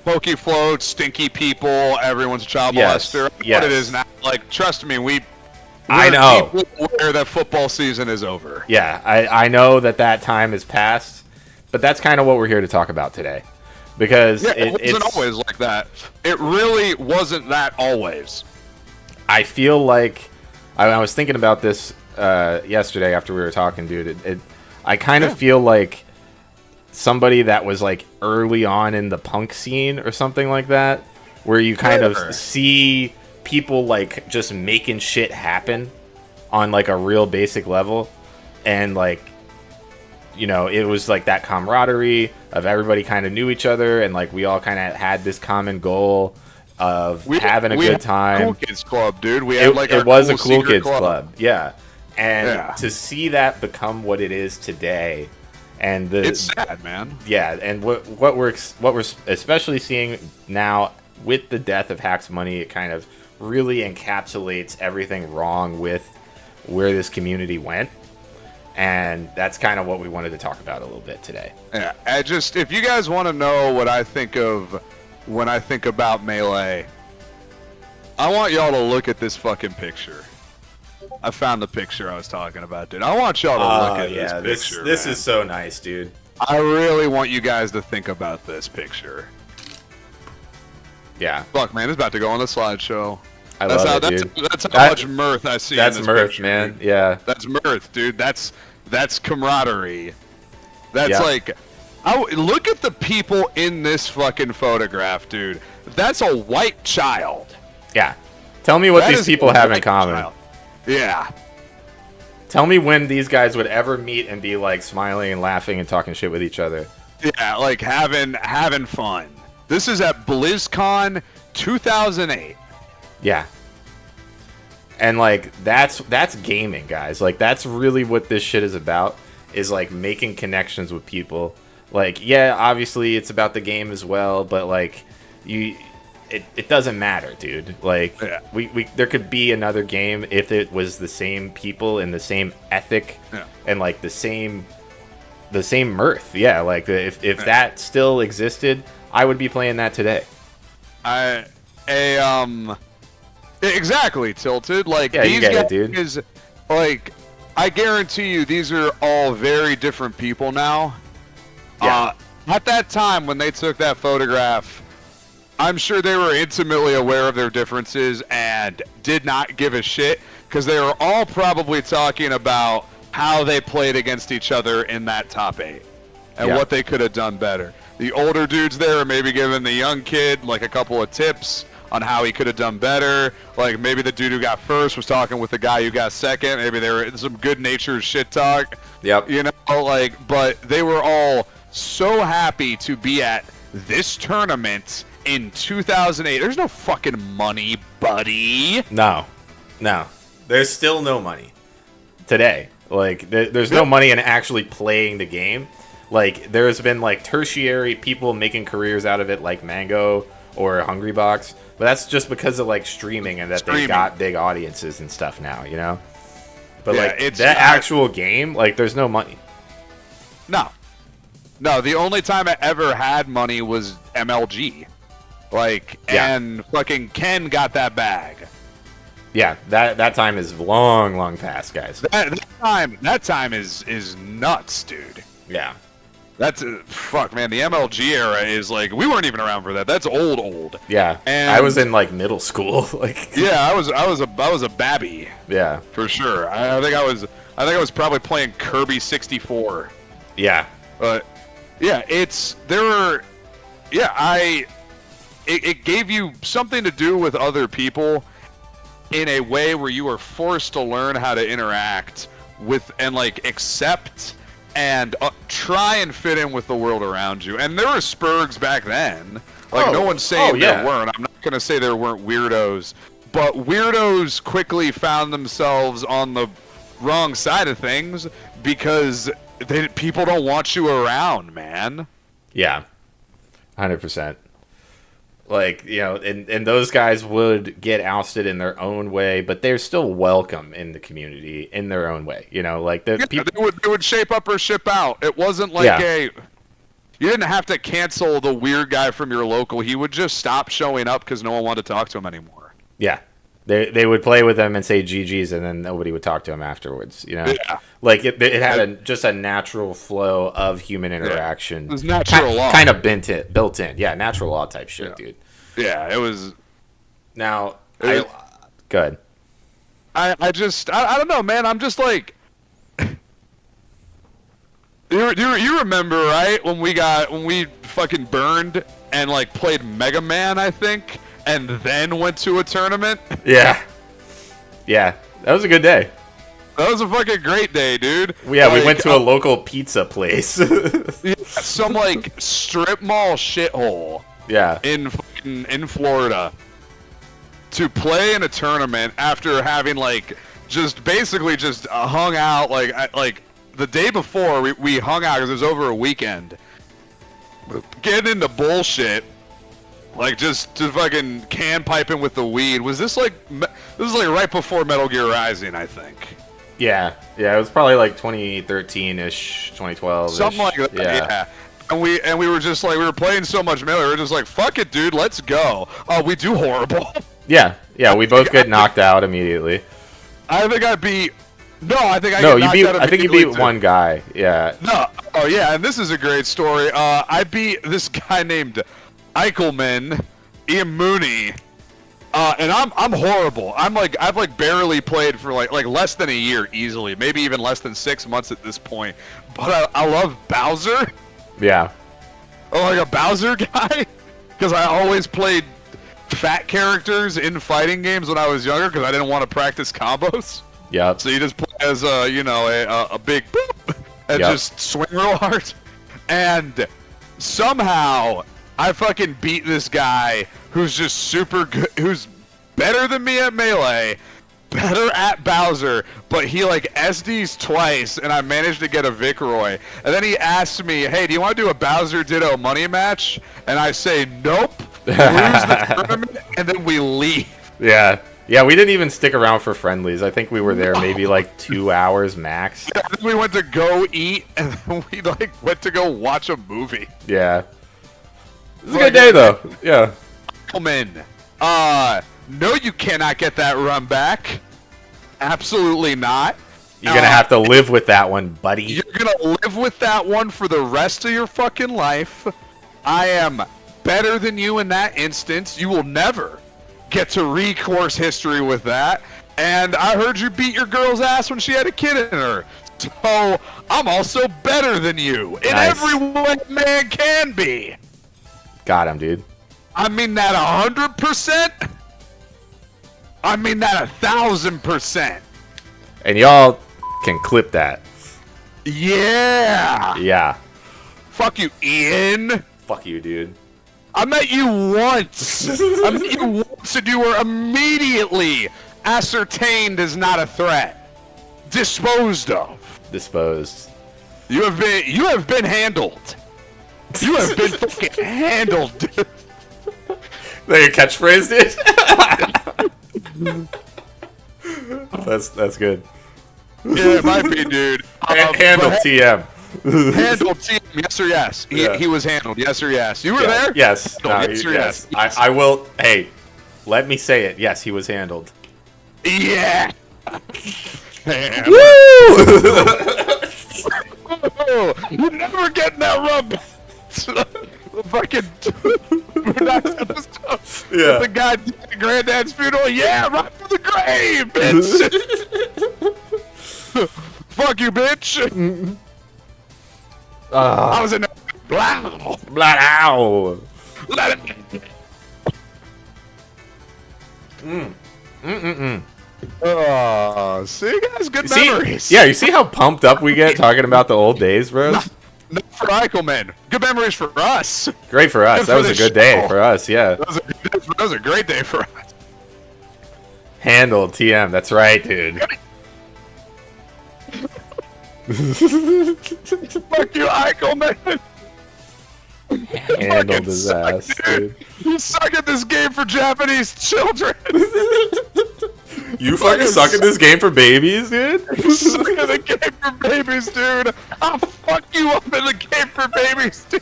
Pokefloats, stinky people, everyone's a child molester. What it is now. Like, trust me, I know. We're aware that football season is over. Yeah, I know that time has passed, but that's kind of what we're here to talk about today. Because it wasn't always like that. It really wasn't that always. I feel like I was thinking about this yesterday after we were talking, dude. I kind of feel like somebody that was like early on in the punk scene or something like that, where you kind of see people like just making shit happen on like a real basic level, and like, you know, it was like that camaraderie of everybody kind of knew each other, and like we all kind of had this common goal of having a good time. Cool Kids Club, dude. We had like it was a cool kids club. Yeah. And Yeah. to see that become what it is today, and It's sad, man. Yeah, and what we're especially seeing now with the death of HAX Money, it kind of really encapsulates everything wrong with where this community went, and that's kind of what we wanted to talk about a little bit today. Yeah, if you guys want to know what I think of when I think about Melee, I want y'all to look at this fucking picture. I found the picture I was talking about, dude. I want y'all to look at this picture. This man. is so nice, dude. I really want you guys to think about this picture. Yeah. Fuck, man, it's about to go on the slideshow. I That's love how it, dude. that's how much mirth I see. That's in this mirth, picture, man. dude. Yeah. That's mirth, dude. That's camaraderie. That's Yeah. like, look at the people in this fucking photograph, dude. That's a white child. Yeah. Tell me what That these is people a have in white common. child. Yeah. Tell me when these guys would ever meet and be like smiling and laughing and talking shit with each other. Yeah, like having fun. This is at BlizzCon 2008. Yeah. And like that's gaming, guys. Like that's really what this shit is about, is like making connections with people. Like, yeah, obviously it's about the game as well, but like it doesn't matter, dude. Like we there could be another game if it was the same people and the same ethic and like the same mirth. Yeah, like if that still existed, I would be playing that today. Exactly, Tilted. Like, yeah, these you get guys, it, dude. Like, I guarantee you, these are all very different people now. Yeah. At that time when they took that photograph, I'm sure they were intimately aware of their differences and did not give a shit, because they were all probably talking about how they played against each other in that top 8 and what they could have done better. The older dudes there are maybe giving the young kid like a couple of tips on how he could have done better. Like maybe the dude who got first was talking with the guy who got second. Maybe they were in some good-natured shit talk. Yep. You know, like, but they were all so happy to be at this tournament in 2008. There's no fucking money, buddy. No. There's still no money today. Like, there's no money in actually playing the game. Like, there's been like tertiary people making careers out of it, like Mango or Hungrybox, but that's just because of like streaming and that they got big audiences and stuff now, you know. But like it's that actual game, like there's no money. No, the only time I ever had money was MLG. Like, and fucking Ken got that bag. Yeah, that time is long past, guys. That time is nuts, dude. Yeah. That's fuck, man. The MLG era is like, we weren't even around for that. That's old. Yeah, and I was in like middle school. Like, yeah, I was a babby. Yeah, for sure. I think I was probably playing Kirby 64. Yeah, but yeah, it gave you something to do with other people in a way where you were forced to learn how to interact with and like accept and try and fit in with the world around you. And there were spurgs back then. Like, no one's saying there weren't. I'm not going to say there weren't weirdos. But weirdos quickly found themselves on the wrong side of things because people don't want you around, man. Yeah, 100%. Like, you know, and those guys would get ousted in their own way, but they're still welcome in the community in their own way. You know, like they would shape up or ship out. It wasn't like you didn't have to cancel the weird guy from your local. He would just stop showing up because no one wanted to talk to him anymore. Yeah. They would play with them and say GG's, and then nobody would talk to him afterwards. You know, like it had just a natural flow of human interaction. It was natural law, kind of built in. Yeah, natural law type shit, dude. Yeah, it was. Now, good. I don't know, man. I'm just like, you remember, right? When we fucking burned and like played Mega Man, I think. And then went to a tournament? Yeah. Yeah. That was a good day. That was a fucking great day, dude. Yeah, like, we went to a local pizza place. Some, like, strip mall shithole. Yeah. In Florida. To play in a tournament after having, like, basically hung out, like the day before, we hung out because it was over a weekend. Getting into bullshit. Like, just fucking can piping with the weed. Was this like right before Metal Gear Rising, I think. Yeah, it was probably like 2013-ish, 2012-ish. Something like that, yeah. And we were just like, we were playing so much Metal, we were just like, fuck it, dude, let's go. Oh, we do horrible. Yeah, we both get knocked out immediately. I think I beat... No, I think I think you beat one guy, yeah. No, oh yeah, and this is a great story. I beat this guy named... Eichelman, Ian Mooney, And I'm horrible. I've like barely played for like less than a year easily, maybe even less than 6 months at this point. But I love Bowser. Yeah. Oh, like a Bowser guy, because I always played fat characters in fighting games when I was younger because I didn't want to practice combos. Yep. So you just play as a big boop and just swing real hard. And somehow I fucking beat this guy who's just super good, who's better than me at Melee, better at Bowser, but he like SDs twice, and I managed to get a Vicroy. And then he asked me, hey, do you want to do a Bowser Ditto money match? And I say, nope, lose the tournament, and then we leave. Yeah. Yeah, we didn't even stick around for friendlies. I think we were there maybe like 2 hours max. Yeah, then we went to go eat, and then we like went to go watch a movie. Yeah. It was a good day, though. Yeah. Gentlemen, no, you cannot get that run back. Absolutely not. You're gonna have to live with that one, buddy. You're gonna live with that one for the rest of your fucking life. I am better than you in that instance. You will never get to recourse history with that. And I heard you beat your girl's ass when she had a kid in her. So I'm also better than you in every way a man can be. Got him, dude. I mean that 100%. I mean that 1,000%. And y'all can clip that. Yeah. Yeah. Fuck you, Ian. Fuck you, dude. I met you once. I met you once, and you were immediately ascertained as not a threat. Disposed of. Disposed. You have been handled. You have been fucking handled, dude. That your catchphrase, dude? That's good. Yeah, it might be, dude. Handle TM. Handle TM, yes or yes. He was handled, yes or yes. You were there? Yes. Yes or yes. I will. Hey, let me say it. Yes, he was handled. Yeah. Woo! You're never getting that rub. Fucking yeah. The guy at the granddad's funeral. Yeah, right for the grave, bitch. Fuck you, bitch. I was in there. Blow. Blow. Let it. Oh, see, guys, good memories. Yeah, you see how pumped up we get talking about the old days, bro? Not for Eichelman. Good memories for us. Great for us. That was a good day for us, yeah. That was a great day for us. Handled TM, that's right, dude. Fuck you, Eichelman. Handled his ass, dude. You suck at this game for Japanese children. You fucking suck at this game for babies, dude? You suck at the game for babies, dude. I'll fuck you up in the game for babies, dude.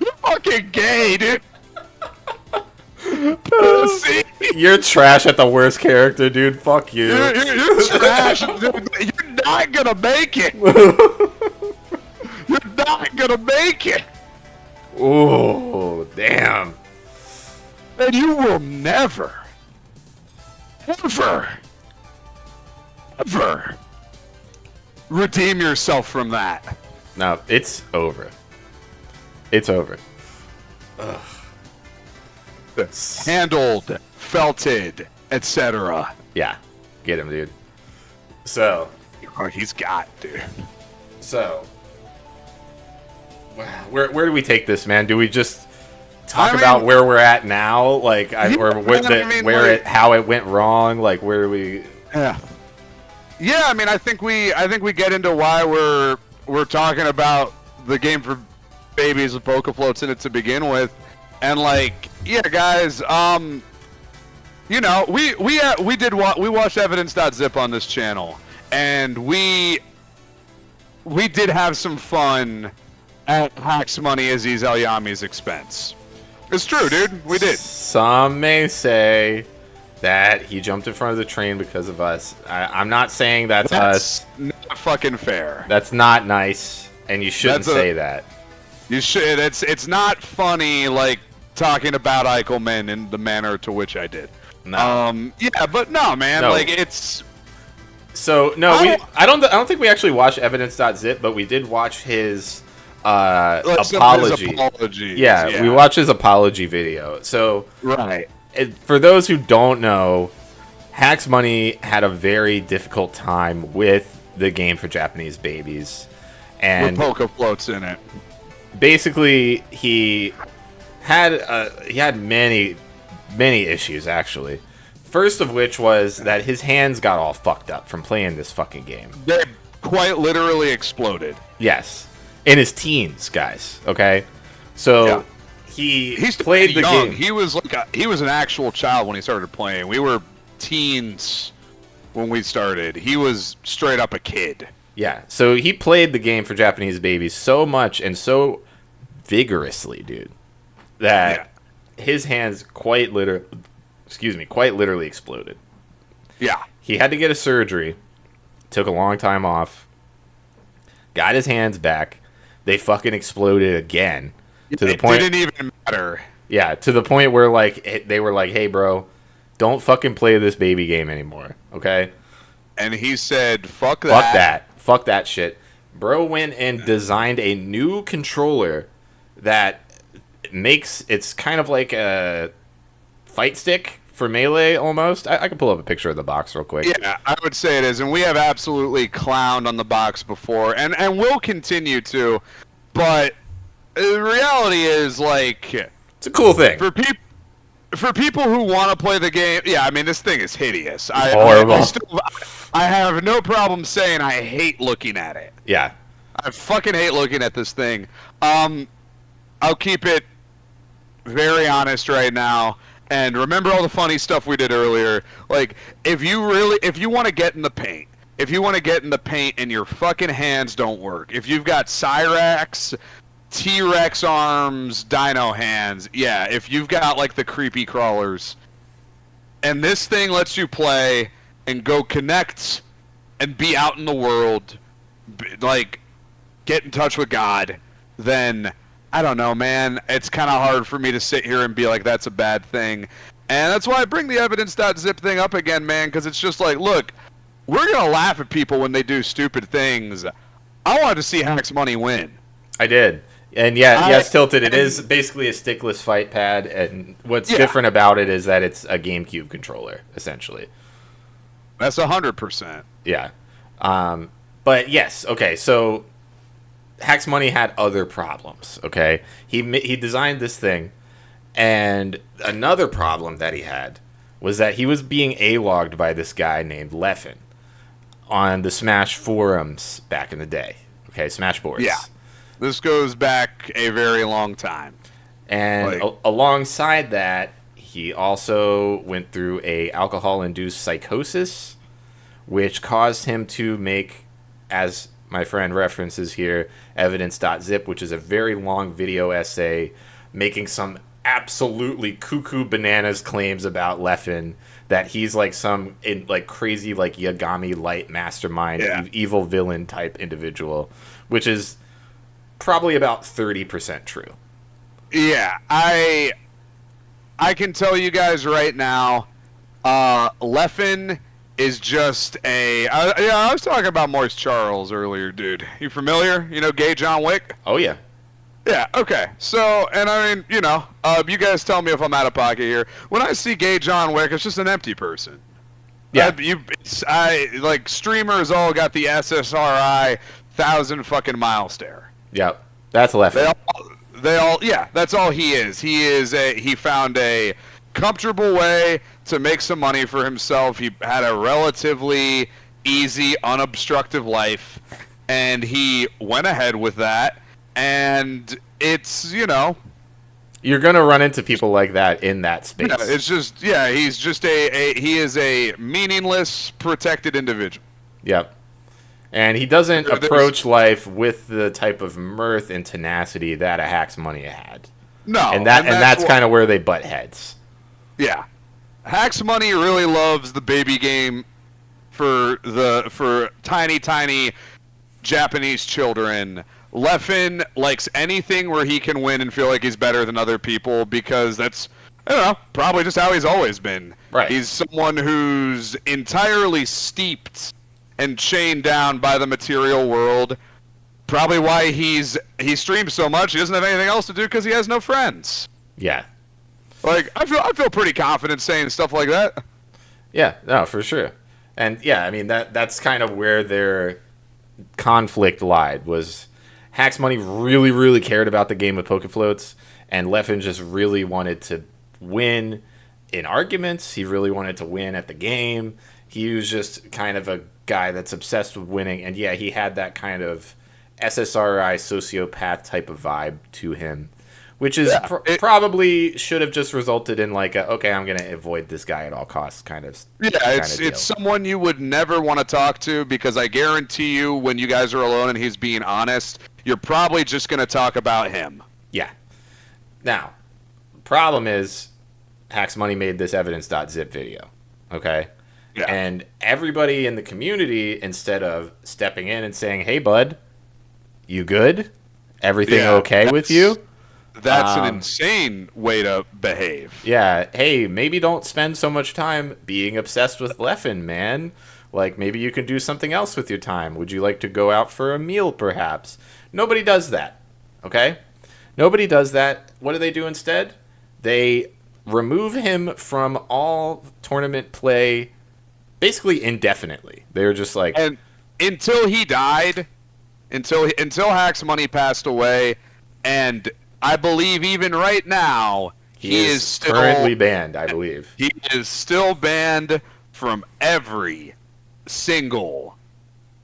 You're fucking gay, dude. See? You're trash at the worst character, dude. Fuck you. You're trash. Dude. You're not gonna make it. You're not gonna make it. Oh, damn. And you will never, ever redeem yourself from that. No, it's over. It's over. Ugh. Handled, felted, etc. Yeah, get him, dude. So, he's got, dude. So, where do we take this, man? Do we just talk about where we're at now, like, how it went wrong? Like, where do we? Yeah. Yeah, I mean, I think we get into why we're talking about the game for babies with Boca Floats in it to begin with, and like, yeah, guys, you know, we watched Evidence.zip on this channel, and we did have some fun at HAX Money Aziz Al Yami's expense. It's true, dude. We did. Some may say that he jumped in front of the train because of us. I'm not saying that's us. Not fucking fair. That's not nice, and you shouldn't say that. You should. It's not funny. Like, talking about Eichelman in the manner to which I did. No. Yeah, but no, man. No. Like it's. So no, I don't think we actually watched evidence.zip, but we did watch his apology. Yeah, we watched his apology video. So right. For those who don't know, HAX Money had a very difficult time with the game for Japanese babies, and with polka floats in it. Basically, he had many issues actually. First of which was that his hands got all fucked up from playing this fucking game. They quite literally exploded. Yes, in his teens, guys. Okay, so he's played the young. game. He was he was an actual child when he started playing. We were teens when we started. He was straight up a kid. Yeah, so he played the game for Japanese babies so much and so vigorously, dude, that his hands quite literally exploded. Yeah. He had to get a surgery. Took a long time off. Got his hands back. They fucking exploded again. To the point It didn't even matter. Yeah, to the point where like they were like, "Hey, bro, don't fucking play this baby game anymore, okay?" And he said, "Fuck that. Fuck that. Fuck that shit." Bro went and designed a new controller that it's kind of like a fight stick for Melee almost. I can pull up a picture of the box real quick. Yeah, I would say it is, and we have absolutely clowned on the box before, and will continue to. But the reality is, like, it's a cool thing for people who want to play the game. Yeah, I mean, this thing is hideous. Horrible. I have no problem saying I hate looking at it. Yeah, I fucking hate looking at this thing. I'll keep it very honest right now. And remember all the funny stuff we did earlier. Like, if you want to get in the paint, and your fucking hands don't work, if you've got Cyrax, T-Rex arms, Dino hands, yeah, if you've got like the creepy crawlers, and this thing lets you play and go connect and be out in the world, like get in touch with God, then I don't know, man. It's kind of hard for me to sit here and be like, that's a bad thing. And that's why I bring the evidence.zip thing up again, man, because it's just like, look, we're going to laugh at people when they do stupid things. I wanted to see HAX Money win. I did. And yes, Tilted, it is basically a stickless fight pad, and what's different about it is that it's a GameCube controller, essentially. That's 100%. Yeah. But yes, okay, so HAX Money had other problems, okay? He designed this thing, and another problem that he had was that he was being A-logged by this guy named Leffen on the Smash forums back in the day. Okay, Smash boards. Yeah. This goes back a very long time. And alongside that, he also went through a alcohol-induced psychosis, which caused him to make, as my friend references here, evidence.zip, which is a very long video essay making some absolutely cuckoo bananas claims about Leffen, that he's like some crazy like Yagami light mastermind, evil villain type individual, which is probably about 30% true. Yeah, I can tell you guys right now, Leffen is just I was talking about Moist Charles earlier, dude. You familiar? You know Gay John Wick? Oh, yeah. Yeah, okay. So, and I mean, you know, you guys tell me if I'm out of pocket here. When I see Gay John Wick, it's just an empty person. Yeah. Like, streamers all got the SSRI 1,000 fucking mile stare. Yep. That's Leffen. They all, yeah, that's all he is. He found a comfortable way to make some money for himself. He had a relatively easy, unobstructive life, and he went ahead with that. And it's, you know, you're gonna run into people like that in that space. Yeah, it's just, he's just he is a meaningless, protected individual. Yep. And he doesn't approach life with the type of mirth and tenacity that a HAX Money had. No, and that's kind of where they butt heads. Yeah, HAX Money really loves the baby game for tiny Japanese children. Leffen likes anything where he can win and feel like he's better than other people because that's, I don't know, probably just how he's always been. Right. He's someone who's entirely steeped and chained down by the material world. Probably why he streams so much. He doesn't have anything else to do because he has no friends. Yeah. Like I feel pretty confident saying stuff like that. Yeah, no, for sure. And yeah, I mean that's kind of where their conflict lied. Was Hacks Money really, really cared about the game of Pokefloats, and Leffen just really wanted to win in arguments. He really wanted to win at the game. He was just kind of a guy that's obsessed with winning, and yeah, he had that kind of SSRI sociopath type of vibe to him, which is probably should have just resulted in like okay, I'm gonna avoid this guy at all costs kind of. It's someone you would never want to talk to because I guarantee you when you guys are alone and he's being honest, you're probably just gonna talk about him. Yeah. Now, problem is, Hacks Money made this evidence.zip video, okay? Yeah. And everybody in the community, instead of stepping in and saying, "Hey, bud, you good? Everything okay with you?" That's an insane way to behave. Yeah. Hey, maybe don't spend so much time being obsessed with Leffen, man. Like, maybe you can do something else with your time. Would you like to go out for a meal, perhaps? Nobody does that, okay? Nobody does that. What do they do instead? They remove him from all tournament play basically indefinitely. They're just like... And until he died, until Hacks Money passed away, and I believe even right now, he is still currently banned, I believe. He is still banned from every single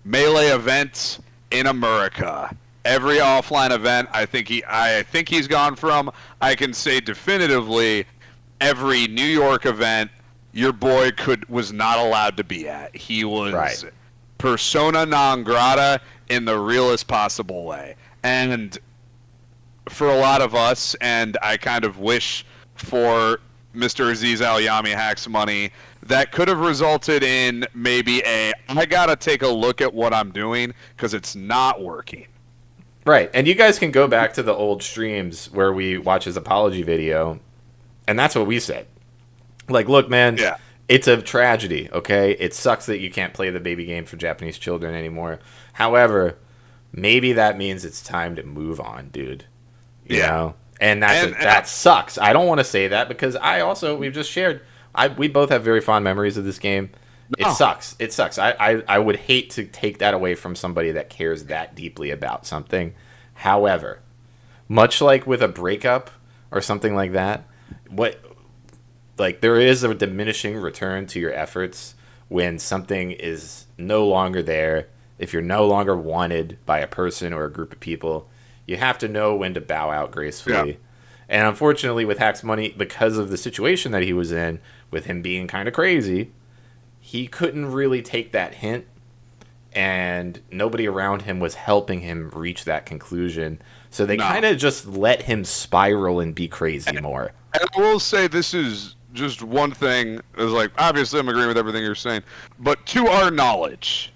Melee event in America. Every offline event, I think he's gone from. I can say definitively, every New York event, your boy was not allowed to be at. He was persona non grata in the realest possible way. And for a lot of us, and I kind of wish for Mr. Aziz Al-Yami Hacks Money, that could have resulted in maybe I gotta take a look at what I'm doing because it's not working. Right, and you guys can go back to the old streams where we watch his apology video, and that's what we said. Like, look, man, it's a tragedy, okay? It sucks that you can't play the baby game for Japanese children anymore. However, maybe that means it's time to move on, dude. You know? And that sucks. I don't want to say that because we've just shared, we both have very fond memories of this game. It sucks. It sucks. I would hate to take that away from somebody that cares that deeply about something. However, much like with a breakup or something like that, there is a diminishing return to your efforts when something is no longer there. If you're no longer wanted by a person or a group of people, you have to know when to bow out gracefully. Yeah. And unfortunately, with Hacks Money, because of the situation that he was in, with him being kind of crazy, he couldn't really take that hint, and nobody around him was helping him reach that conclusion. So they kind of just let him spiral and be crazy more. And I will say this is just one thing. Is like, obviously, I'm agreeing with everything you're saying, but to our knowledge.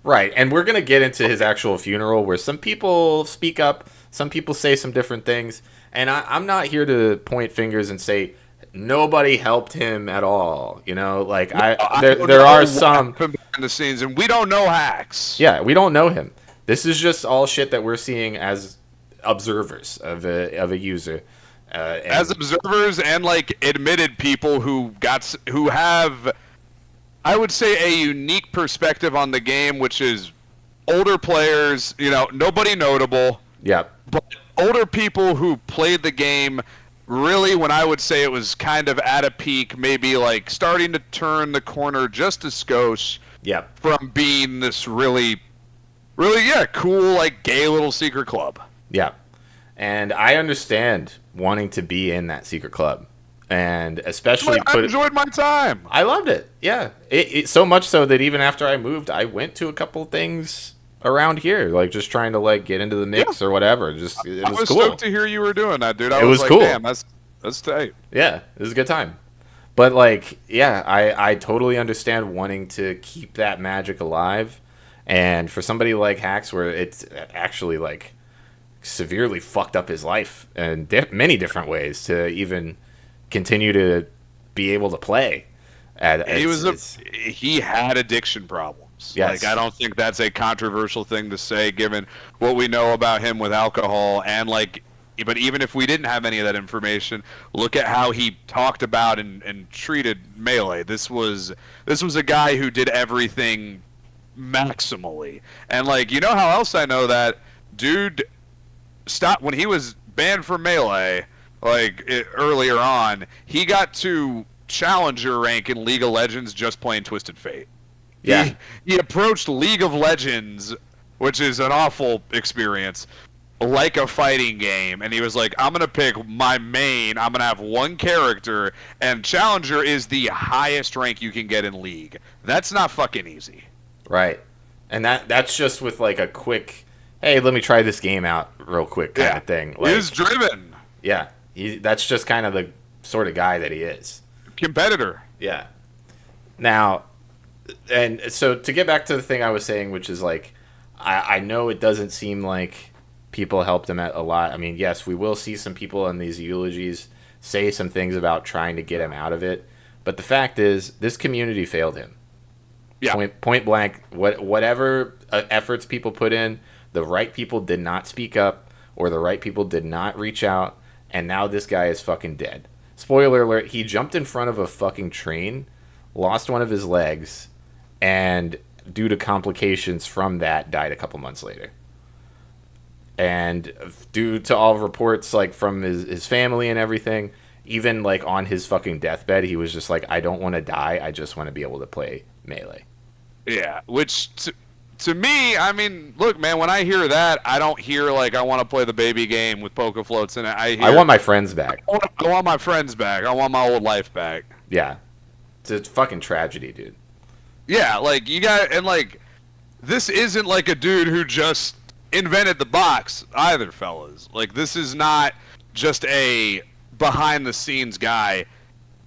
Right, and we're going to get into his actual funeral where some people speak up, some people say some different things, and I'm not here to point fingers and say nobody helped him at all. You know, like there are some behind the scenes, and we don't know Hacks. Yeah, we don't know him. This is just all shit that we're seeing as observers of a user. As observers and like admitted people who have, I would say, a unique perspective on the game, which is older players, nobody notable. Yeah. But older people who played the game really when I would say it was kind of at a peak, maybe like starting to turn the corner just a skosh from being this really, cool, like gay little secret club. Yeah. And I understand wanting to be in that secret club. And especially I enjoyed my time. I loved it. Yeah. It so much so that even after I moved, I went to a couple things around here, like just trying to like get into the mix or whatever. It was cool. I was stoked to hear you were doing that, dude. It was like, cool. Damn, that's tight. Yeah, it was a good time. But like, yeah, I totally understand wanting to keep that magic alive. And for somebody like HAX, where it's actually like severely fucked up his life in many different ways to even continue to be able to play. He had addiction problems. Yes. Like, I don't think that's a controversial thing to say, given what we know about him with alcohol. And like, but even if we didn't have any of that information, look at how he talked about and treated Melee. This was a guy who did everything maximally. And like, you know how else I know that? Dude stopped when he was banned from Melee, earlier on, he got to challenger rank in League of Legends just playing Twisted Fate. Yeah. He approached League of Legends, which is an awful experience, like a fighting game, and he was like, I'm going to pick my main, I'm going to have one character, and challenger is the highest rank you can get in League. That's not fucking easy. Right. And that's just with like a quick, hey, let me try this game out real quick kind of thing. Like, He's driven. Yeah. That's just kind of the sort of guy that he is. Competitor. Yeah. Now, and so to get back to the thing I was saying, which is like, I know it doesn't seem like people helped him a lot. I mean, yes, we will see some people in these eulogies say some things about trying to get him out of it. But the fact is, this community failed him. Yeah. Point blank, whatever efforts people put in, the right people did not speak up, or the right people did not reach out, and now this guy is fucking dead. Spoiler alert, he jumped in front of a fucking train, lost one of his legs, and due to complications from that, died a couple months later. And due to all reports like from his family and everything, even like on his fucking deathbed, he was just like, I don't want to die, I just want to be able to play Melee. Yeah, which to me, I mean, look, man, when I hear that, I don't hear like I want to play the baby game with poker floats in it. I want my friends back. I want my friends back. I want my old life back. Yeah. It's a fucking tragedy, dude. Yeah, like, you got, and like, this isn't like a dude who just invented the box either, fellas. Like, this is not just a behind-the-scenes guy.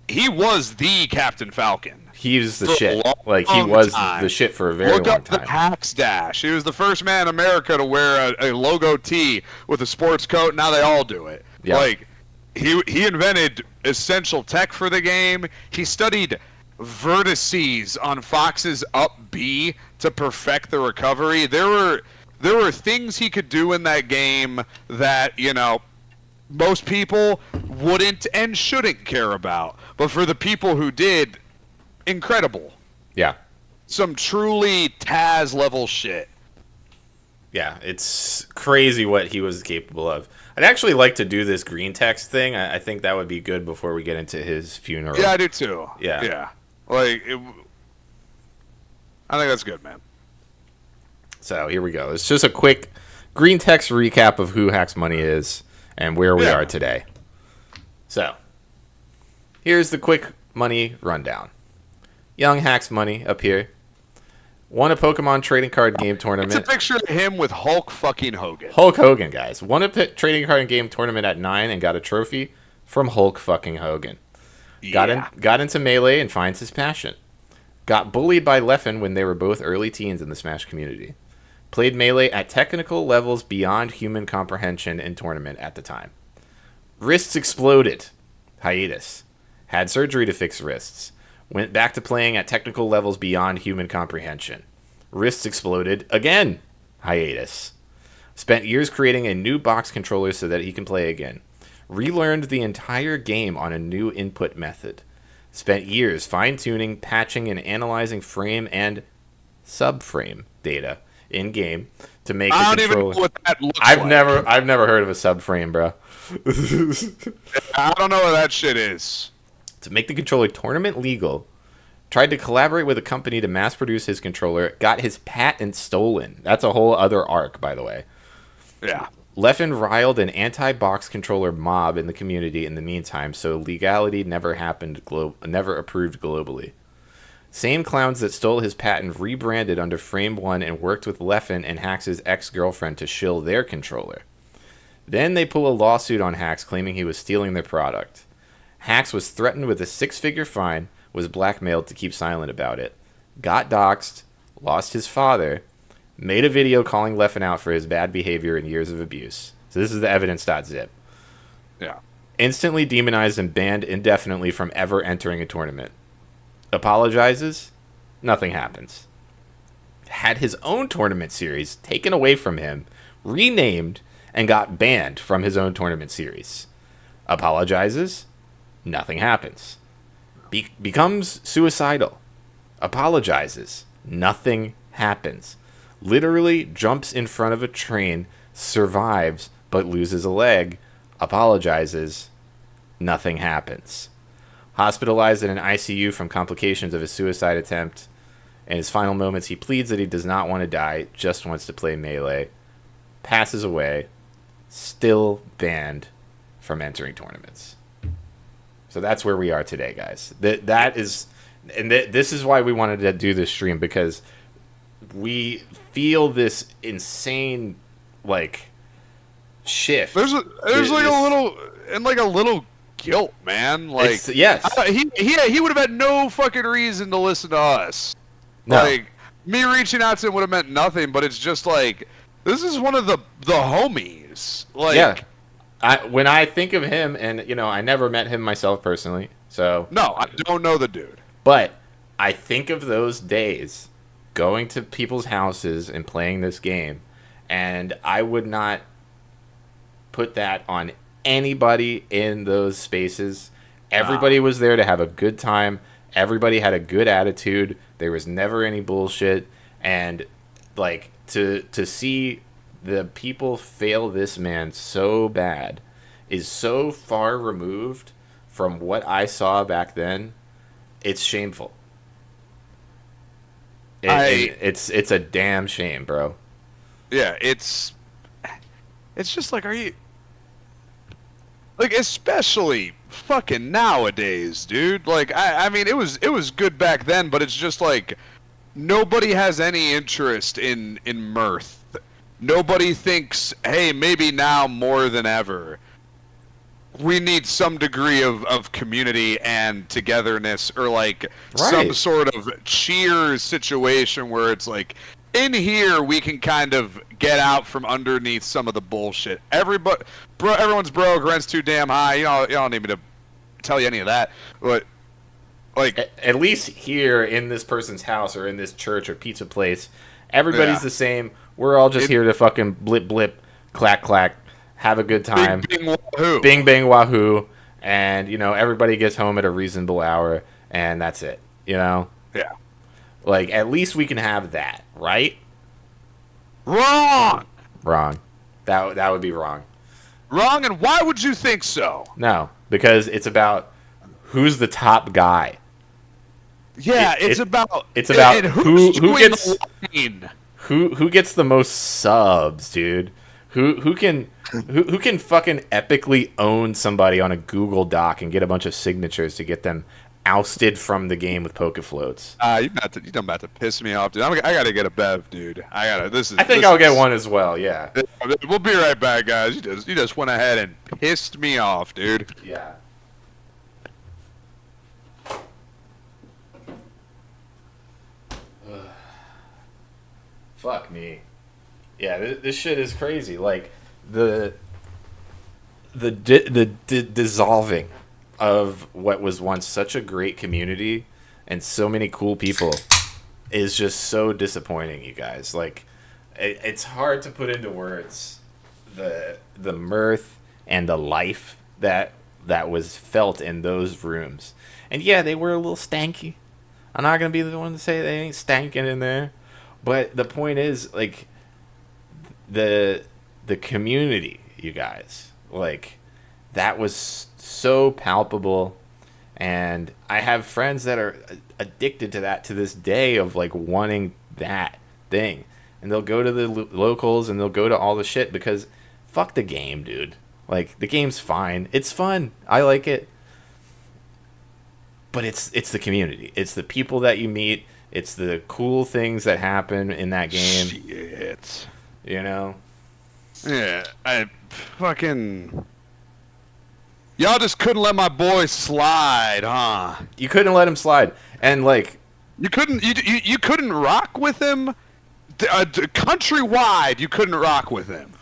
He was the Captain Falcon. He's the shit. Like, he was the shit for a very long time. Look up the HAX dash. He was the first man in America to wear a logo tee with a sports coat. Now they all do it. Yeah. Like, he invented essential tech for the game. He studied vertices on Fox's up B to perfect the recovery. There were things he could do in that game that, you know, most people wouldn't and shouldn't care about. But for the people who did, incredible. Yeah. Some truly Taz level shit. Yeah, it's crazy what he was capable of. I'd actually like to do this green text thing. I think that would be good before we get into his funeral. Yeah, I do too. Yeah. Yeah. Like, I think that's good, man. So here we go. It's just a quick green text recap of who HAX Money is and where we are today. So here's the quick money rundown. Young HAX Money up here. Won a Pokemon trading card game tournament. It's a picture of him with Hulk fucking Hogan. Hulk Hogan, guys. Won a trading card game tournament at 9 and got a trophy from Hulk fucking Hogan. Yeah. Got into Melee and finds his passion. Got bullied by Leffen when they were both early teens in the Smash community. Played Melee at technical levels beyond human comprehension in tournament at the time. Wrists exploded. Hiatus. Had surgery to fix wrists. Went back to playing at technical levels beyond human comprehension. Wrists exploded again. Hiatus. Spent years creating a new box controller so that he can play again. Relearned the entire game on a new input method. Spent years fine-tuning, patching, and analyzing frame and subframe data in-game to make I a don't even controller. know what that looks I've like. never heard of a subframe, bro. I don't know what that shit is. To make the controller tournament legal, tried to collaborate with a company to mass produce his controller, got his patent stolen. That's a whole other arc, by the way. Yeah. Leffen riled an anti-box controller mob in the community in the meantime, so legality never never approved globally. Same clowns that stole his patent rebranded under Frame 1 and worked with Leffen and HAX's ex-girlfriend to shill their controller. Then they pull a lawsuit on HAX claiming he was stealing their product. HAX was threatened with a 6-figure fine, was blackmailed to keep silent about it, got doxxed, lost his father, made a video calling Leffen out for his bad behavior and years of abuse. So this is the evidence.zip. Yeah. Instantly demonized and banned indefinitely from ever entering a tournament. Apologizes, nothing happens. Had his own tournament series taken away from him, renamed, and got banned from his own tournament series. Apologizes, nothing happens. Becomes suicidal. Apologizes, nothing happens. Literally jumps in front of a train, survives, but loses a leg. Apologizes, nothing happens. Hospitalized in an ICU from complications of his suicide attempt. In his final moments, he pleads that he does not want to die, just wants to play Melee. Passes away, still banned from entering tournaments. So that's where we are today, guys. This is why we wanted to do this stream, because we feel this insane, like, shift. There's like a little guilt, man. Like, yes, he would have had no fucking reason to listen to us. No. Like, me reaching out to him would have meant nothing. But it's just like, this is one of the homies. Like, yeah. When I think of him, and you know, I never met him myself personally, so no, I don't know the dude. But I think of those days going to people's houses and playing this game, and I would not put that on anybody in those spaces. Everybody was there to have a good time. Everybody had a good attitude. There was never any bullshit, and like to see the people fail this man so bad is so far removed from what I saw back then. It's shameful. It's a damn shame, bro. Yeah, it's just like, are you like, especially fucking nowadays, dude? Like, I mean, it was good back then, but it's just like nobody has any interest in mirth. Nobody thinks, hey, maybe now more than ever, we need some degree of community and togetherness, or like some sort of cheers situation where it's like, in here we can kind of get out from underneath some of the bullshit. Everyone's broke, rent's too damn high. You don't need me to tell you any of that. But like, at least here in this person's house or in this church or pizza place, everybody's the same. We're all just here to fucking blip blip, clack clack, have a good time. Bing bang wahoo. Bing bang wahoo. And, you know, everybody gets home at a reasonable hour, and that's it. You know? Yeah. Like, at least we can have that, right? Wrong! Wrong. That would be wrong. Wrong, and why would you think so? No, because it's about who's the top guy. Yeah, it's about who gets the most subs, dude. Who can fucking epically own somebody on a Google Doc and get a bunch of signatures to get them ousted from the game with poke floats. You're about to piss me off, dude. I gotta get a bev, dude. I think I'll get one as well. Yeah. We'll be right back, guys. You just went ahead and pissed me off, dude. Yeah. Fuck me. Yeah, this shit is crazy. Like the dissolving of what was once such a great community and so many cool people is just so disappointing, you guys. Like, it's hard to put into words the mirth and the life that was felt in those rooms. And yeah, they were a little stanky. I'm not gonna be the one to say they ain't stanking in there, but the point is, like, the community, you guys, like, that was so palpable. And I have friends that are addicted to that to this day, of like wanting that thing, and they'll go to the locals and they'll go to all the shit because fuck the game, dude. Like, the game's fine, it's fun, I like it, but it's the community, it's the people that you meet, it's the cool things that happen in that game. Shit. You know? Yeah, I fucking... Y'all just couldn't let my boy slide, huh? You couldn't let him slide, and like... You couldn't rock with him countrywide, you couldn't rock with him.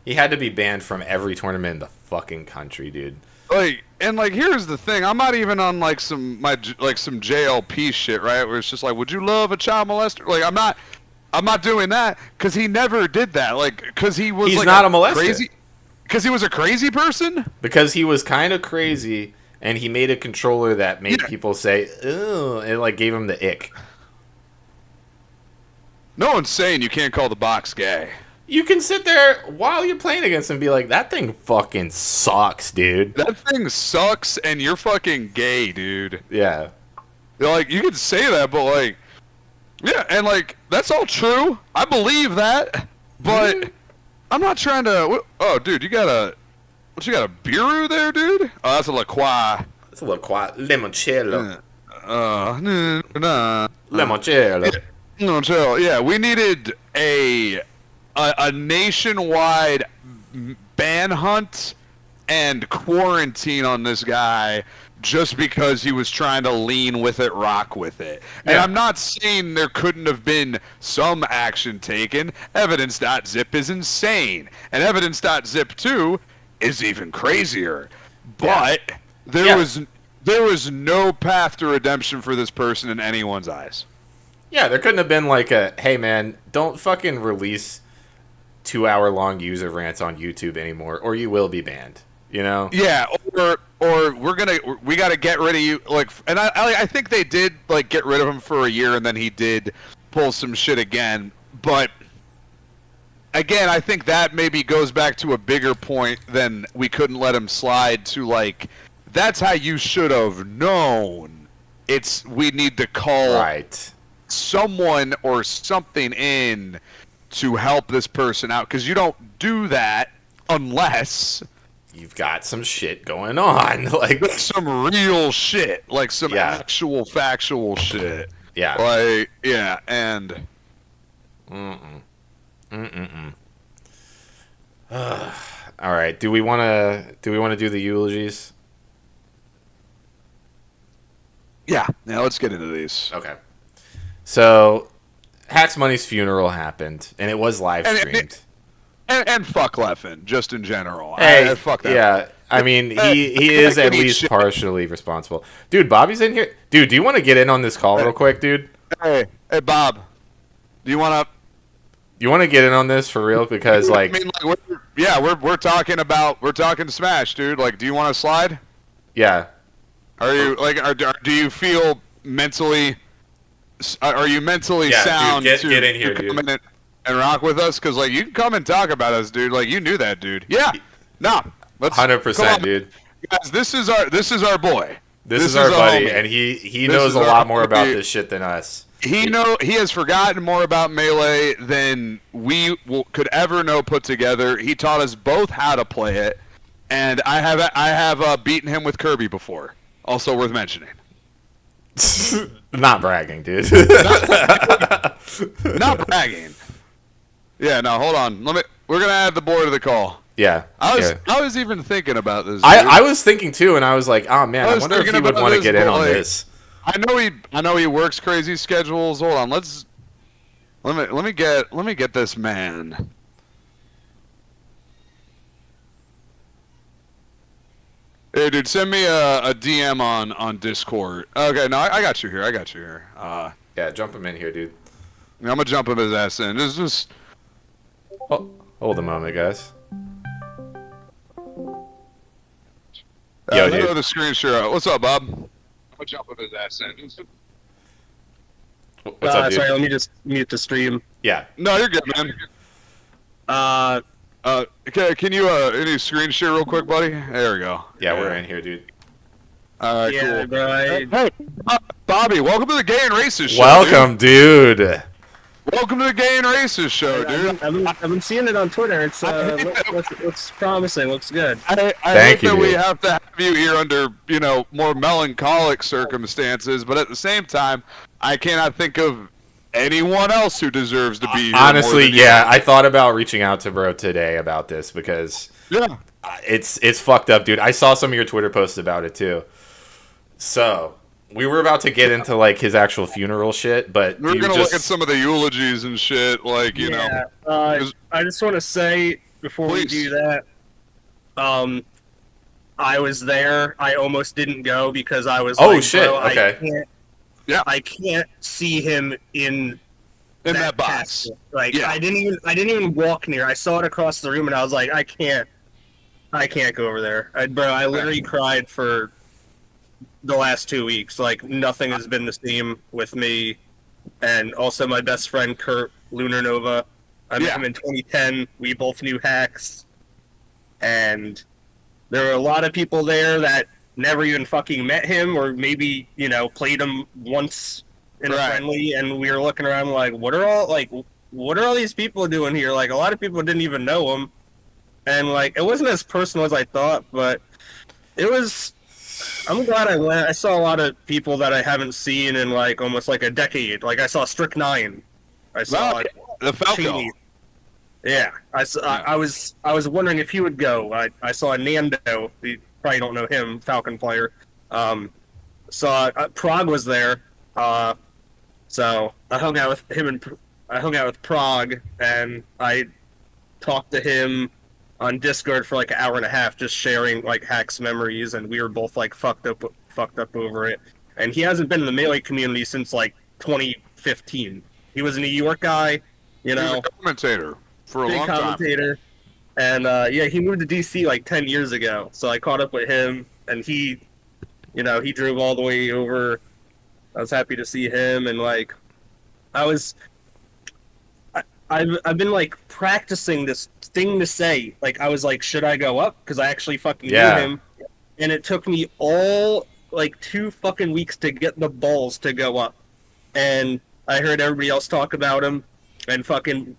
He had to be banned from every tournament in the fucking country, dude. Like, and like, here's the thing. I'm not even on like some JLP shit, right? Where it's just like, would you love a child molester? Like, I'm not doing that because he never did that. Like, because he was He's not a molester. crazy. Because he was a crazy person. Because he was kind of crazy, and he made a controller that made people say, "Ew," it like gave him the ick. No one's saying you can't call the box gay. You can sit there while you're playing against him and be like, that thing fucking sucks, dude. That thing sucks, and you're fucking gay, dude. Yeah. Like, you can say that, but like, yeah, and like, that's all true. I believe that, but I'm not trying to. Oh, dude, you got a Biru there, dude? Oh, that's a La Croix. That's a La Croix. Limoncello. Nah. Limoncello. Limoncello. Yeah, we needed a nationwide ban hunt and quarantine on this guy just because he was trying to lean with it, rock with it. And I'm not saying there couldn't have been some action taken. Evidence.zip is insane. And Evidence.zip 2 is even crazier. But there was no path to redemption for this person in anyone's eyes. Yeah, there couldn't have been like a, hey man, don't fucking release 2-hour-long user rants on YouTube anymore, or you will be banned. You know? Yeah, or we gotta get rid of you. Like, and I think they did like get rid of him for a year, and then he did pull some shit again. But again, I think that maybe goes back to a bigger point than we couldn't let him slide to. Like, that's how you should have known. We need to call someone or something in to help this person out, because you don't do that unless you've got some shit going on, like some real shit, like some actual factual shit. Yeah. Like, yeah, and all right, do we want to do the eulogies? Yeah, let's get into these. Okay. So, HAX Money's funeral happened, and it was live streamed. And fuck Leffen, just in general. Hey, fuck that. Yeah, I mean, he is at least partially responsible. Dude, Bobby's in here. Dude, do you want to get in on this call real quick, dude? Hey, Bob. Do you want to... You want to get in on this for real? Because, like... I mean, like, we're talking Smash, dude. Like, do you want to slide? Yeah. Are you, like, do you feel mentally... Are you mentally sound dude, get in here, to dude. come in and rock with us? Because, like, you can come and talk about us, dude. Like, you knew that, dude. Yeah. No. Let's 100%, dude. Guys, this is our boy. This is our buddy, and he knows a lot more about this shit than us. He has forgotten more about Melee than we could ever know put together. He taught us both how to play it, and I have beaten him with Kirby before. Also worth mentioning. Not bragging, dude. Not bragging. Yeah, no, hold on. We're gonna add the boy to the call. Yeah. I was even thinking about this. Dude. I was thinking too, and I was like, oh man, I wonder if he would want to get in on this. I know he works crazy schedules. Hold on, let me get this man. Hey, dude, send me a DM on Discord. Okay, no, I got you here. Yeah, jump him in here, dude. I'm gonna jump him his ass in. This is just... Hold a moment, guys. Yo, dude. The screen share. What's up, Bob? I'm gonna jump him his ass in. What's up, dude? Sorry, let me just mute the stream. Yeah. No, you're good, man. Okay, can you any screen share real quick, buddy? There we go. Yeah, we're in here, dude. All right, Yeah, cool. bro, Hey, Bobby, welcome to the Gay and Racist Show. Welcome, dude. Welcome to the Gay and Racist Show, dude. I've been seeing it on Twitter. It's looks promising. Looks good. I Thank hope you, that we dude. have to have you here under, more melancholic circumstances, but at the same time, I cannot think of anyone else who deserves to be here. Honestly, more than you. yeah, I thought about reaching out to bro today about this because it's fucked up, dude. I saw some of your Twitter posts about it too. So we were about to get into like his actual funeral shit, but We're gonna look at some of the eulogies and shit, like you know. I just want to say before we do that, I was there. I almost didn't go because I was like, shit, bro, okay. I can't see him in that box. Like I didn't even walk near. I saw it across the room, and I was like, I can't go over there. I literally cried for the last 2 weeks. Like nothing has been the same with me, and also my best friend Kurt Lunar Nova. I met him in 2010. We both knew HAX, and there were a lot of people there that never even fucking met him, or maybe played him once in a friendly, and we were looking around like, what are all these people doing here? Like a lot of people didn't even know him, and like it wasn't as personal as I thought, but it was. I'm glad I went. I saw a lot of people that I haven't seen in like almost like a decade. Like I saw Strict 9. I saw the Falco. Cheney. Yeah, I was wondering if he would go. I saw Nando. You probably don't know him, Falcon player. Saw Prague was there. So I hung out with him, and I hung out with Prague, and I talked to him on Discord for like an hour and a half, just sharing like HAX memories, and we were both like fucked up over it. And he hasn't been in the Melee community since like 2015. He was a New York guy, He was a commentator for a big long commentator, and he moved to DC like 10 years ago. So I caught up with him, and he drove all the way over. I was happy to see him, and like I've been like practicing this thing to say. Like I was like, should I go up? Because I actually fucking knew him, and it took me all like 2 fucking weeks to get the balls to go up. And I heard everybody else talk about him, and fucking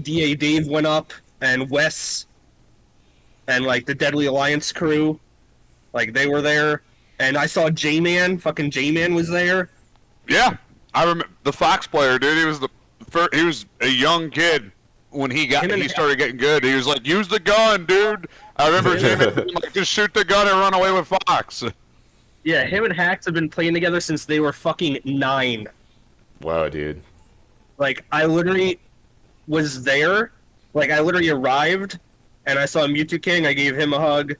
DA Dave went up, and Wes, and like the Deadly Alliance crew, like they were there, and I saw J-Man. Fucking J-Man was there. Yeah, I remember the Fox player, dude. He was a young kid when he started getting good. He was like, use the gun, dude. I remember J-Man being like, just shoot the gun and run away with Fox. Yeah, him and HAX have been playing together since they were fucking 9. Wow, dude. Like, I literally was there. Like, I literally arrived, and I saw Mewtwo King. I gave him a hug.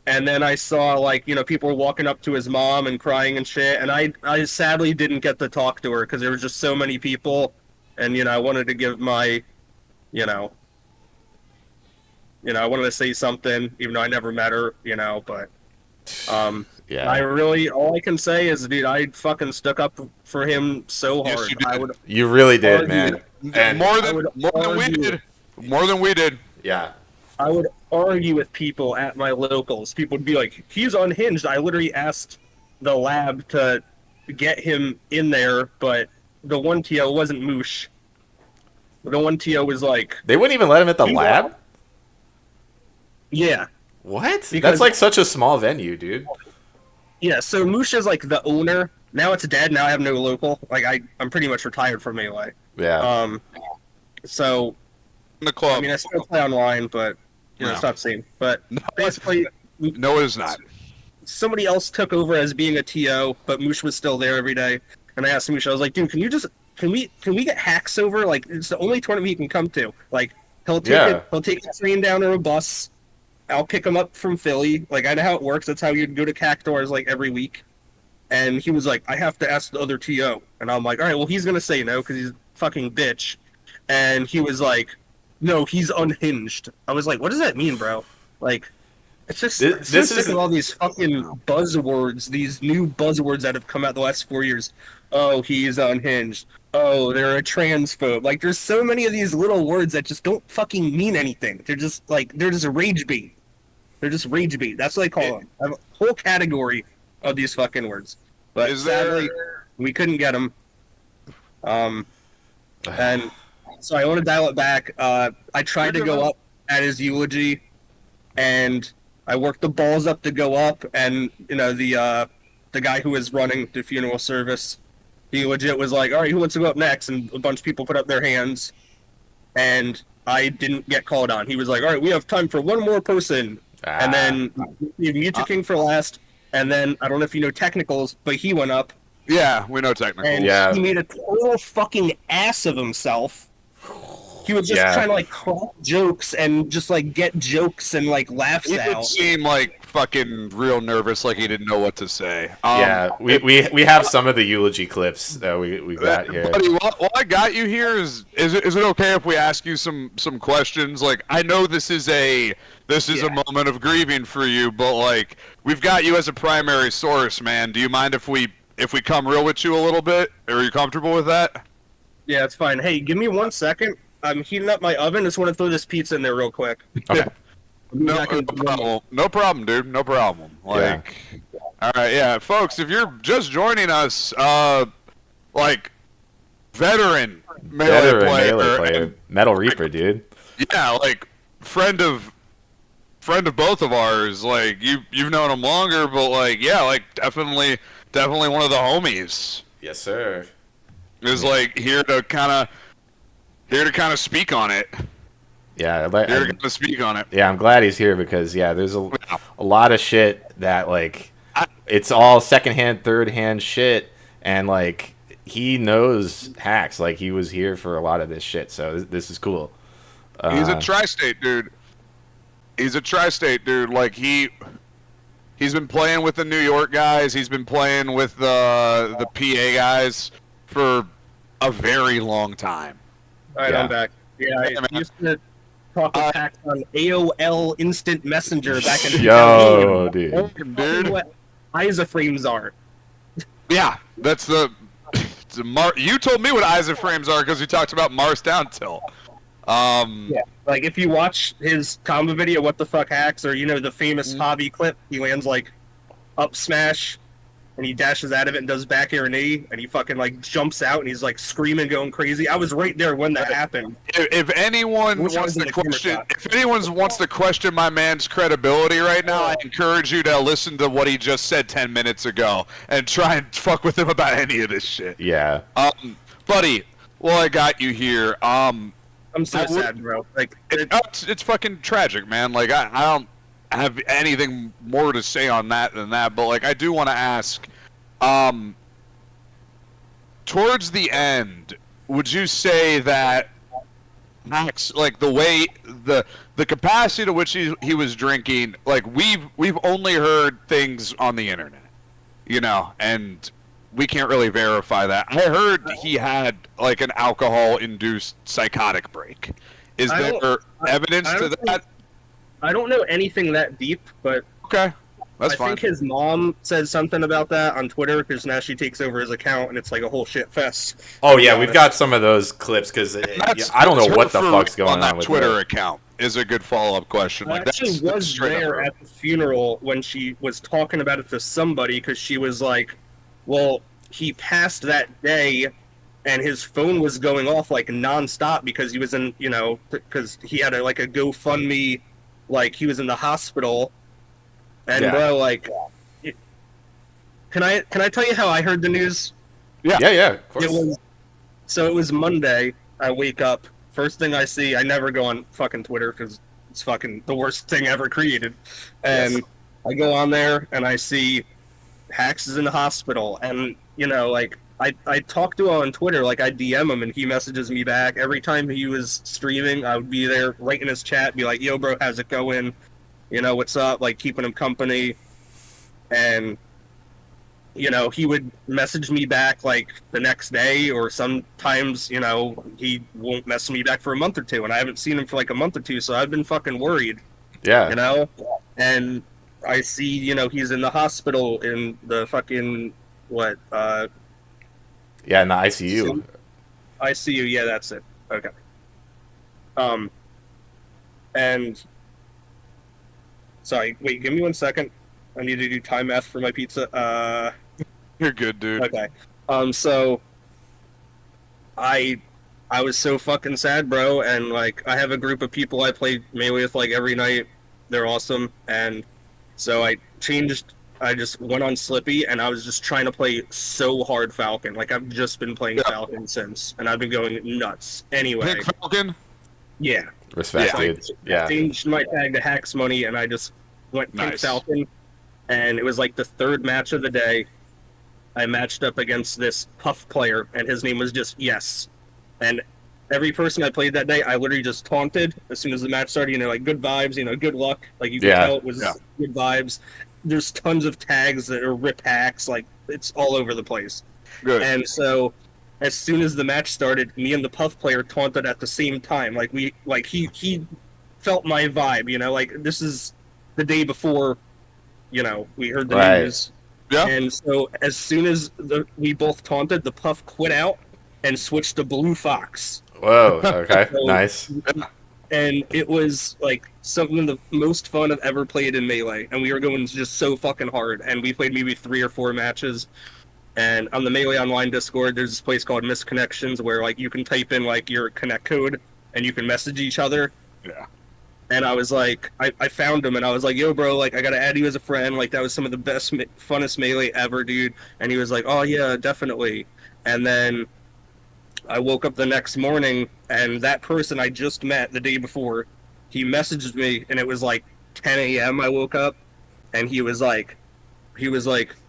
And then I saw, like, people walking up to his mom and crying and shit. And I sadly didn't get to talk to her because there was just so many people. And, I wanted to give my, I wanted to say something, even though I never met her, but, all I can say is, dude, I fucking stuck up for him so hard. You really did, man. And More than we did. Yeah. I would argue with people at my locals. People would be like, he's unhinged. I literally asked the lab to get him in there, but the one TO wasn't Moosh. The one TO was like... They wouldn't even let him at the lab? Yeah. What? Because, that's like such a small venue, dude. Yeah, so Moosh is like the owner. Now it's dead. Now I have no local. Like, I'm pretty much retired from Melee. Yeah. So... In the club. I mean, I still play online, but, it's not the same. But basically... No, it is not. Somebody else took over as being a TO, but Moosh was still there every day. And I asked Moosh, I was like, dude, can we get HAX over? Like, it's the only tournament he can come to. Like, he'll take a train down or a bus. I'll pick him up from Philly. Like, I know how it works. That's how you'd go to Cactuars, like, every week. And he was like, I have to ask the other TO. And I'm like, all right, well, he's going to say no because he's a fucking bitch. And he was like, no, he's unhinged. I was like, what does that mean, bro? Like... It's just this sick of all these fucking buzzwords, these new buzzwords that have come out the last 4 years. Oh, he's unhinged. Oh, they're a transphobe. Like, there's so many of these little words that just don't fucking mean anything. They're just rage bait. They're just rage bait. That's what I call them. I have a whole category of these fucking words. But sadly, we couldn't get them. And so I want to dial it back. I tried to go up at his eulogy, and I worked the balls up to go up, and the guy who was running the funeral service, he legit was like, all right, who wants to go up next? And a bunch of people put up their hands, and I didn't get called on. He was like, all right, we have time for one more person. And then Mewtwo King for last, and then I don't know if you know technicals, but he went up Yeah, we know technicals. and Yeah. he made a total fucking ass of himself. He was just Yeah. trying to like crack jokes and just like get jokes and like laughs He did out. seem like fucking real nervous, like he didn't know what to say. Yeah, we have some of the eulogy clips that we got here. Buddy, while I got you here, is it okay if we ask you some questions? Like, I know this is a moment of grieving for you, but like, we've got you as a primary source, man. Do you mind if we come real with you a little bit? Are you comfortable with that? Yeah, it's fine. Hey, give me 1 second. I'm heating up my oven. Just want to throw this pizza in there real quick. Okay. No problem, dude. No problem. Like, all right, yeah, folks. If you're just joining us, like, veteran melee player, Metal Reaper, dude. Yeah, like friend of both of ours. Like you've known him longer, but like yeah, like definitely one of the homies. Yes, sir. Is like here to kind of speak on it. Yeah, Here to speak on it. Yeah, I'm glad he's here because there's a lot of shit that like it's all secondhand, third-hand shit, and like he knows HAX. Like he was here for a lot of this shit, so this is cool. He's a tri-state dude. Like he's been playing with the New York guys. He's been playing with the PA guys for a very long time. All right, I'm back. Yeah, I used to talk with HAX on AOL Instant Messenger back in the Yo, dude. What isoframes are. Yeah, that's the you told me what isoframes are because you talked about Mars down tilt. Yeah, like if you watch his combo video, what the fuck HAX, or the famous hobby clip, he lands like up smash, and he dashes out of it and does back air knee, and he fucking like jumps out and he's like screaming, going crazy. I was right there when that happened. If anyone wants to question my man's credibility right now, I encourage you to listen to what he just said 10 minutes ago and try and fuck with him about any of this shit. Yeah. Buddy, well, I got you here. I'm so sad, bro. Like it's fucking tragic, man. Like I don't have anything more to say on that than that, but like I do want to ask, towards the end, would you say that Max, like the way the capacity to which he was drinking, like we've only heard things on the internet, and we can't really verify that. I heard he had like an alcohol-induced psychotic break. Is there evidence to that? I don't know anything that deep, but okay, that's fine. I think his mom said something about that on Twitter because now she takes over his account and it's like a whole shit fest. Oh yeah, we've got some of those clips because I don't know what the fuck's going on with Twitter that account. Is a good follow-up question. I actually was there at the funeral when she was talking about it to somebody because she was like, well, he passed that day and his phone was going off like nonstop because he was in, because he had a GoFundMe, like he was in the hospital. And bro, like, can I tell you how I heard the news? Yeah, of course. It was Monday. I wake up. First thing I see, I never go on fucking Twitter because it's fucking the worst thing ever created. And I go on there and I see HAX is in the hospital. And, I talk to him on Twitter, like I DM him and he messages me back. Every time he was streaming, I would be there right in his chat, be like, yo, bro, how's it going? What's up? Like, keeping him company. And, he would message me back, like, the next day, or sometimes, he won't message me back for a month or two, and I haven't seen him for, like, a month or two, so I've been fucking worried. Yeah. And I see, he's in the hospital in the fucking, yeah, in the ICU. ICU, yeah, that's it. Okay. And... Sorry, wait, give me 1 second. I need to do time F for my pizza. You're good, dude. Okay. So I was so fucking sad, bro, and like I have a group of people I play melee with like every night. They're awesome, and so I just went on Slippy and I was just trying to play so hard Falcon. Like I've just been playing Falcon since, and I've been going nuts. Anyway. Pick Falcon? Yeah. Respect, dude. I changed my tag to HAX Money, and I just went Pink Falcon. and it was like the third match of the day. I matched up against this Puff player, and his name was just Yes. And every person I played that day, I literally just taunted as soon as the match started. Like good vibes, good luck. Like you can tell it was good vibes. There's tons of tags that are rip hacks. Like it's all over the place. Good. And so, as soon as the match started, me and the Puff player taunted at the same time. Like he felt my vibe. Like this is the day before, we heard the news. Yeah. And so as soon as we both taunted, the Puff quit out and switched to Blue Fox. Whoa, okay, So- nice. And it was like something of the most fun I've ever played in Melee. And we were going just so fucking hard. And we played maybe 3 or 4 matches. And on the Melee Online Discord, there's this place called Misconnections where like you can type in like your connect code and you can message each other. Yeah. And I was like, I found him, and I was like, yo, bro, like, I gotta add you as a friend. Like, that was some of the best, funnest Melee ever, dude. And he was like, oh, yeah, definitely. And then I woke up the next morning, and that person I just met the day before, he messaged me, and it was like 10 a.m. I woke up, and he was like,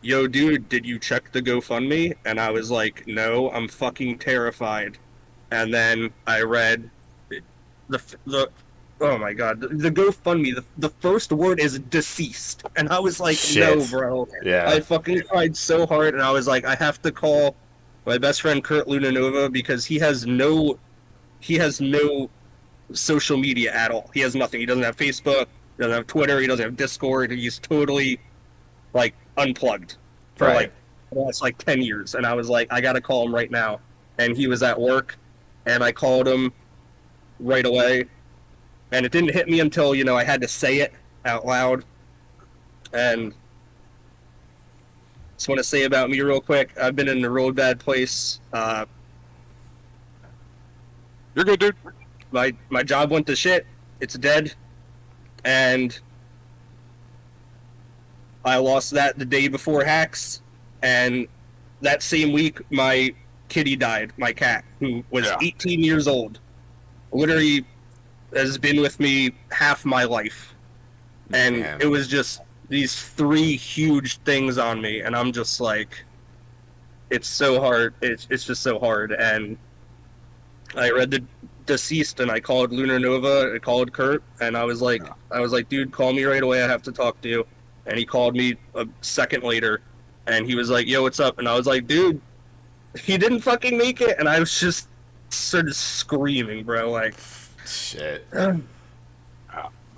yo, dude, did you check the GoFundMe? And I was like, no, I'm fucking terrified. And then I read the oh my god, the GoFundMe, the first word is deceased. And I was like, Shit. no, bro. Yeah. I fucking cried so hard, and I was like, I have to call my best friend Kurt Lunanova because he has no social media at all. He has nothing. He doesn't have Facebook, he doesn't have Twitter, he doesn't have Discord. He's totally, like, unplugged for, Right. like, the last, like, 10 years. And I was like, I gotta call him right now. And he was at work, and I called him right away. And it didn't hit me until, I had to say it out loud. And just want to say about me real quick. I've been in a real bad place. You're good, dude. My job went to shit. It's dead. And I lost that the day before HAX. And that same week, my kitty died, my cat, who was 18 years old. Literally has been with me half my life. And Damn. it was just these 3 huge things on me, and I'm just like, it's so hard. It's just so hard. And I read the deceased, and I called Lunar Nova, I called Kurt, and I was like, dude, call me right away. I have to talk to you. And he called me a second later, and he was like, yo, what's up? And I was like, dude, he didn't fucking make it. And I was just sort of screaming, bro, like, shit.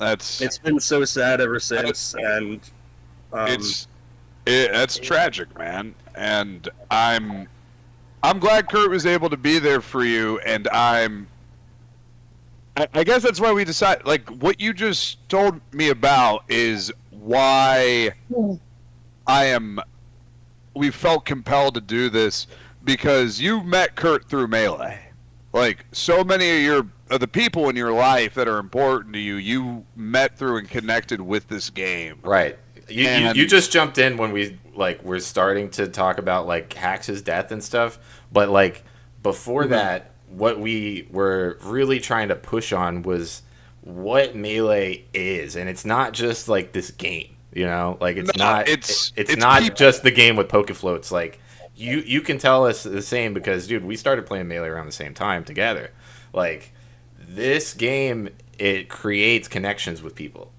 It's been so sad ever since, and that's tragic, man. And I'm glad Kurt was able to be there for you, and I guess that's why we decided, like, what you just told me about is why we felt compelled to do this, because you met Kurt through Melee. Like, so many of the people in your life that are important to you, you met through and connected with this game. Right. You just jumped in when we're starting to talk about, like, HAX's death and stuff. But, like, before that, what we were really trying to push on was what Melee is. And it's not just, like, this game, Like, it's not people. just the game with Pokefloats. Like, you can tell us the same because, dude, we started playing Melee around the same time together. Like, this game, it creates connections with people.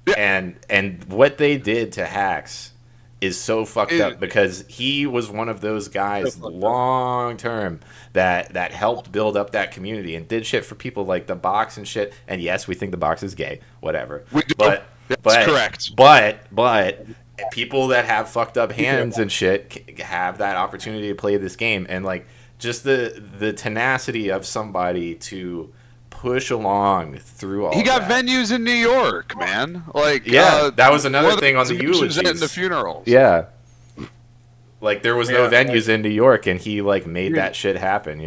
Yeah. And what they did to HAX is so fucked up because he was one of those guys long term that helped build up that community and did shit for people like the Box and shit. And yes, we think the Box is gay, whatever. But that's correct. But people that have fucked up hands and shit have that opportunity to play this game, and like just the tenacity of somebody to push along through all. He got that. venues in New York, man. Like, that was another thing on the eulogies and the funerals. Yeah, like there was no venues in New York, and he like made that shit happen.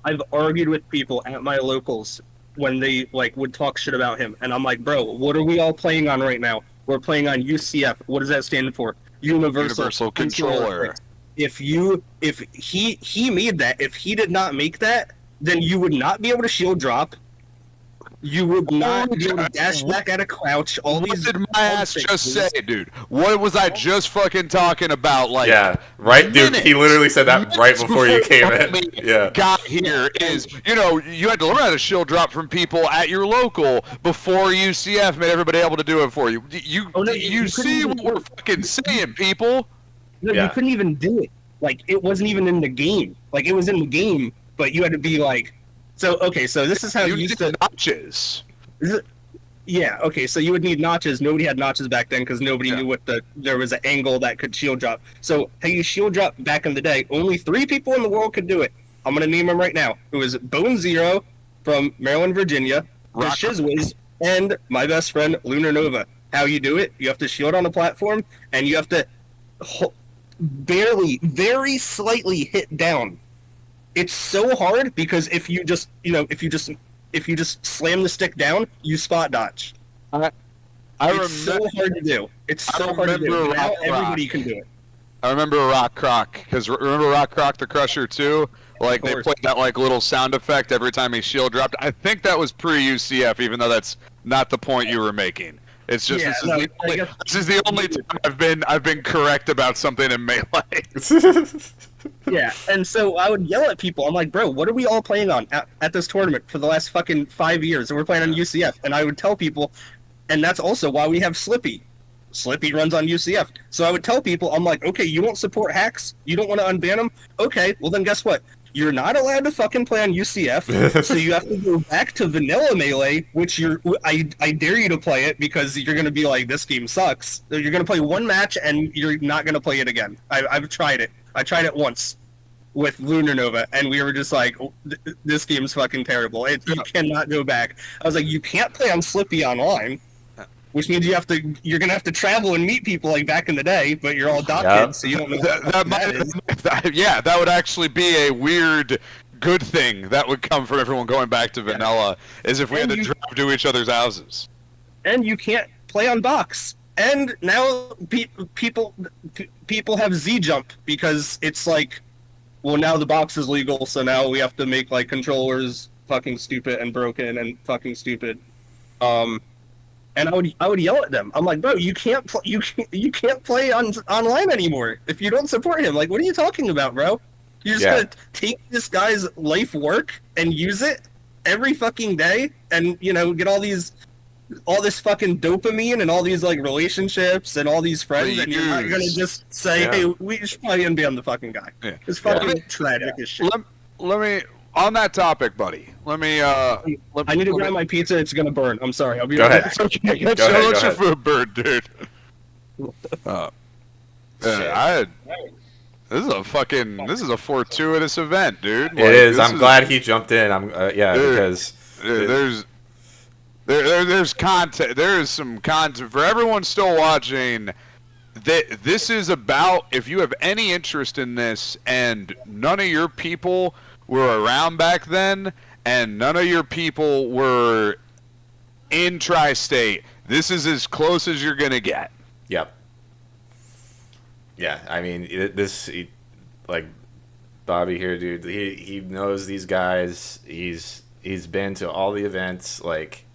I've argued with people at my locals when they like would talk shit about him, and I'm like, bro, what are we all playing on right now? We're playing on UCF. What does that stand for? Universal Controller. If he made that, if he did not make that, then you would not be able to shield drop. You would not be able to dash back at a crouch. All these. What did my ass just say, dude? What was I just fucking talking about? Like, yeah, right, dude. He literally said that right before you came in. Yeah, got here is, you know, you had to learn how to shield drop from people at your local before UCF made everybody able to do it for you. You see what we're fucking saying, people? No, you couldn't even do it. Like, it wasn't even in the game. Like, it was in the game, but you had to be like. So okay, so this is how you used to notches. Yeah, okay, so you would need notches. Nobody had notches back then because nobody knew what there was an angle that could shield drop. So how you shield drop back in the day, only 3 people in the world could do it. I'm gonna name them right now. It was Bone Zero from Maryland, Virginia, the Shizwiz, and my best friend Lunar Nova. How you do it? You have to shield on a platform, and you have to barely, very slightly hit down. It's so hard because if you just slam the stick down, you spot dodge. It's so hard to do. It's so hard to do. Now everybody can do it. I remember Rock Croc, because remember Rock Croc the Crusher too? Like, they played that like little sound effect every time he shield dropped. I think that was pre-UCF, even though that's not the point you were making. It's just this is the only time I've been correct about something in Melee. Yeah, and so I would yell at people. I'm like, bro, what are we all playing on at this tournament for the last fucking 5 years? And we're playing on UCF. And I would tell people, and that's also why we have Slippy. Slippy runs on UCF. So I would tell people, I'm like, okay, you won't support HAX? You don't want to unban them? Okay, well then guess what? You're not allowed to fucking play on UCF, so you have to go back to vanilla Melee, which I dare you to play it because you're going to be like, this game sucks. You're going to play one match and you're not going to play it again. I've tried it. I tried it once with Lunar Nova, and we were just like, this game's fucking terrible. You cannot go back. I was like, you can't play on Slippy online, which means you're gonna have to travel and meet people like back in the day, but you're all dot kids, so you don't know what that is. Yeah, that would actually be a weird good thing that would come from everyone going back to vanilla, is if we had to drive to each other's houses. And you can't play on box. And now people have Z-Jump because it's like, well, now the box is legal, so now we have to make like controllers fucking stupid and broken and fucking stupid. And I would yell at them. I'm like, bro, you can't play online anymore if you don't support him. Like, what are you talking about, bro? You're just gonna take this guy's life work and use it every fucking day, and get all this fucking dopamine and all these like relationships and all these friends, and you're not gonna just say, hey, we should probably unban the fucking guy. Yeah. It's fucking tragic as shit. Let me on that topic, buddy. I need to grab my pizza. It's gonna burn. I'm sorry. I'll be Go right ahead. back. It's okay. Let your food burn, dude. This is a fortuitous event, dude. It is. I'm glad he jumped in. Because there's content. There is some content for everyone still watching. This is about, if you have any interest in this and none of your people were around back then and none of your people were in Tri-State, this is as close as you're going to get. Yep. Yeah, I mean, like Bobby here, dude, he knows these guys. He's been to all the events, like...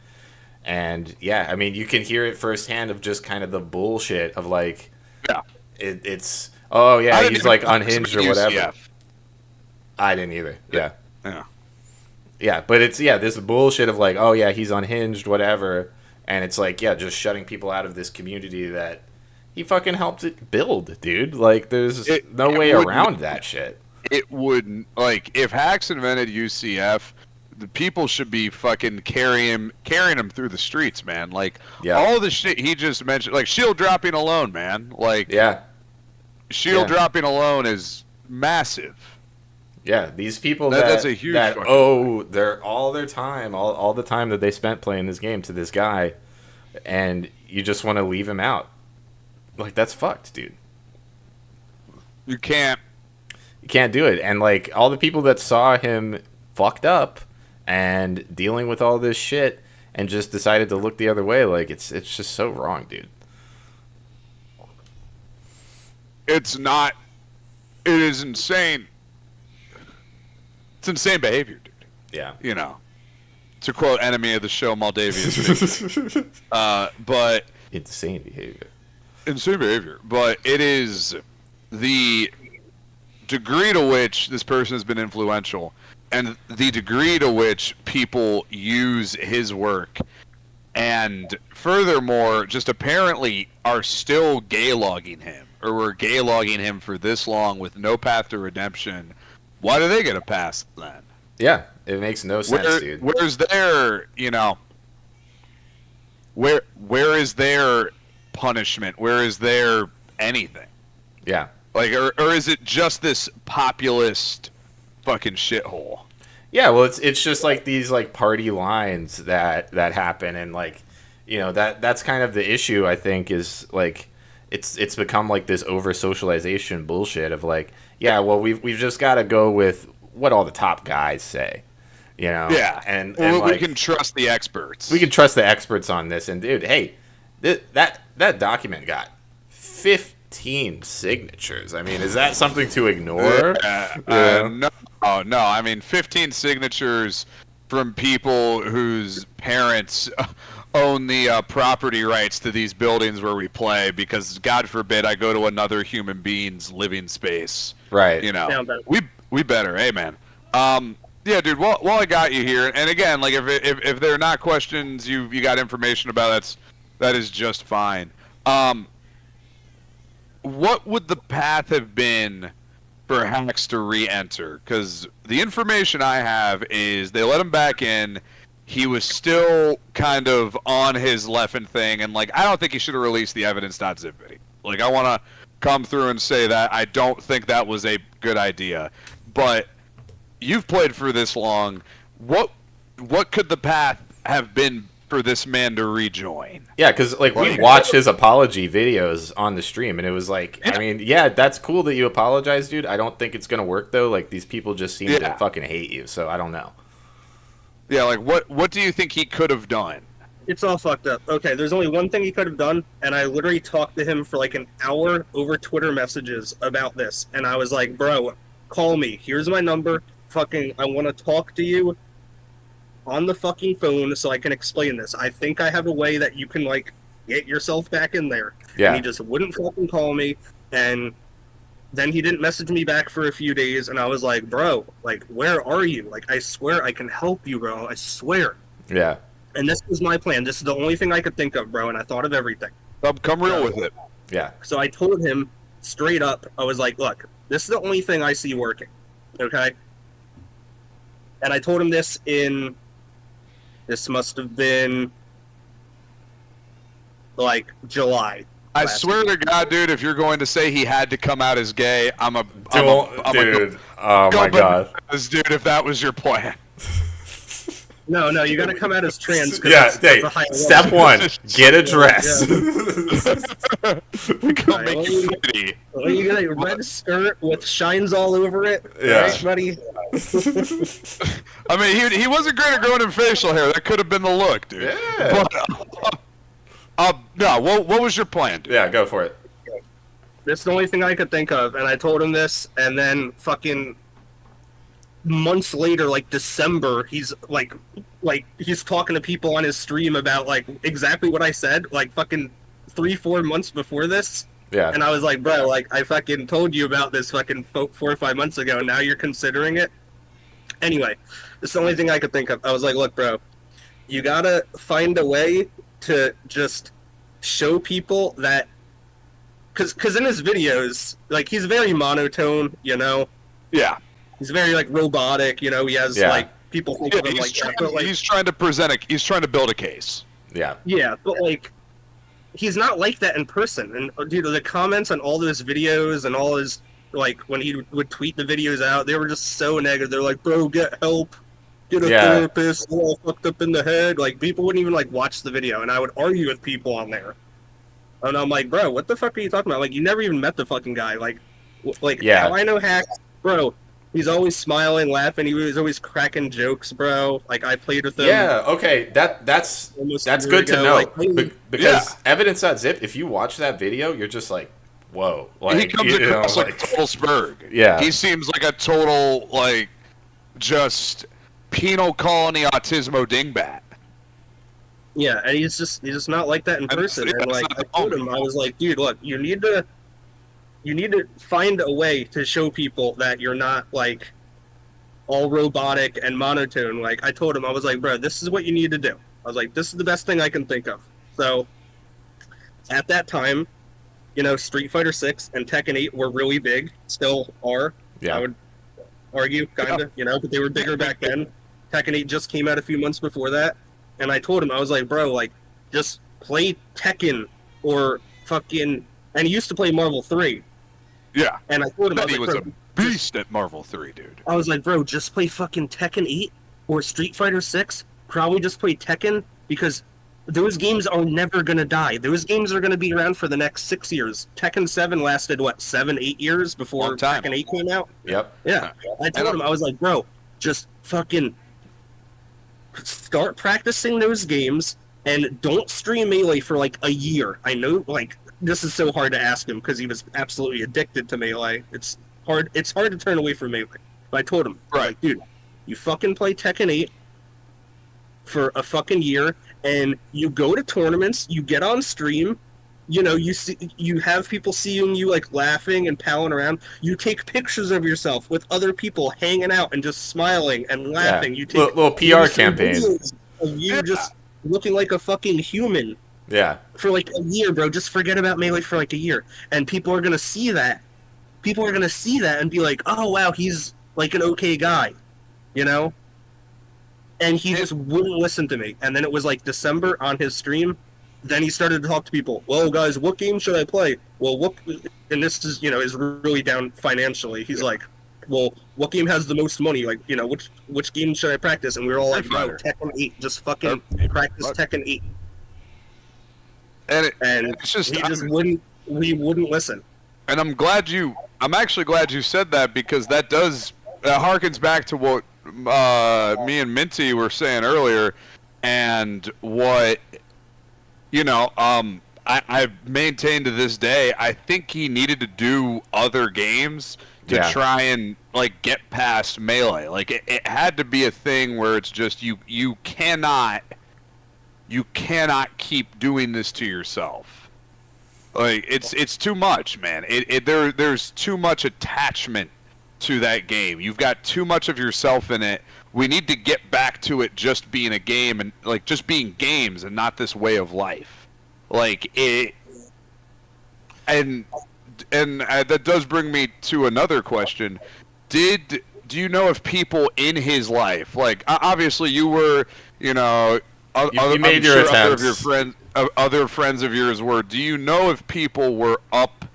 And yeah, I mean, you can hear it firsthand of just kind of the bullshit of like, it's he's like unhinged or whatever. UCF. I didn't either. Yeah, but it's this bullshit of like, he's unhinged, whatever, and it's like just shutting people out of this community that he fucking helped it build, dude. Like, there's no way around that shit. It wouldn't, like, if HAX invented UCF. The people should be fucking carrying him through the streets, man. Like, all the shit he just mentioned, like shield dropping alone, man. Like, shield dropping alone is massive. Yeah, these people that's a huge they're all their time, all the time that they spent playing this game to this guy, and you just want to leave him out. Like, that's fucked, dude. You can't do it. And like, all the people that saw him fucked up and dealing with all this shit and just decided to look the other way, like, it's just so wrong, dude. It's not. It is insane. It's insane behavior, dude. Yeah. to quote enemy of the show, Moldavians. But insane behavior. Insane behavior. But it is the degree to which this person has been influential, and the degree to which people use his work, and furthermore, just apparently are still gay logging him, or were gay logging him for this long with no path to redemption. Why do they get a pass then? Yeah, it makes no sense, dude. Where's their, where is their punishment? Where is their anything? Yeah. Like, or is it just this populist fucking shithole? Yeah, well, it's just like these like party lines that happen, and like, that's kind of the issue. I think is like it's become like this over socialization bullshit of like, yeah, well, we've just got to go with what all the top guys say, Yeah, and we like, can trust the experts. We can trust the experts on this, and dude, hey, that document got 15 signatures. I mean, is that something to ignore? No. I mean, 15 signatures from people whose parents own the property rights to these buildings where we play, because God forbid I go to another human being's living space. Right. We better. Hey, man. Yeah, dude. While I got you here, and again, like if there are not questions you got information about, that is just fine. What would the path have been for HAX to re-enter? Because the information I have is they let him back in. He was still kind of on his Leffen thing, and like I don't think he should have released the evidence.zip video. Like, I want to come through and say that I don't think that was a good idea. But you've played for this long. What could the path have been for this man to rejoin? Yeah, because like we watched his apology videos on the stream, and it was like, I mean, yeah, that's cool that you apologize, dude. I don't think it's gonna work though. Like, these people just seem to fucking hate you, so I don't know. Yeah, like what do you think he could have done? It's all fucked up. Okay, there's only one thing he could have done, and I literally talked to him for like an hour over Twitter messages about this, and I was like, bro, call me. Here's my number. Fucking, I want to talk to you on the fucking phone so I can explain this. I think I have a way that you can, like, get yourself back in there. Yeah. And he just wouldn't fucking call me, and then he didn't message me back for a few days, and I was like, bro, like, where are you? Like, I swear I can help you, bro. I swear. Yeah. And this was my plan. This is the only thing I could think of, bro, and I thought of everything. Come real with it. Yeah. So I told him straight up, I was like, look, this is the only thing I see working, okay? And I told him this must have been, like, July. I swear to God, dude, if you're going to say he had to come out as gay, oh my God. Dude, if that was your plan. No, you gotta come out as trans. Yeah, step one, get a dress. Well, you get a red skirt with shines all over it. Yeah. Right, buddy? I mean, he wasn't great at growing in facial hair. That could have been the look, dude. Yeah. But, no, what was your plan, dude? Yeah, go for it. This is the only thing I could think of, and I told him this, and then fucking months later, like December, he's like he's talking to people on his stream about like exactly what I said, like fucking 3-4 months before this. Yeah. And I was like, bro, like I fucking told you about this fucking 4 or 5 months ago. Now you're considering it. Anyway, this is the only thing I could think of. I was like, look, bro, you gotta find a way to just show people that, because in his videos, like, he's very monotone, you know. Yeah. He's very, like, robotic, you know. He has, like, people think of him like that. But, like, he's trying to he's trying to build a case. Yeah. Yeah, but, like, he's not like that in person. And, dude, the comments on all those videos and all his, like, when he would tweet the videos out, they were just so negative. They're like, bro, get help. Get a therapist. I'm all fucked up in the head. Like, people wouldn't even, like, watch the video. And I would argue with people on there. And I'm like, bro, what the fuck are you talking about? Like, you never even met the fucking guy. Like how I know HAX, bro, he's always smiling, laughing. He was always cracking jokes, bro. Like, I played with him. Yeah, okay, that's good to know. Like, because evidence.zip, if you watch that video, you're just like, whoa. Like, he comes across like a total spurg. Yeah. He seems like a total, like, just penal colony autismo dingbat. Yeah, and he's just not like that in person. And like I told him, I was like, dude, look, you need to find a way to show people that you're not like all robotic and monotone. Like I told him, I was like, bro, this is what you need to do. I was like, this is the best thing I can think of. So at that time, you know, Street Fighter 6 and Tekken 8 were really big, still are. Yeah. I would argue, kind of, you know, but they were bigger back then. Tekken 8 just came out a few months before that. And I told him, I was like, bro, like, just play Tekken or fucking... And he used to play Marvel 3. Yeah. And I told him, He was a beast at Marvel 3, dude. I was like, bro, just play fucking Tekken 8 or Street Fighter 6. Probably just play Tekken, because those games are never going to die. Those games are going to be around for the next 6 years. Tekken 7 lasted, what, 7-8 years before Tekken 8 came out? Yep. Yeah. I told him, I was like, bro, just fucking start practicing those games and don't stream Melee for like a year. I know, like, this is so hard to ask him because he was absolutely addicted to Melee. It's hard to turn away from Melee. But I told him, I was like, dude, you fucking play Tekken 8 for a fucking year, and you go to tournaments, you get on stream, you know, you have people seeing you like laughing and palling around. You take pictures of yourself with other people hanging out and just smiling and laughing. Yeah. You take little PR campaign of you just looking like a fucking human. Yeah. For like a year, bro. Just forget about Melee for like a year, and people are gonna see that. People are gonna see that and be like, "Oh wow, he's like an okay guy," you know. And he just wouldn't listen to me. And then it was like December on his stream. Then he started to talk to people. Well, guys, what game should I play? Well, what? And this is, you know, is really down financially. He's like, well, what game has the most money? Like, you know, which game should I practice? And we were all like, bro, Tekken 8. Just fucking practice Tekken 8. And it's just, we wouldn't listen. And I'm actually glad you said that, because that harkens back to what me and Minty were saying earlier, and what, you know, I've maintained to this day. I think he needed to do other games to try and like get past Melee. Like it had to be a thing where it's just you cannot keep doing this to yourself. Like it's too much, man. There's too much attachment to that game. You've got too much of yourself in it. We need to get back to it just being a game, and like just being games and not this way of life. Like it, and that does bring me to another question. Do you know if people in his life, like obviously you were, you know, you made your attempts. Other friends of yours were. Do you know if people were up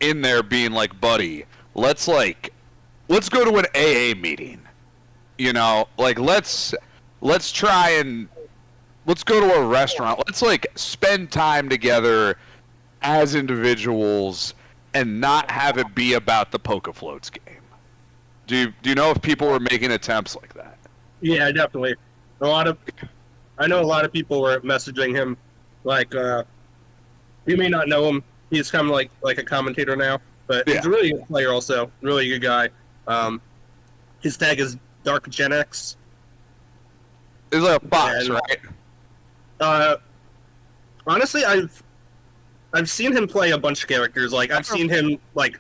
in there being like, buddy, let's go to an AA meeting, you know, like let's try and let's go to a restaurant. Let's like spend time together as individuals and not have it be about the Poke Floats game. Do you know if people were making attempts like that? Yeah, definitely. I know a lot of people were messaging him, like, you may not know him. He's kind of like a commentator now, but he's a really good player also. Really good guy. His tag is Dark Gen X. Is like a box, right? Honestly, I've seen him play a bunch of characters. Like I've seen him like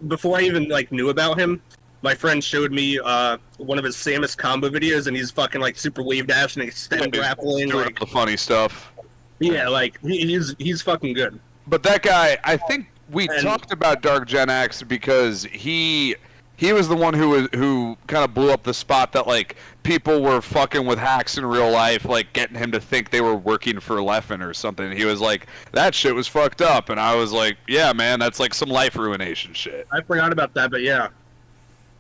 before I even like knew about him. My friend showed me one of his Samus combo videos, and he's fucking like super wave dash and extend grappling, doing like the funny stuff. Yeah, like he's fucking good. But that guy, I think we talked about Dark Gen X because he was the one who kind of blew up the spot that like people were fucking with HAX in real life, like getting him to think they were working for Leffen or something. He was like, that shit was fucked up, and I was like, yeah, man, that's like some life ruination shit. I forgot about that, but yeah.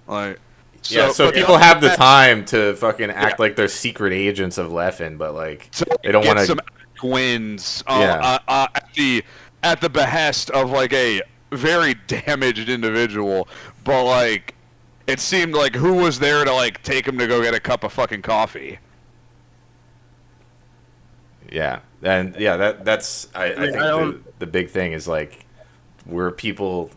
Like, so people have the time to fucking act like they're secret agents of Leffen, but like they don't want to some wins at the behest of like a very damaged individual. But like, it seemed like who was there to like take him to go get a cup of fucking coffee? Yeah, and that's I think the big thing is like where people.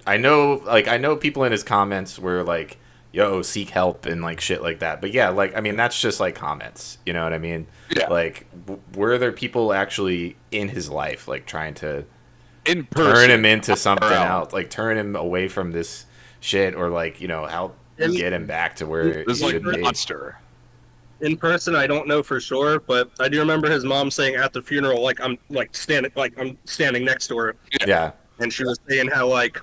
I know people in his comments were like yo, seek help and like shit like that. But yeah, like I mean, that's just like comments. You know what I mean? Yeah. Like, were there people actually in his life like trying to in turn person, him into something IRL. else, like turn him away from this shit, or like help get him back to where he should be? Monster. In person, I don't know for sure, but I do remember his mom saying at the funeral, like I'm standing next to her. Yeah. And she was saying how like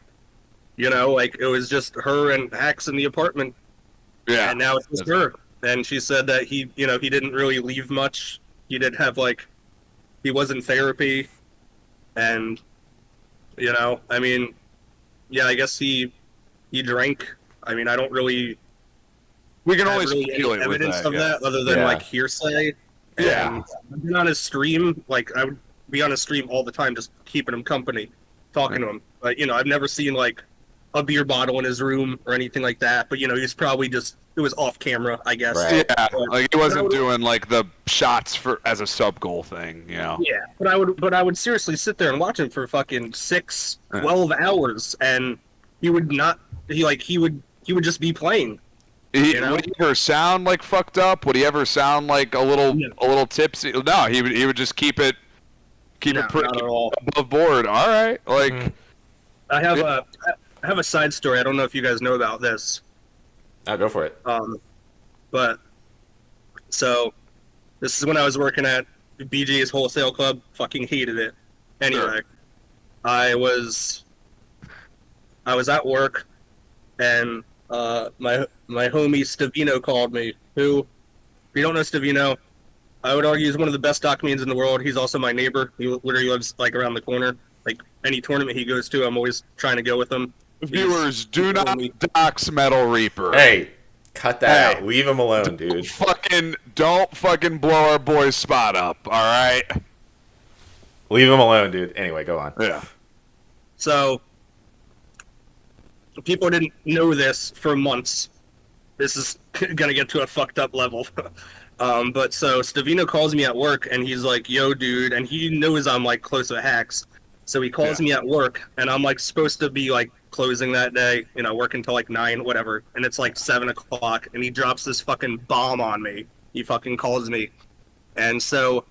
it was just her and Hax in the apartment. Yeah. And now it's just her. And she said that he didn't really leave much. He did have he was in therapy, and I mean, yeah, I guess he drank. I mean, I don't really. We can have always really any speculate with evidence that, of yeah. that other than Yeah. hearsay. Yeah. And I've been on his stream. I would be on his stream all the time, just keeping him company, talking to him. But I've never seen a beer bottle in his room or anything like that. But he's probably just it was off camera, I guess. Yeah, But, like he wasn't doing like the shots as a sub goal thing, Yeah, but I would seriously sit there and watch him for fucking 12 hours, and he would he would just be playing. Would he ever sound like fucked up? Would he ever sound like a little tipsy? No, he would just keep it pretty above board. All right, like I have a side story. I don't know if you guys know about this. I'll go for it. But so this is when I was working at BJ's Wholesale Club. Fucking hated it. Anyway, I was at work, and my homie Stavino called me. Who, if you don't know Stavino, I would argue is one of the best doc comedians in the world. He's also my neighbor. He literally lives around the corner. Any tournament he goes to, I'm always trying to go with him. Viewers, do not dox Metal Reaper. Hey, cut that out. Leave him alone, dude. Don't fucking blow our boy's spot up. All right. Leave him alone, dude. Anyway, go on. Yeah. So people didn't know this for months. This is gonna get to a fucked up level. But so Stavino calls me at work, and he's like, "Yo, dude," and he knows I'm close to HAX. So he calls me at work, and I'm supposed to be closing that day, working till 9, whatever, and it's 7 o'clock, and he drops this fucking bomb on me. He fucking calls me, and so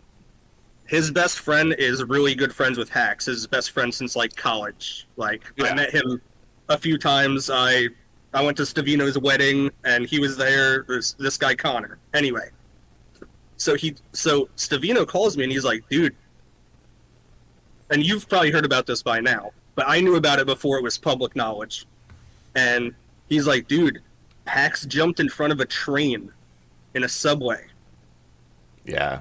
his best friend is really good friends with HAX. His best friend since college. I met him a few times. I went to Stavino's wedding, and he was there. There's this guy Connor. Anyway, so Stavino calls me, and he's like, "Dude," and you've probably heard about this by now, but I knew about it before it was public knowledge. And he's like, "Dude, HAX jumped in front of a train in a subway." Yeah.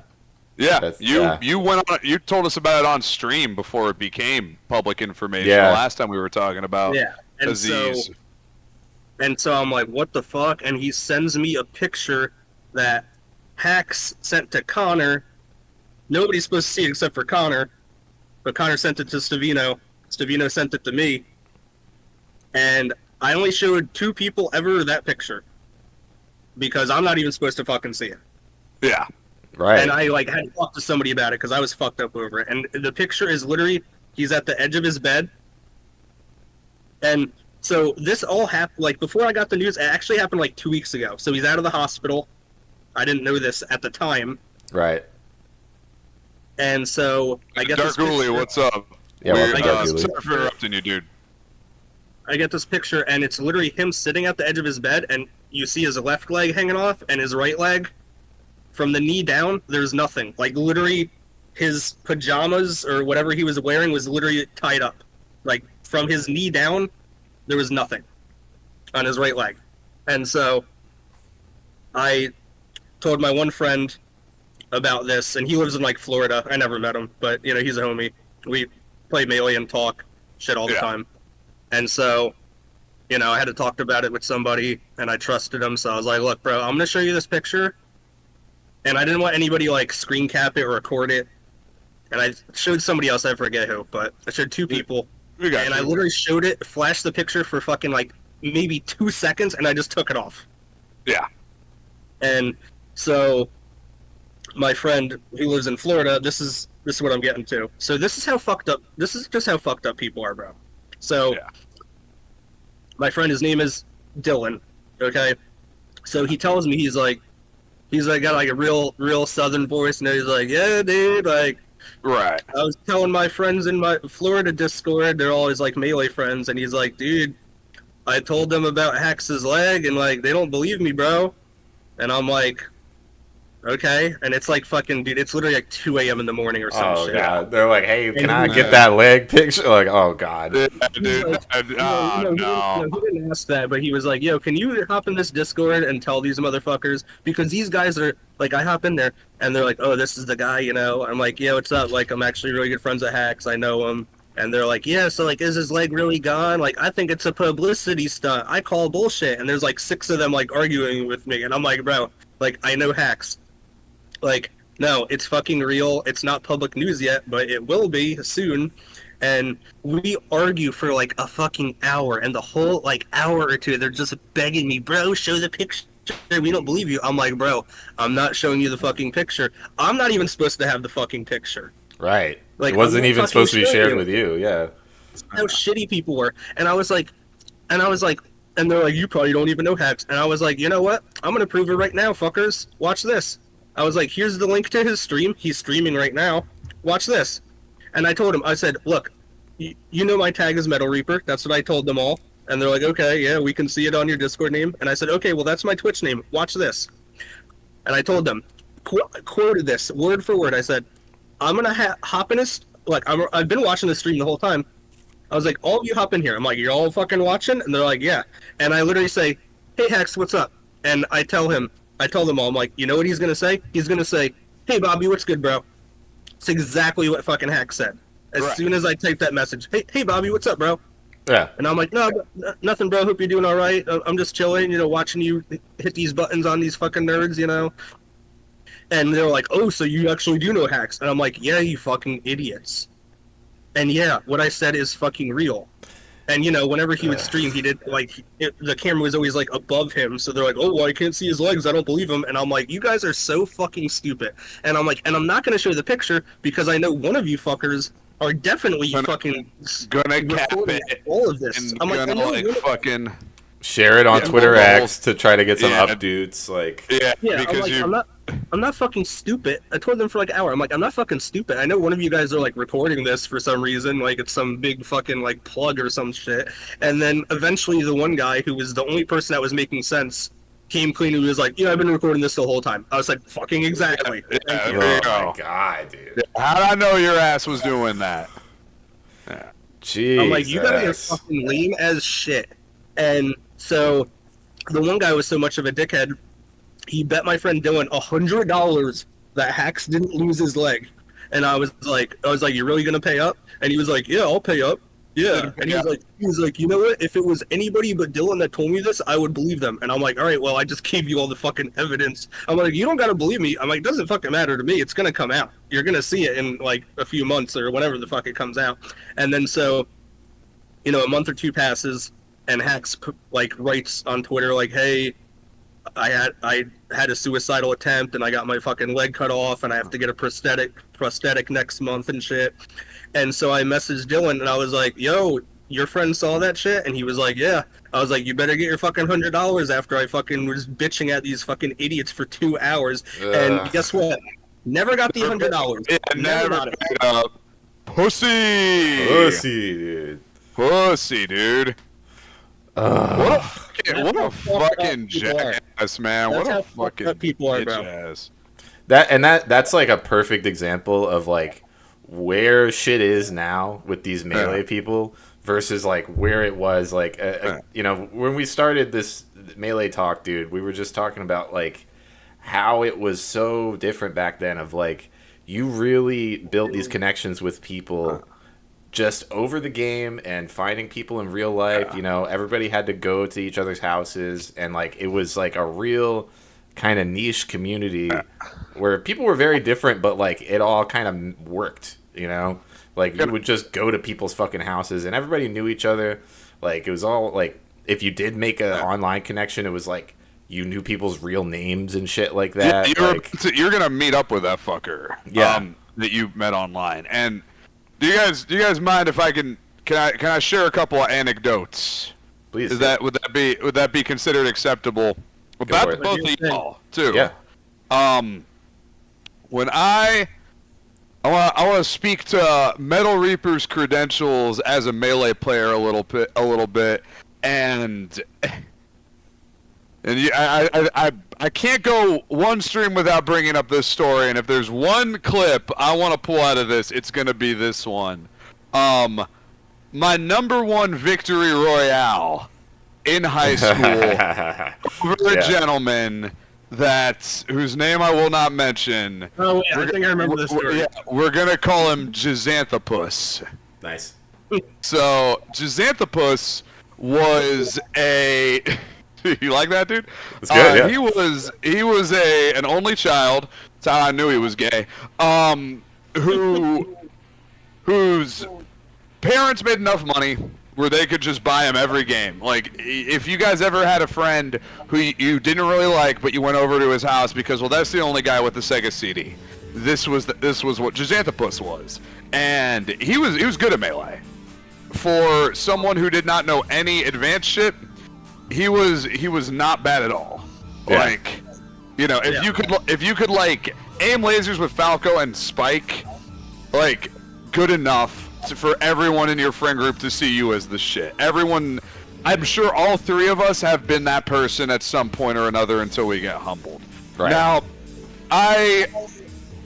Yeah, you went on. You told us about it on stream before it became public information. Yeah. The last time we were talking about Aziz. And so I'm like, "What the fuck?" And he sends me a picture that HAX sent to Connor. Nobody's supposed to see it except for Connor. But Connor sent it to Stavino. Stavino sent it to me. And I only showed 2 people ever that picture. Because I'm not even supposed to fucking see it. Yeah. Right. And I had to talk to somebody about it because I was fucked up over it. And the picture is literally, he's at the edge of his bed. And so this all happened, before I got the news, it actually happened 2 weeks ago. So he's out of the hospital. I didn't know this at the time. Right. And so I get this Dark Uli, picture. what's up? Yeah, sorry for interrupting you, dude. I get this picture, and it's literally him sitting at the edge of his bed, and you see his left leg hanging off, and his right leg, from the knee down, there's nothing. Literally, his pajamas or whatever he was wearing was literally tied up. From his knee down, there was nothing on his right leg. And so I told my one friend about this, and he lives in Florida. I never met him, but he's a homie. We play Melee and talk shit all the time. And so, I had to talk about it with somebody, and I trusted him. So I was like, "Look, bro, I'm gonna show you this picture." And I didn't want anybody screen cap it or record it. And I showed somebody else, I forget who, but I showed 2 people. And I literally showed it, flashed the picture for fucking maybe 2 seconds, and I just took it off. Yeah. And so my friend who lives in Florida, this is what I'm getting to. So this is just how fucked up people are, bro. So my friend, his name is Dylan. Okay, so he tells me he's like got like a real Southern voice, and he's like, yeah, dude, like. Right. I was telling my friends in my Florida Discord, they're always like Melee friends, and he's like, dude, I told them about HAX's leg, and like they don't believe me, bro. And I'm like, okay. And it's like fucking, dude, it's literally like 2 a.m. in the morning or some shit. God, they're like, hey, can I he's get that leg picture? Like, oh god. Dude, Like, no. he didn't ask that, but he was like, yo, can you hop in this Discord and tell these motherfuckers? Because these guys are, like, I hop in there, and they're like, oh, this is the guy, you know? I'm like, yeah, what's up? Like, I'm actually really good friends with HAX. I know him. And they're like, yeah, so, like, is his leg really gone? Like, I think it's a publicity stunt. I call bullshit. And there's, like, 6 of them, like, arguing with me. And I'm like, bro, like, I know HAX. Like, no, it's fucking real. It's not public news yet, but it will be soon. And we argue for like a fucking hour, and the whole like hour or two, they're just begging me, bro, show the picture. We don't believe you. I'm like, bro, I'm not showing you the fucking picture. I'm not even supposed to have the fucking picture. Right. Like, it wasn't even supposed to be shared you. with you. Yeah. How shitty people were. And I was like, and they're like, you probably don't even know HAX. And I was like, you know what? I'm gonna prove it right now, fuckers. Watch this. I was like, here's the link to his stream. He's streaming right now. Watch this. And I told him, I said, look, you know my tag is Metal Reaper. That's what I told them all. And they're like, okay, yeah, we can see it on your Discord name. And I said, okay, well, that's my Twitch name. Watch this. And I told them, quoted this, word for word. I said, I'm going to hop in this, like, I've been watching the stream the whole time. I was like, all of you hop in here. I'm like, you're all fucking watching? And they're like, yeah. And I literally say, hey, HAX, what's up? And I tell them all, I'm like, you know what he's going to say? He's going to say, hey, Bobby, what's good, bro? It's exactly what fucking HAX said. As soon as I type that message, hey, Bobby, what's up, bro? Yeah. And I'm like, no, nothing, bro. Hope you're doing all right. I'm just chilling, you know, watching you hit these buttons on these fucking nerds, you know. And they're like, oh, so you actually do know HAX? And I'm like, yeah, you fucking idiots. And yeah, what I said is fucking real. And, you know, whenever he would stream, he did, like, the camera was always, like, above him. So they're like, oh, well, I can't see his legs. I don't believe him. And I'm like, you guys are so fucking stupid. And I'm like, and I'm not going to show the picture because I know one of you fuckers are definitely fucking gonna cap it. All of this. I'm like, I know fucking share it on Twitter X to try to get some updates. Like, yeah, because I'm not fucking stupid. I told them for like an hour. I'm like, I'm not fucking stupid. I know one of you guys are like recording this for some reason, like it's some big fucking like plug or some shit. And then eventually the one guy who was the only person that was making sense came clean and was like, yeah, I've been recording this the whole time. I was like, fucking exactly. Yeah, there you go. My God, dude. How did I know your ass was doing that? Yeah. Jeez. I'm like, you guys are fucking lame as shit. And so the one guy was so much of a dickhead, he bet my friend Dylan $100 that HAX didn't lose his leg. And I was like, you're really gonna pay up? And he was like, yeah, I'll pay up. Yeah. And he was like, you know what? If it was anybody but Dylan that told me this, I would believe them. And I'm like, all right, well, I just gave you all the fucking evidence. I'm like, you don't gotta believe me. I'm like, it doesn't fucking matter to me. It's gonna come out. You're gonna see it in like a few months or whenever the fuck it comes out. And then so, you know, a month or two passes, and HAX like writes on Twitter like, hey, I had a suicidal attempt and I got my fucking leg cut off and I have to get a prosthetic next month and shit. And so I messaged Dylan and I was like, yo, your friend saw that shit? And he was like, yeah. I was like, you better get your fucking $100 after I fucking was bitching at these fucking idiots for 2 hours. And guess what? Never got the $100. Yeah, never got it. Pussy, dude. Pussy, dude. What a fucking jackass, man. What a fucking people are, bro. That's like a perfect example of like where shit is now with these Melee people versus like where it was like you know, when we started this Melee talk, dude, we were just talking about like how it was so different back then of like you really built these connections with people just over the game and finding people in real life. You know, everybody had to go to each other's houses and like it was like a real kind of niche community where people were very different, but like it all kind of worked, you know, like you would just go to people's fucking houses and everybody knew each other. Like it was all like, if you did make an online connection, it was like you knew people's real names and shit like that. Yeah, you're gonna meet up with that fucker that you met online. And do you guys mind if I can I share a couple of anecdotes? Please. Would that be considered acceptable? About for it. both of y'all too. Yeah. When I want to speak to Metal Reaper's credentials as a Melee player a little bit, and I can't go one stream without bringing up this story. And if there's one clip I want to pull out of this, it's gonna be this one. My #1 victory royale in high school over a gentleman whose name I will not mention. Oh, yeah, I think I remember this story. We're gonna call him Jizanthropus. Nice. So Jizanthropus was a. You like that, dude? That's good. Yeah. He was an only child. That's how I knew he was gay. Whose parents made enough money where they could just buy him every game. Like, if you guys ever had a friend who you didn't really like, but you went over to his house because, well, that's the only guy with the Sega CD. This was what Jizanthropus was, and he was good at Melee. For someone who did not know any advanced shit, he was not bad at all. Yeah. Like, you know, if you could like aim lasers with Falco and Spike, like, good enough for everyone in your friend group to see you as the shit. Everyone, I'm sure all three of us have been that person at some point or another until we get humbled. Right. Now, I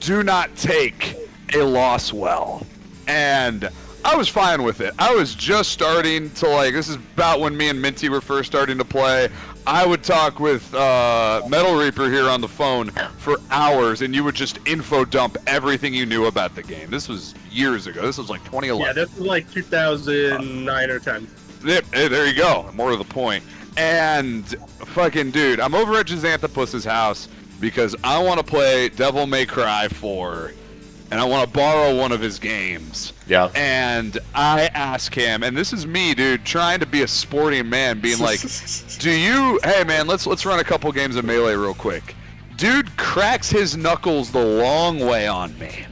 do not take a loss well, and I was fine with it. I was just starting to, like, this is about when me and Minty were first starting to play. I would talk with Metal Reaper here on the phone for hours, and you would just info dump everything you knew about the game. This was years ago. This was like 2011. Yeah, this was like 2009 or 10. Hey, there you go. More to the point. And fucking dude, I'm over at Jizanthropus's house because I want to play Devil May Cry 4. And I want to borrow one of his games. Yeah. And I ask him, and this is me, dude, trying to be a sporting man, being like, hey man, let's run a couple games of Melee real quick. Dude cracks his knuckles the long way on me.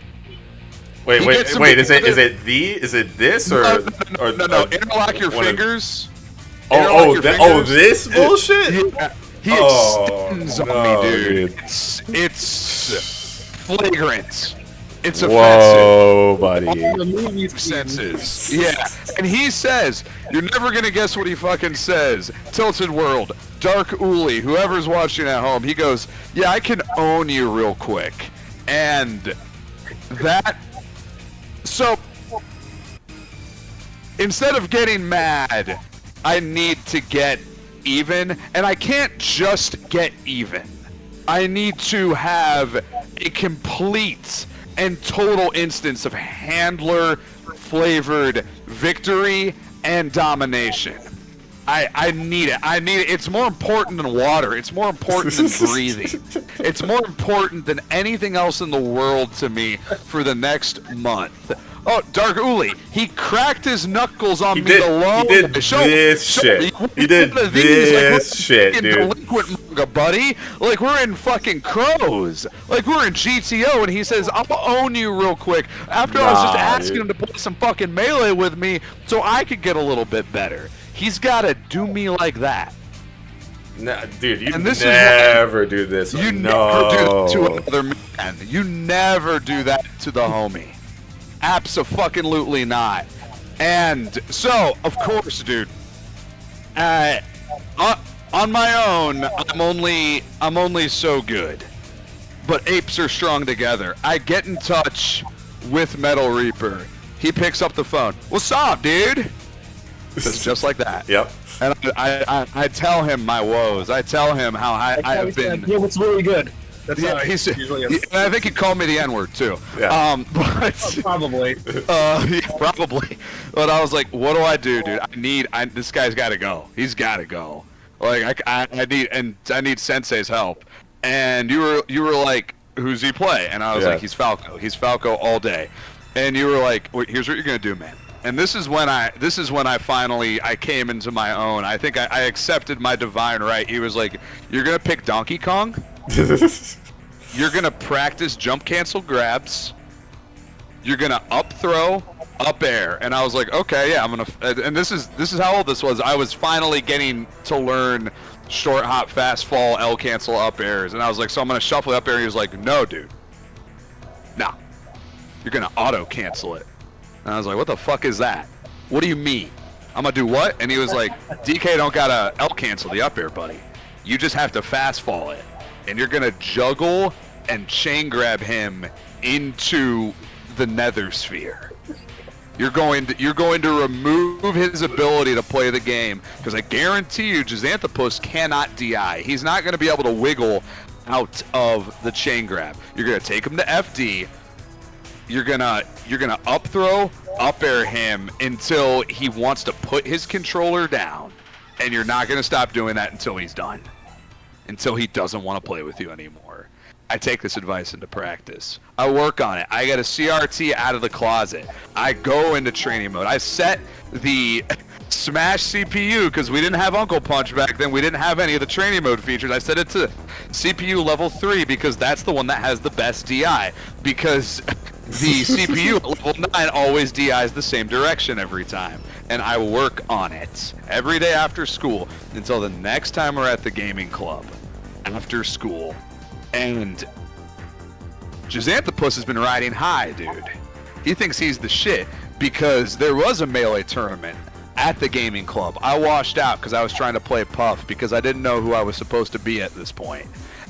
Wait, is it this or no, interlock your fingers. This bullshit? Yeah. He extends on me, dude. It's flagrant. It's offensive. Whoa, buddy. All the movie senses. Yeah. And he says, you're never going to guess what he fucking says. Tilted World, Dark Uli, whoever's watching at home, he goes, yeah, I can own you real quick. And that... So, instead of getting mad, I need to get even. And I can't just get even. I need to have a complete and total instance of handler flavored victory and domination. I need it. It's more important than water. It's more important than breathing. It's more important than anything else in the world to me for the next month. Oh, Dark Uli, he cracked his knuckles on me alone. He did this shit. He did this shit, dude. Delinquent manga, buddy. Like, we're in fucking Crows. Like, we're in GTO, and he says, I'll own you real quick. After I was just asking him to play some fucking Melee with me so I could get a little bit better. He's got to do me like that. No, dude, you never do this. You never do that to another man. You never do that to the homie. Abso-fucking-lutely not. And so, of course, dude, on my own, I'm only so good. But apes are strong together. I get in touch with Metal Reaper. He picks up the phone. What's up, dude? It's just like that. Yep. And I tell him my woes. I tell him how I have been. Yeah, what's really good. That's yeah, I think he called me the N-word too. Yeah. But probably. Yeah, probably. But I was like, what do I do, dude? This guy's got to go. He's got to go. Like I need Sensei's help. And you were like, who's he play? And I was like, he's Falco. He's Falco all day. And you were like, wait, here's what you're gonna do, man. And this is when I finally came into my own. I think I accepted my divine right. He was like, you're gonna pick Donkey Kong. You're gonna practice jump cancel grabs. You're gonna up throw up air, and I was like, okay, yeah, I'm gonna. And this is how old this was. I was finally getting to learn short hop, fast fall, L cancel up airs, and I was like, so I'm gonna shuffle the up air. And he was like, no, dude, no, you're gonna auto cancel it. And I was like, what the fuck is that? What do you mean? I'm gonna do what? And he was like, DK don't gotta L cancel the up air, buddy. You just have to fast fall it, and you're gonna juggle and chain grab him into the nether sphere. You're going to remove his ability to play the game, because I guarantee you Xanthopus cannot DI. He's not going to be able to wiggle out of the chain grab. You're going to take him to FD. You're gonna up throw, up air him until he wants to put his controller down, and you're not going to stop doing that until he's done. Until he doesn't want to play with you anymore. I take this advice into practice. I work on it. I get a CRT out of the closet. I go into training mode. I set the Smash CPU, because we didn't have Uncle Punch back then. We didn't have any of the training mode features. I set it to CPU level 3 because that's the one that has the best DI. Because the CPU at level 9 always DIs the same direction every time. And I work on it every day after school until the next time we're at the gaming club after school. And Xanthopus has been riding high, dude. He thinks he's the shit because there was a Melee tournament at the gaming club. I washed out because I was trying to play Puff because I didn't know who I was supposed to be at this point.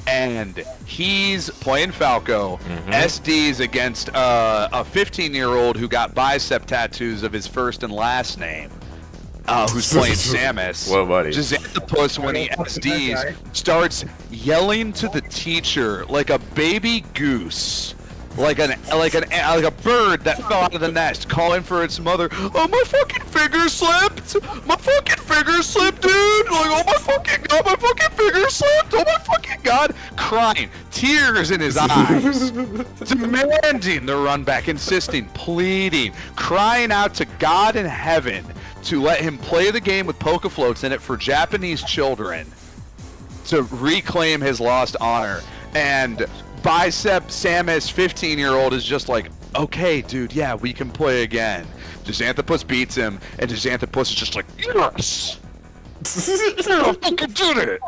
And he's playing Falco. SD's against a 15-year-old who got bicep tattoos of his first and last name. Who's playing Samus. Whoa, buddy. Xanthopus, when he SDs, starts yelling to the teacher like a baby goose, like a bird that fell out of the nest, calling for its mother. Oh, my fucking finger slipped! My fucking finger slipped, dude! Like, oh my fucking god, my fucking finger slipped! Oh my fucking god! Crying, tears in his eyes, demanding the run back, insisting, pleading, crying out to God in heaven to let him play the game with Poke Floats in it for Japanese children to reclaim his lost honor. And Bicep Samus 15-year-old is just like, okay, dude, yeah, we can play again. Xanthopus beats him, and Xanthopus is just like, yes! I fucking did it!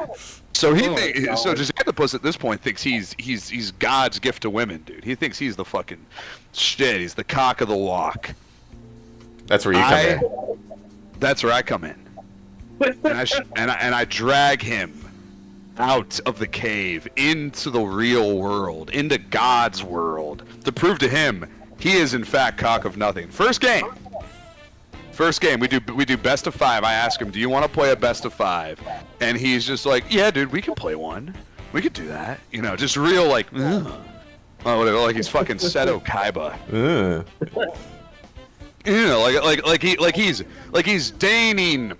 So so Xanthopus at this point thinks he's God's gift to women, dude. He thinks he's the fucking shit. He's the cock of the walk. That's where you come in. That's where I come in, and I drag him out of the cave into the real world, into God's world, to prove to him he is in fact cock of nothing. First game, we do best of 5. I ask him, do you want to play a best of 5? And he's just like, yeah, dude, we can play one. We could do that. You know, just real like, oh, whatever, like he's fucking Seto Kaiba. You know, like he's deigning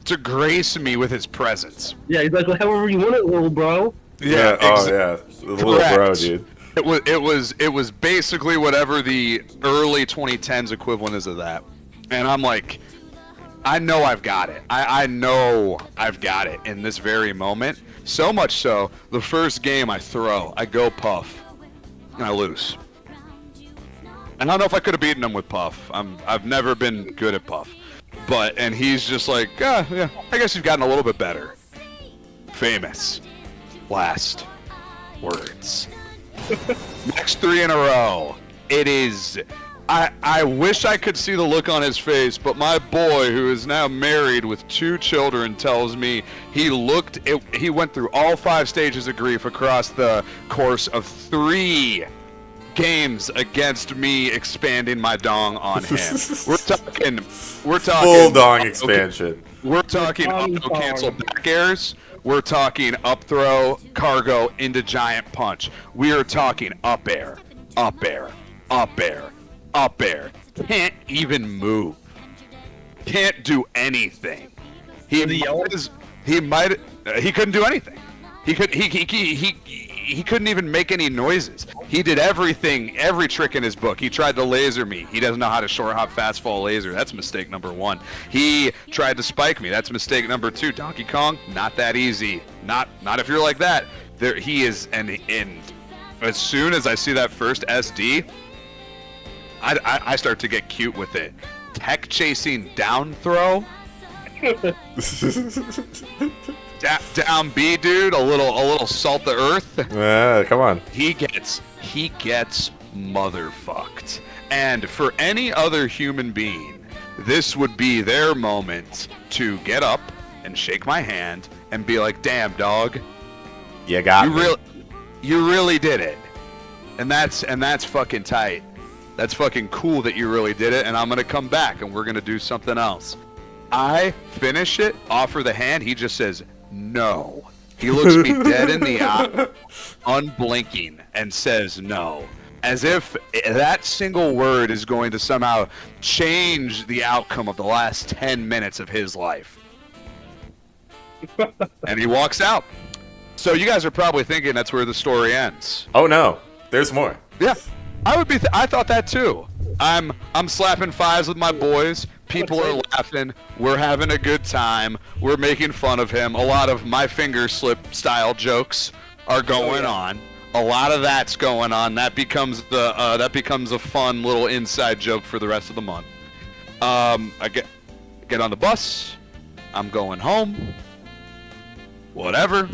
to grace me with his presence. Yeah, he's like, however you want it, little bro. Yeah, little bro, dude. It was basically whatever the early 2010s equivalent is of that. And I'm like, I know I've got it. I know I've got it in this very moment. So much so, the first game I go Puff, and I lose. I don't know if I could have beaten him with Puff. I've never been good at Puff. And he's just like, yeah, I guess you've gotten a little bit better. Famous. Last words. Next 3 in a row. It is... I wish I could see the look on his face, but my boy, who is now married with 2 children, tells me he went through all 5 stages of grief across the course of 3 games against me expanding my dong on him. We're talking full dong expansion. We're talking auto cancel back airs. We're talking up throw, cargo into giant punch. We are talking up air, up air, up air, up air. Can't even move. Can't do anything. He couldn't do anything. He couldn't even make any noises. He did everything, every trick in his book. He tried to laser me. He doesn't know how to short hop fast fall laser. That's mistake number 1. He tried to spike me. That's mistake number 2. Donkey Kong, not that easy. Not if you're like that. There he is, and as soon as I see that first SD, I start to get cute with it. Tech chasing down throw. Down B, dude. A little salt the earth. Yeah, come on. He gets motherfucked. And for any other human being, this would be their moment to get up and shake my hand and be like, "Damn, dog, you got me. You really did it." And that's fucking tight. That's fucking cool that you really did it, and I'm gonna come back and we're gonna do something else. I finish it, offer the hand, he just says, "No." He looks me dead in the eye, unblinking, and says no. As if that single word is going to somehow change the outcome of the last 10 minutes of his life. And he walks out. So you guys are probably thinking that's where the story ends. Oh no, there's more. Yeah, I would be. I thought that too. I'm slapping fives with my boys. People are laughing. We're having a good time. We're making fun of him. A lot of my finger slip style jokes are going on. A lot of that's going on. That becomes a fun little inside joke for the rest of the month. I get on the bus. I'm going home. Whatever.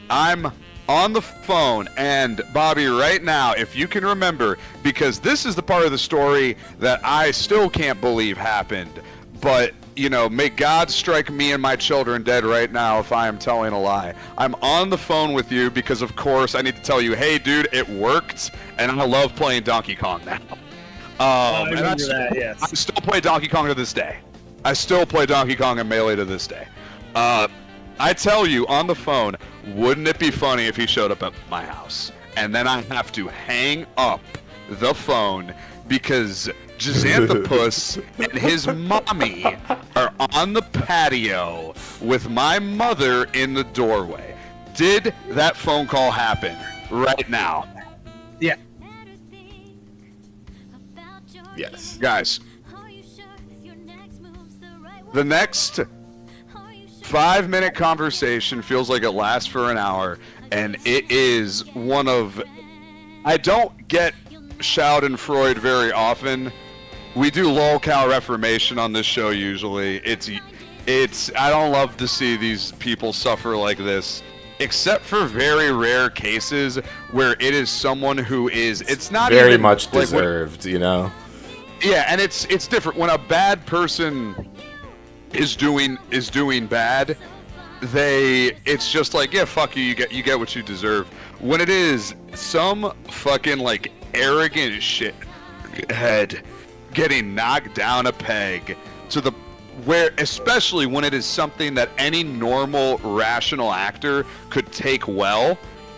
I'm on the phone, and Bobby, right now, if you can remember, because this is the part of the story that I still can't believe happened, but, you know, may God strike me and my children dead right now if I am telling a lie. I'm on the phone with you because, of course, I need to tell you, hey, dude, it worked, and I love playing Donkey Kong now. I remember that, yes. I still play Donkey Kong to this day. I still play Donkey Kong and Melee to this day. I tell you on the phone, wouldn't it be funny if he showed up at my house? And then I have to hang up the phone because Jazanthropus and his mommy are on the patio with my mother in the doorway. Did that phone call happen right now? Yeah. Yes. Guys, the next 5-minute conversation feels like it lasts for an hour, and it is one of... I don't get Schadenfreude very often. We do lolcow reformation on this show usually. It's I don't love to see these people suffer like this, except for very rare cases where it is someone who is... It's not very even, much like, deserved, you know? Yeah, and it's different. When a bad person is doing bad, it's just like, yeah, fuck you, you get what you deserve. When it is some fucking like arrogant shithead getting knocked down a peg to the where, especially when it is something that any normal rational actor could take well,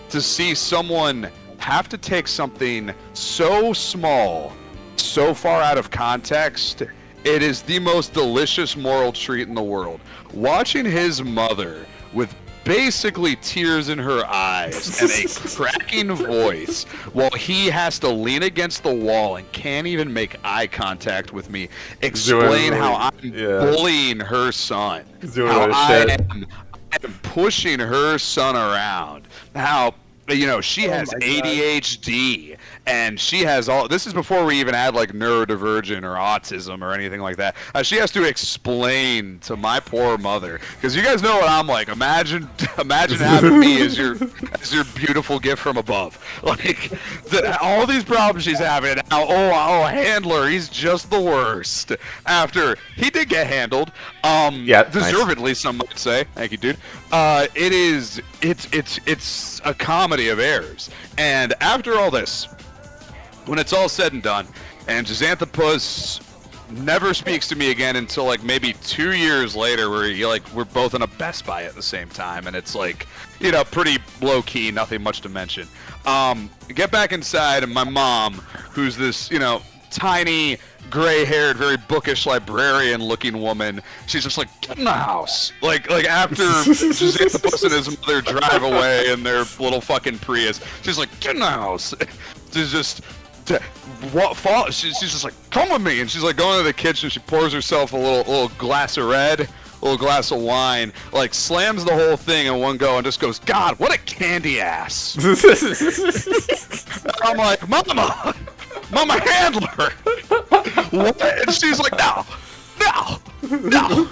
to see someone have to take something so small so far out of context, it is the most delicious moral treat in the world. Watching his mother with basically tears in her eyes and a cracking voice while he has to lean against the wall and can't even make eye contact with me, explain how I'm bullying her son, how I am pushing her son around, how, you know, she has ADHD and she has all... This is before we even had like neurodivergent or autism or anything like that. She has to explain to my poor mother, because you guys know what I'm like. Imagine having me as your beautiful gift from above. Like all these problems she's having. Now, oh, handler, he's just the worst. After he did get handled, deservedly, nice. Some might say. Thank you, dude. It's a comedy of errors. And after all this, when it's all said and done, and Jazanthropus never speaks to me again until like maybe 2 years later, where we're both in a Best Buy at the same time, and it's like, you know, pretty low key, nothing much to mention. Get back inside, and my mom, who's this, you know, tiny, gray-haired, very bookish librarian-looking woman, she's just like, get in the house. Like after Jazanthropus and his mother drive away in their little fucking Prius, she's like, get in the house. She's just... She's just like, come with me, and she's like going to the kitchen. She pours herself a little glass of red, a little glass of wine, like slams the whole thing in one go, and just goes, God, what a candy ass. I'm like, Mama, Mama Handler. What? And she's like, no. You know,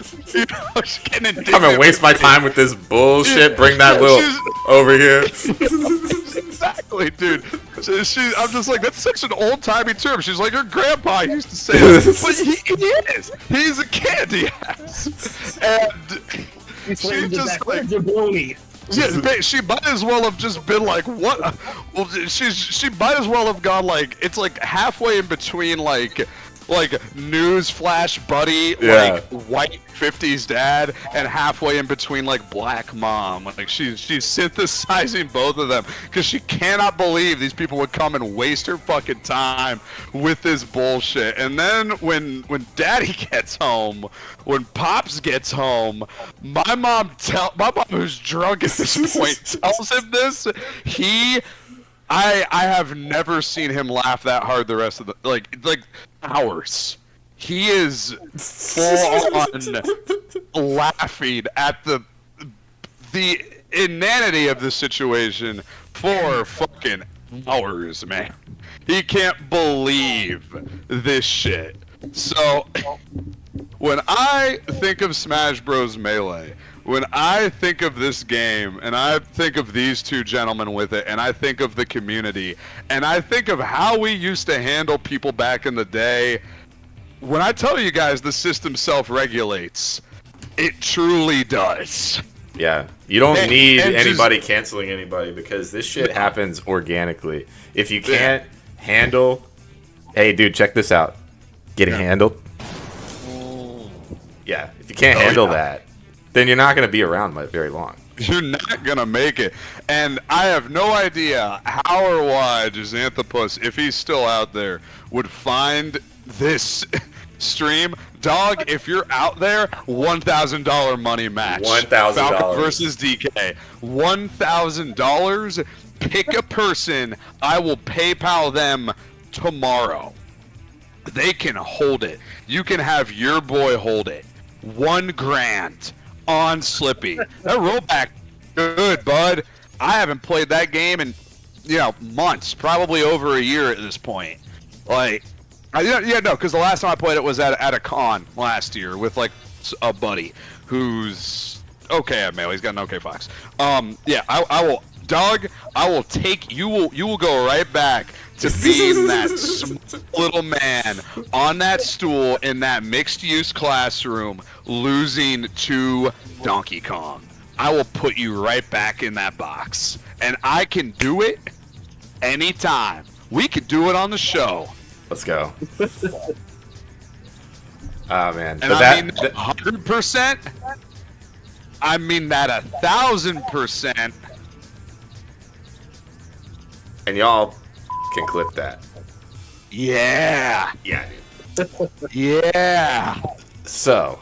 she's getting I'm gonna waste my time with this bullshit. Bring that little over here. Exactly, dude. I'm just like, that's such an old-timey term. She's like, your grandpa used to say that. But he is. He's a candy ass. And she just like, jabroni. yeah, she might as well have just been like, what? Well, she might as well have gone like, it's like halfway in between like news flash buddy, like white 50s dad, and halfway in between like black mom. Like she's synthesizing both of them because she cannot believe these people would come and waste her fucking time with this bullshit. And then when daddy gets home, when Pops gets home, my mom who's drunk at this point tells him this. I have never seen him laugh that hard the rest of the like hours. He is full on laughing at the inanity of the situation for fucking hours, man. He can't believe this shit. So when I think of Smash Bros. Melee, when I think of this game, and I think of these two gentlemen with it, and I think of the community, and I think of how we used to handle people back in the day, when I tell you guys the system self-regulates, it truly does. Yeah, you don't need anybody canceling anybody because this shit happens organically. If you can't handle... Hey, dude, check this out. Getting handled? Yeah, if you can't handle that, then you're not going to be around very long. You're not going to make it. And I have no idea how or why Xanthopus, if he's still out there, would find this stream. Dog, if you're out there, $1,000 money match. $1,000 Falcon versus DK. $1,000. Pick a person. I will PayPal them tomorrow. They can hold it. You can have your boy hold it. $1,000 on Slippy. That rollback, good, bud. I haven't played that game in, months, probably over a year at this point. Like, because the last time I played it was at a con last year with like a buddy who's okay at Melee. He's got an okay Fox. I will, dog. I will take you. Will go right back to being that little man on that stool in that mixed-use classroom, losing to Donkey Kong. I will put you right back in that box, and I can do it anytime. We could do it on the show. Let's go. Oh man, and I mean 100%. I mean that 1,000%. And y'all can clip that. Yeah. Yeah, dude. Yeah. So,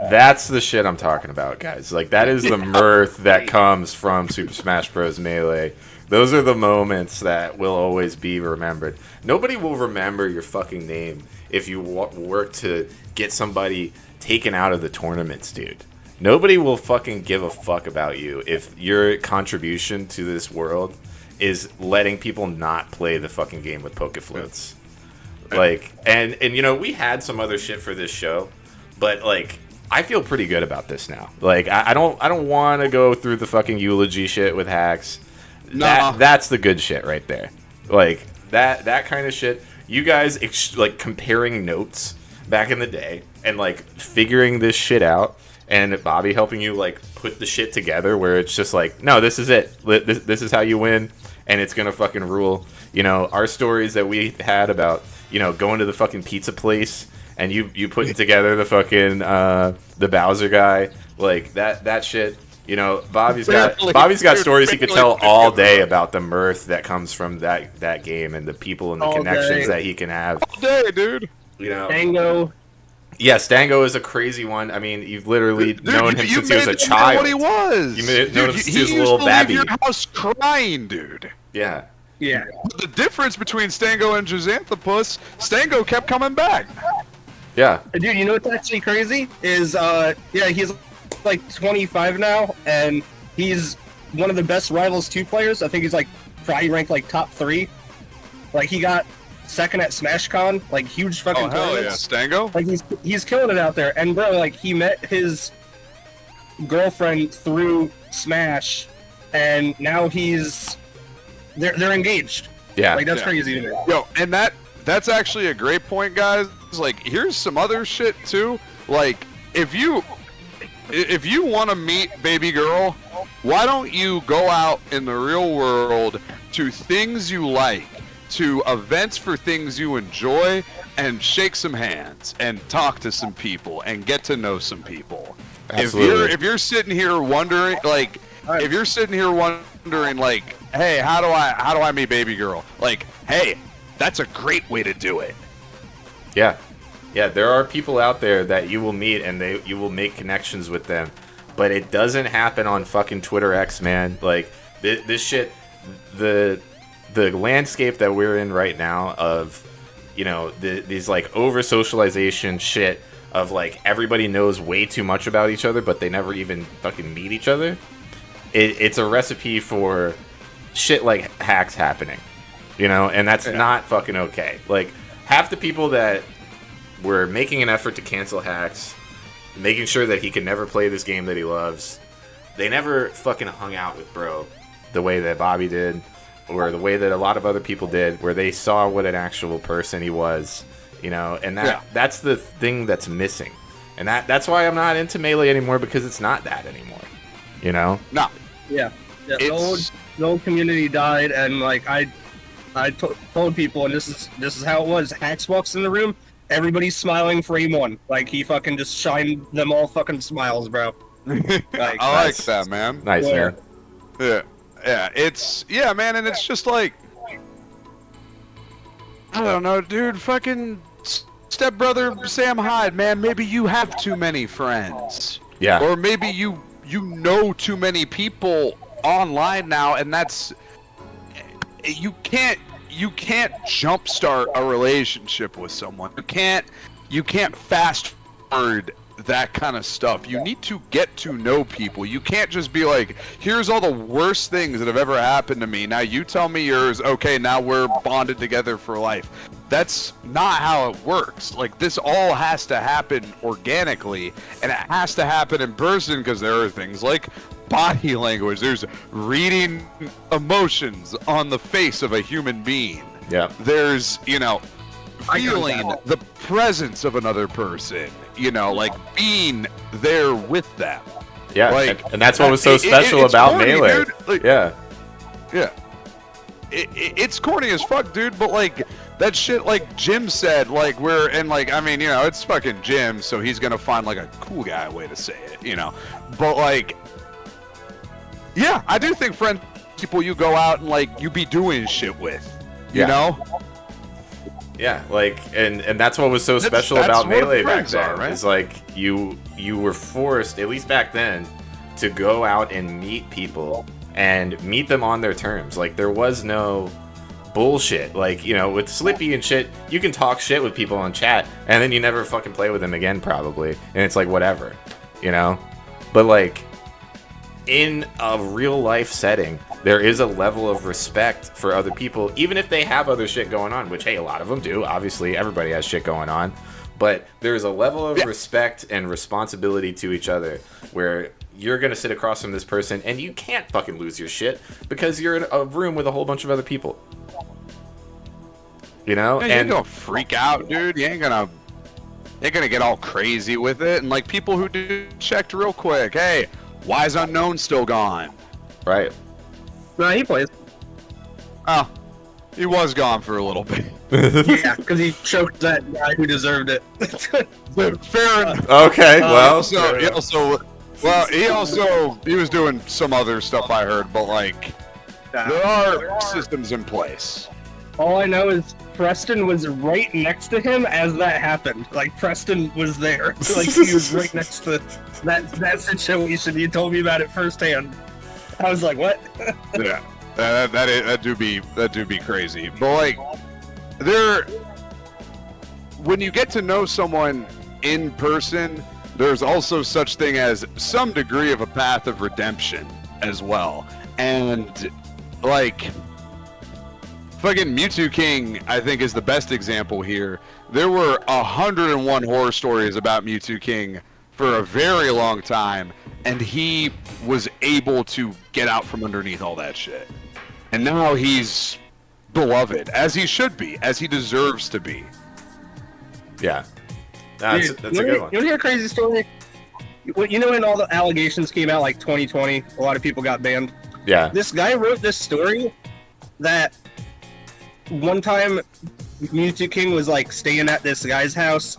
that's the shit I'm talking about, guys. Like, that is the mirth that comes from Super Smash Bros. Melee. Those are the moments that will always be remembered. Nobody will remember your fucking name if you work to get somebody taken out of the tournaments, dude. Nobody will fucking give a fuck about you if your contribution to this world is letting people not play the fucking game with Pokefloats. Like, and we had some other shit for this show, but like, I feel pretty good about this now. Like, I don't want to go through the fucking eulogy shit with HAX. Nah. That's the good shit right there. Like, that kind of shit. You guys like comparing notes back in the day and like figuring this shit out, and Bobby helping you like put the shit together where it's just like, no, this is it. This is how you win, and it's gonna fucking rule. Our stories that we had about going to the fucking pizza place and you putting together the fucking the Bowser guy, like that shit. Bobby's got stories he could tell all day about the mirth that comes from that game and the people and the connections that he can have. All day, dude. Stango. Yeah, Stango is a crazy one. I mean, you've literally known him since he was a child. What he was. You've known him since he was a little babby. He used to leave your house crying, dude. Yeah. Yeah. But the difference between Stango and Xanthopus, Stango kept coming back. Yeah. Dude, you know what's actually crazy? Is, he's like 25 now, and he's one of the best Rivals 2 players. I think he's like probably ranked like top 3. Like, he got second at SmashCon, like huge fucking Oh hell yeah, tournaments. Stango. Like he's killing it out there. And bro, like he met his girlfriend through Smash, and now they're engaged. Yeah, like that's crazy to me. Yo, and that's actually a great point, guys. Like, here's some other shit too. Like, if you want to meet baby girl, why don't you go out in the real world to things you like, to events for things you enjoy, and shake some hands and talk to some people and get to know some people. Absolutely. If you're sitting here wondering, like, hey, how do I meet baby girl? Like, hey, that's a great way to do it. Yeah, there are people out there that you will meet and you will make connections with them, but it doesn't happen on fucking Twitter X, man. Like this shit, the landscape that we're in right now of, you know, these like over socialization shit of like everybody knows way too much about each other, but they never even fucking meet each other. It's a recipe for shit like HAX happening, you know, and that's not fucking okay. Like, half the people that were making an effort to cancel HAX, making sure that he could never play this game that he loves, they never fucking hung out with bro the way that Bobby did, or the way that a lot of other people did, where they saw what an actual person he was, you know, and that's the thing that's missing. And that's why I'm not into Melee anymore, because it's not that anymore, you know? No. Yeah. The old community died, and like I told people, and this is how it was. HAX walks in the room, everybody's smiling frame one. Like he fucking just shined them all fucking smiles, bro. Like, I like that, man. Nice, man. Yeah, man, and it's just like, I don't know, dude, fucking stepbrother Sam Hyde, man, maybe you have too many friends. Yeah. Or maybe you know too many people online now, and that's, you can't jumpstart a relationship with someone. You can't fast forward that kind of stuff. You need to get to know people. You can't just be like, here's all the worst things that have ever happened to me, now you tell me yours, okay, now we're bonded together for life. That's not how it works. Like, this all has to happen organically, and it has to happen in person, because there are things like body language. There's reading emotions on the face of a human being. Yeah. There's, you know, feeling the presence of another person, you know, like being there with them. Yeah, like, and that's what was so special about corny, Melee. Like, yeah. It's corny as fuck, dude, but like, that shit, like Jim said, like, I mean, you know, it's fucking Jim, so he's gonna find like a cool guy way to say it, you know, but like, yeah, I do think friends, people you go out and like, you be doing shit with, you know? Yeah, like, and that's what was so special about Melee back then. Right? Is like you were forced, at least back then, to go out and meet people and meet them on their terms. Like, there was no bullshit. Like, you know, with Slippy and shit, you can talk shit with people on chat, and then you never fucking play with them again, probably. And it's like, whatever, you know? But like, in a real life setting, there is a level of respect for other people, even if they have other shit going on, which, hey, a lot of them do. Obviously, everybody has shit going on. But there's a level of respect and responsibility to each other where you're going to sit across from this person and you can't fucking lose your shit because you're in a room with a whole bunch of other people. You know? Yeah, you ain't gonna freak out, dude. You ain't gonna get all crazy with it. And like, people who do checked real quick, hey, why is Unknown still gone? Right. No, he plays. Oh, he was gone for a little bit. Yeah, because he choked that guy who deserved it. Fair enough. Okay, well. He was doing some other stuff I heard, but like, there are systems in place. All I know is Preston was right next to him as that happened. Like, Preston was there. Like, he was right next to that situation. He told me about it firsthand. I was like, what? Yeah, that do be crazy. But like, when you get to know someone in person, there's also such thing as some degree of a path of redemption as well. And like, fucking Mewtwo King, I think, is the best example here. There were 101 horror stories about Mewtwo King for a very long time, and he was able to get out from underneath all that shit. And now he's beloved, as he should be, as he deserves to be. Yeah. That's a good one. You want to hear a crazy story? You know when all the allegations came out, like 2020, a lot of people got banned? Yeah. This guy wrote this story that one time Mewtwo King was like staying at this guy's house,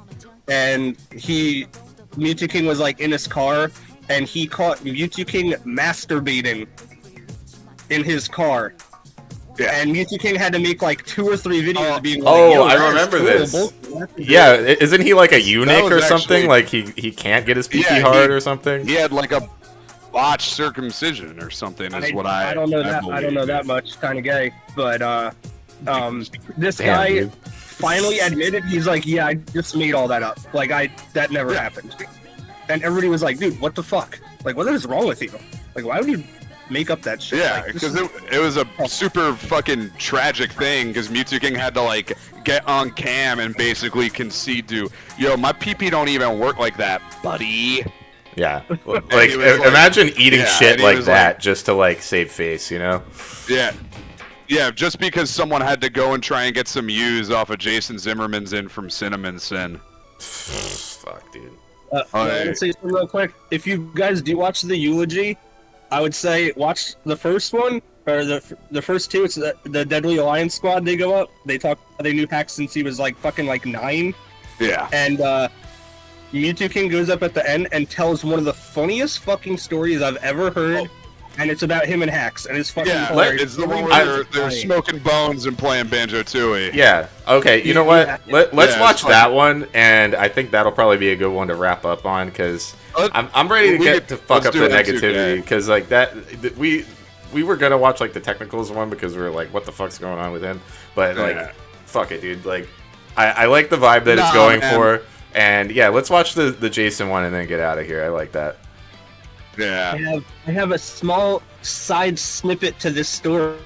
and Mewtwo King was like in his car, and he caught Mewtwo King masturbating in his car. Yeah. And Mewtwo King had to make like 2 or 3 videos being like, "Oh, I remember this." Yeah, isn't he like a eunuch or something? Like he can't get his PP hard or something? He had like a botched circumcision or something. Is what I don't know that. I don't know that much. Kind of gay, but this guy finally admitted, he's like, yeah, I just made all that up. Like that never happened. And everybody was like, dude, what the fuck? Like, what is wrong with you? Like, why would you make up that shit? Yeah, like, because it was a super fucking tragic thing, because Mewtwo King had to like get on cam and basically concede to, yo, my PP don't even work like that, buddy. Yeah, like imagine eating shit like that just to like save face, you know? Yeah, just because someone had to go and try and get some views off of Jason Zimmerman's in from Cinnamon Sin. Fuck, dude. I want to say something real quick. If you guys do watch the eulogy, I would say watch the first one, or the first 2. It's the Deadly Alliance Squad. They go up. They knew HAX since he was like fucking like 9. Yeah. And Mewtwo King goes up at the end and tells one of the funniest fucking stories I've ever heard. And it's about him and HAX, and it's fucking hilarious. It's the one where they're smoking bones and playing Banjo-Tooie. Yeah. Okay. You know what? Let's watch that one, and I think that'll probably be a good one to wrap up on, because I'm ready to get to fuck up the negativity, because like that we were gonna watch like the technicals one because we were like, what the fuck's going on with him? But like, fuck it, dude. Like, I like the vibe that it's going for, and yeah, let's watch the Jason one and then get out of here. I like that. Yeah. I have a small side snippet to this story.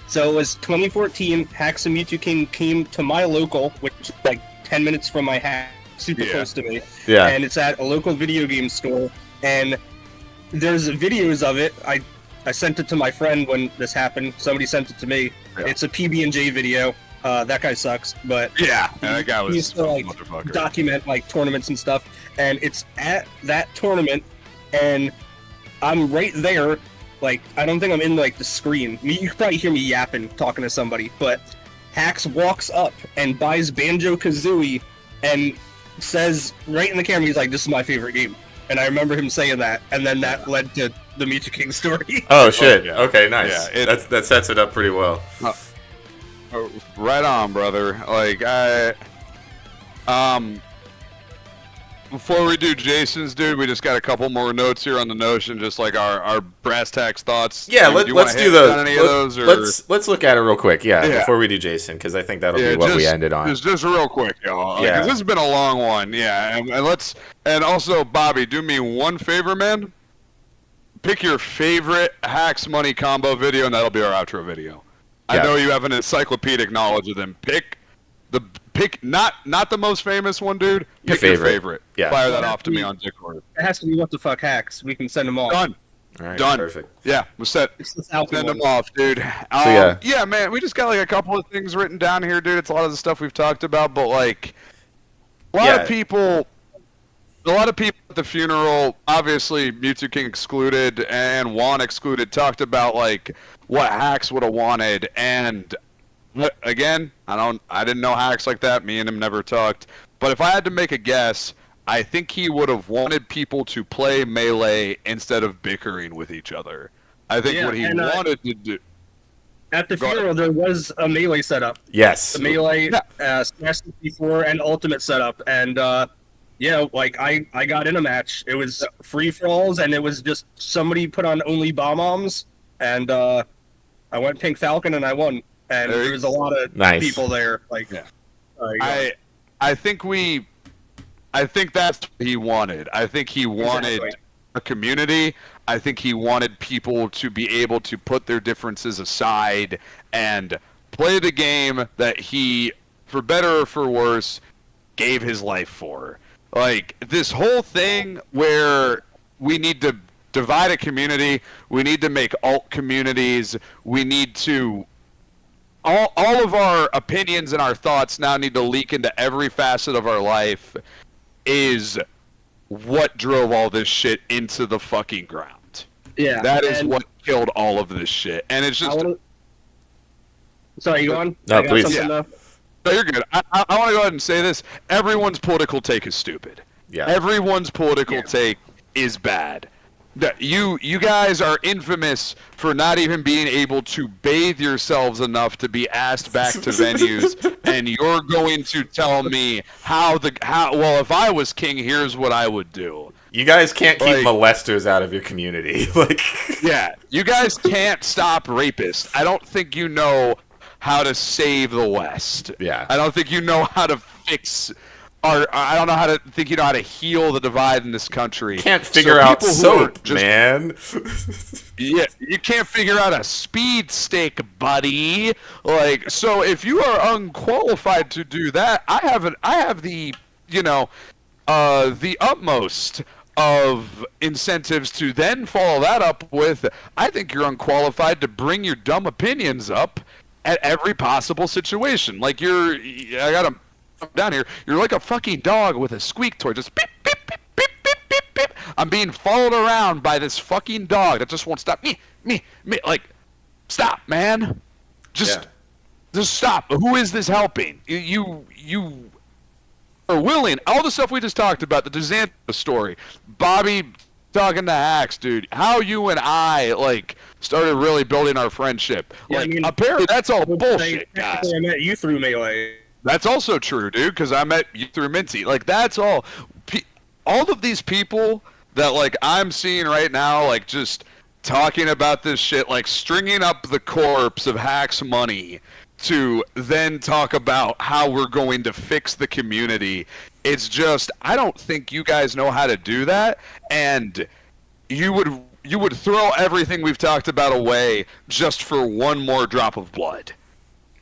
So it was 2014, HAX and Mewtwo King came to my local, which is like 10 minutes from my house, super close to me. Yeah. And it's at a local video game store. And there's videos of it. I sent it to my friend when this happened. Somebody sent it to me. Yeah. It's a PB&J video. That guy sucks, but that guy was he used to like document like tournaments and stuff. And it's at that tournament, and I'm right there. Like, I don't think I'm in like the screen. You can probably hear me yapping, talking to somebody. But HAX walks up and buys Banjo-Kazooie and says right in the camera, he's like, "This is my favorite game." And I remember him saying that, and then that led to the Mewtwo King story. Oh shit! Okay, nice. Yeah, that sets it up pretty well. Right on, brother. Like before we do Jason's, dude, we just got a couple more notes here on the Notion, just like our brass tacks thoughts. Yeah, let's do those. Any of those, or? Let's look at it real quick. Yeah, before we do Jason, because I think that'll be what we ended on. Just real quick, y'all. Yeah, this has been a long one. Yeah, and also Bobby, do me one favor, man. Pick your favorite HAX money combo video, and that'll be our outro video. I know you have an encyclopedic knowledge of them. Pick not the most famous one, dude. Pick your favorite. Yeah. Fire that off to me on Discord. It has to be what the fuck HAX. We can send them all. Done. All right, Done. Perfect. Yeah, we're set. Send them off, dude. Yeah, man, we just got like a couple of things written down here, dude. It's a lot of the stuff we've talked about, but like a lot of people at the funeral, obviously Mewtwo King excluded and Juan excluded, talked about like what HAX would have wanted, and again, I didn't know HAX like that. Me and him never talked. But if I had to make a guess, I think he would have wanted people to play Melee instead of bickering with each other. I think what he wanted to do. At the funeral, there was a Melee setup. Yes. The Melee, Smash 64, and Ultimate setup. And, like, I got in a match. It was free-for-alls, and it was just somebody put on only bomb-oms. And I went Pink Falcon, and I won. And there was a lot of people there. Like, I think that's what he wanted. I think he wanted a community. I think he wanted people to be able to put their differences aside and play the game that he, for better or for worse, gave his life for. Like, this whole thing where we need to divide a community, we need to make alt communities, we need to... All of our opinions and our thoughts now need to leak into every facet of our life is what drove all this shit into the fucking ground. Yeah. That is what killed all of this shit. And it's just... Sorry, you on? No, please. No, you're good. I want to go ahead and say this. Everyone's political take is stupid. Yeah. Everyone's political take is bad. You guys are infamous for not even being able to bathe yourselves enough to be asked back to venues, and you're going to tell me how well, if I was king, here's what I would do. You guys can't keep molesters out of your community. Yeah, you guys can't stop rapists. I don't think you know how to save the West. Yeah. I don't think you know how to fix... I don't know how to think you know how to heal the divide in this country. Can't figure out soap, just, man. Yeah, you can't figure out a speed stick, buddy. Like, so if you are unqualified to do that, I have the the utmost of incentives to then follow that up with, I think you're unqualified to bring your dumb opinions up at every possible situation. Like I gotta down here, you're like a fucking dog with a squeak toy, just beep, beep, beep, beep, beep, beep, beep. I'm being followed around by this fucking dog that just won't stop. Me, like, stop, man. Just stop. Who is this helping? You are willing. All the stuff we just talked about, the DeSantis story, Bobby talking to HAX, dude, how you and I, like, started really building our friendship. Yeah, like, apparently that's all bullshit, guys. I met you through Melee. That's also true, dude, because I met you through Minty. Like, that's all. All of these people that, like, I'm seeing right now, like, just talking about this shit, like, stringing up the corpse of HAX money to then talk about how we're going to fix the community. It's just, I don't think you guys know how to do that, and you would throw everything we've talked about away just for one more drop of blood.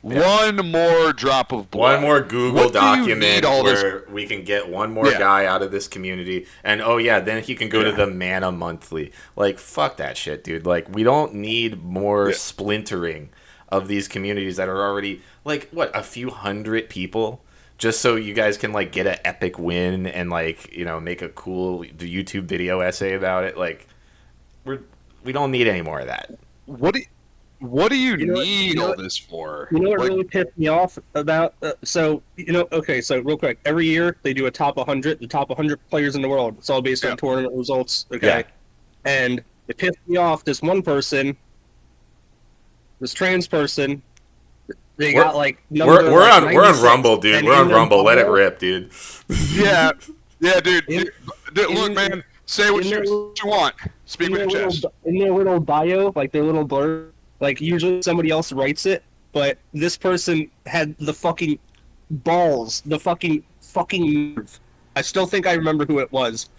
Yeah. One more drop of blood. One more Google document where we can get one more guy out of this community. And, then he can go to the Mana Monthly. Like, fuck that shit, dude. Like, we don't need more splintering of these communities that are already, like, what, a few hundred people? Just so you guys can, like, get an epic win and, like, make a cool YouTube video essay about it. Like, we don't need any more of that. What do you need all this for? You know what really pissed me off about... so real quick. Every year, they do a top 100, the top 100 players in the world. It's all based on tournament results, okay? Yeah. And it pissed me off, this one person, this trans person, got, like... We're on Rumble, dude. We're on Rumble. Let it rip, dude. Yeah, dude. Look, man, say what you want. Speak with your chest. In their little bio, like their little blurb, like, usually somebody else writes it, but this person had the fucking balls, the fucking nerve. I still think I remember who it was.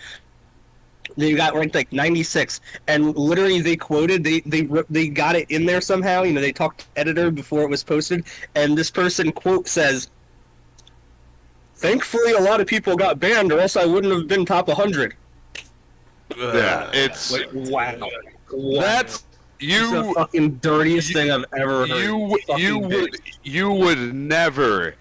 They got ranked like 96, and literally they quoted, they got it in there somehow. They talked to the editor before it was posted, and this person quote says, "Thankfully, a lot of people got banned, or else I wouldn't have been top 100." Yeah, it's like, wow. That's. It's the fucking dirtiest thing I've ever heard. You would never,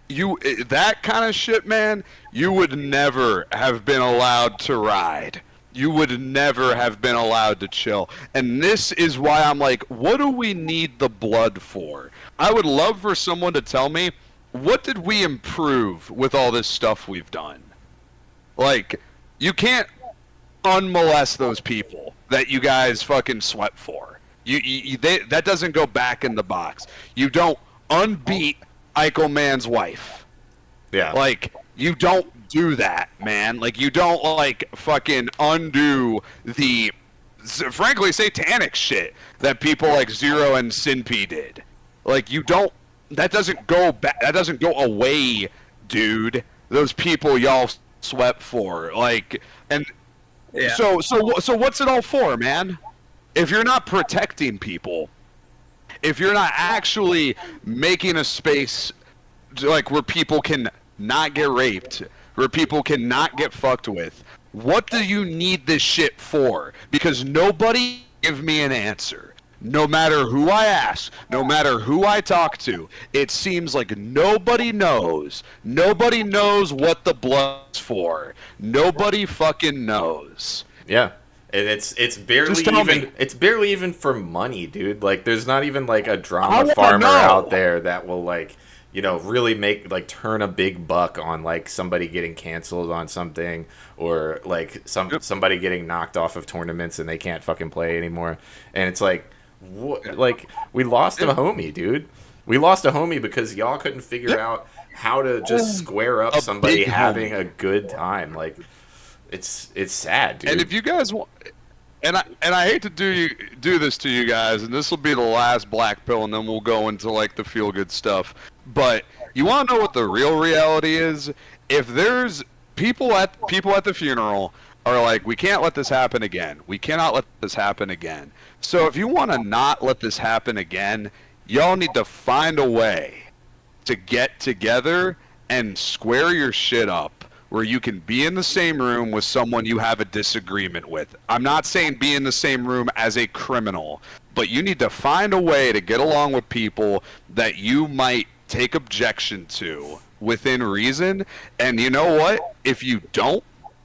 that kind of shit, man. You would never have been allowed to ride. You would never have been allowed to chill. And this is why I'm like, what do we need the blood for? I would love for someone to tell me, what did we improve with all this stuff we've done? Like, you can't unmolest those people that you guys fucking sweat for. That doesn't go back in the box. You don't unbeat Eichelman's wife. Yeah. Like, you don't do that, man. Like, you don't, like, fucking undo the, frankly, satanic shit that people like Zero and Sinpy did. Like, you don't, that doesn't go back, that doesn't go away, dude. Those people y'all sweat for. Like, and... Yeah. So what's it all for, man? If you're not protecting people, if you're not actually making a space like where people can not get raped, where people can not get fucked with, what do you need this shit for? Because nobody give me an answer. No matter who I ask, no matter who I talk to, it seems like nobody knows. Nobody knows what the blood's for. Nobody fucking knows. Yeah. And it's barely even for money, dude. Like there's not even like a drama farmer out there that will like, you know, really turn a big buck on like somebody getting canceled on something, or like somebody getting knocked off of tournaments and they can't fucking play anymore. And it's like, like we lost a homie, dude. We lost a homie because y'all couldn't figure out how to just square up somebody having a good time. Like it's sad, dude. And if you guys want, and I hate to do this to you guys, and this will be the last black pill, and then we'll go into like the feel good stuff. But you want to know what the real reality is? If there's people at the funeral are like, we can't let this happen again. We cannot let this happen again. So if you want to not let this happen again, y'all need to find a way to get together and square your shit up where you can be in the same room with someone you have a disagreement with. I'm not saying be in the same room as a criminal, but you need to find a way to get along with people that you might take objection to within reason. And you know what? If you don't,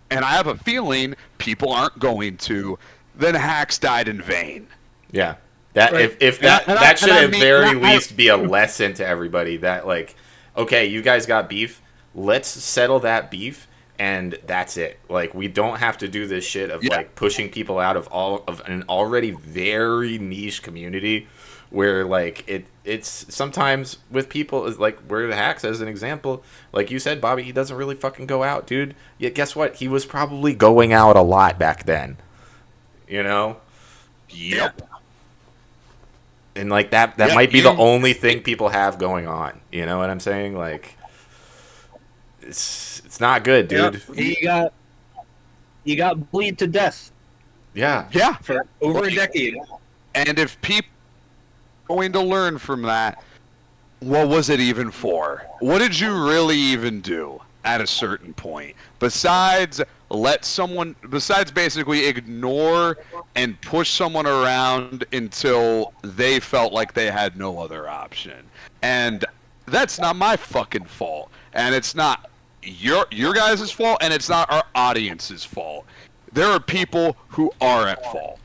and I have a feeling people aren't going to, then HAX died in vain. Yeah. That Right. if that should at very least be a lesson to everybody that like, okay, you guys got beef, let's settle that beef and that's it. Like we don't have to do this shit of like pushing people out of an already very niche community where like it's sometimes with people is like where the HAX as an example, like you said, Bobby, he doesn't really fucking go out, dude. Yet guess what? He was probably going out a lot back then. You know? Yep. And like that might be the only thing people have going on. You know what I'm saying? Like it's not good, dude. Yep. You got bleed to death. Yeah. Yeah. For over a decade. And if people are going to learn from that, what was it even for? What did you really even do at a certain point? Besides basically ignore and push someone around until they felt like they had no other option. And that's not my fucking fault. And it's not your guys' fault, and it's not our audience's fault. There are people who are at fault.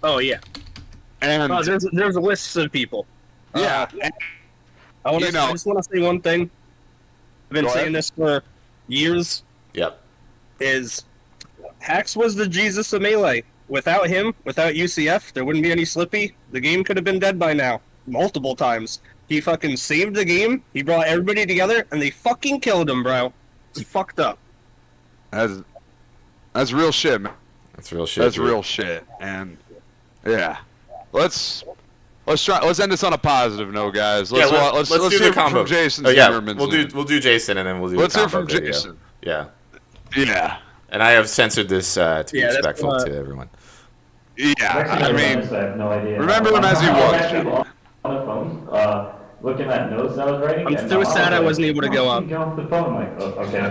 Oh yeah. And there's a list of people. Yeah. I just want to say one thing. I've been saying this for years. Yep. Is HAX was the Jesus of Melee. Without him, without UCF, there wouldn't be any Slippy. The game could have been dead by now. Multiple times. He fucking saved the game, he brought everybody together, and they fucking killed him, bro. It's fucked up. That's real shit, man. That's real shit. That's dude. real shit. And yeah. Let's end this on a positive note, guys. Let's do hear the combo from Jason. We'll do Jason and then we'll do Let's the hear combo from video. Jason. Yeah. Yeah. And I have censored this to be that's respectful to everyone. Yeah. I mean, I have no idea. remember him as he was. On the phone, looking at notes I was writing. I'm so sad I wasn't able to go up. Get off the phone, like, oh, okay.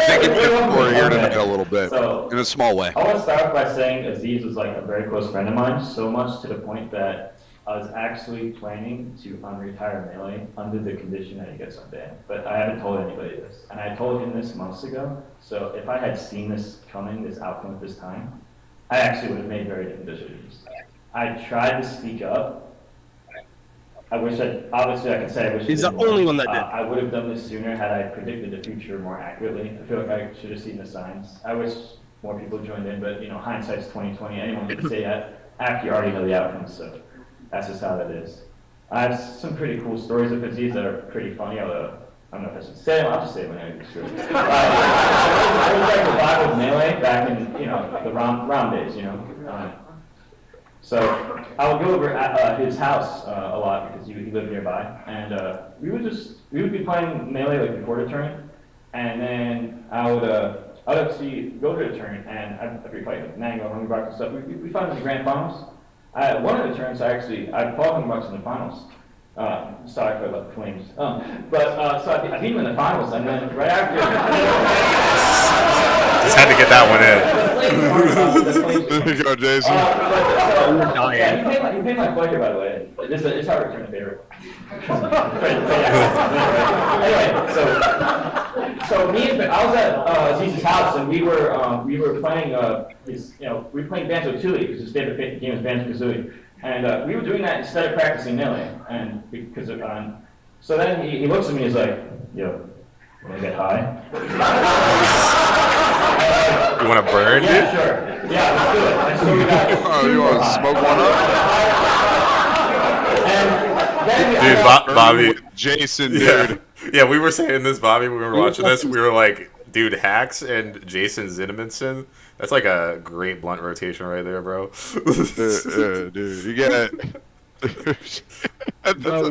Thank you for here tonight a little bit, in a small way. I want to start off by saying Aziz was like a very close friend of mine, so much to the point that I was actually planning to unretire Melee under the condition that he gets unbanned. But I haven't told anybody this. And I told him this months ago, so if I had seen this coming, this outcome at this time, I actually would have made very different decisions. I tried to speak up. Obviously I could say I wish He's the only one that did. I would have done this sooner had I predicted the future more accurately. I feel like I should have seen the signs. I wish more people joined in, but you know, hindsight's 20/20. Anyone can say that after you already know the outcome, so that's just how that is. I have some pretty cool stories of Aziz that are pretty funny, although I don't know if I should say them. I'll just say them when I get through. It was like the Bible of Melee back in, the round days, So I would go over at his house a lot because he lived nearby, and we would be playing Melee like before the tournament, and then I would actually go to the tournament, and I'd be playing like Mango, Hungry Bark and stuff. We found in the grand finals, One of the turns, I fought him once in the finals. Sorry for the Flames. So I beat him in the finals, and then right after. Just had to get that one in. There you go, Jason. Yeah, he paid my pleasure, by the way. It's hard to return a favor. Anyway, so I was at Aziz's house, and we were playing we were playing Banjo-Tooie because his favorite game is Banjo-Kazooie, and we were doing that instead of practicing melee, and because of so then he looks at me and he's like, "Yo, wanna get high?" You want to burn? Yeah, sure. Yeah, let's do it. And so we got you want to smoke one up? Dude, Bobby. Jason, dude. Yeah, we were saying this, Bobby, when we were watching this. We were like, dude, HAX and Jason Zinnemanson. That's like a great blunt rotation right there, bro. Dude, you get it.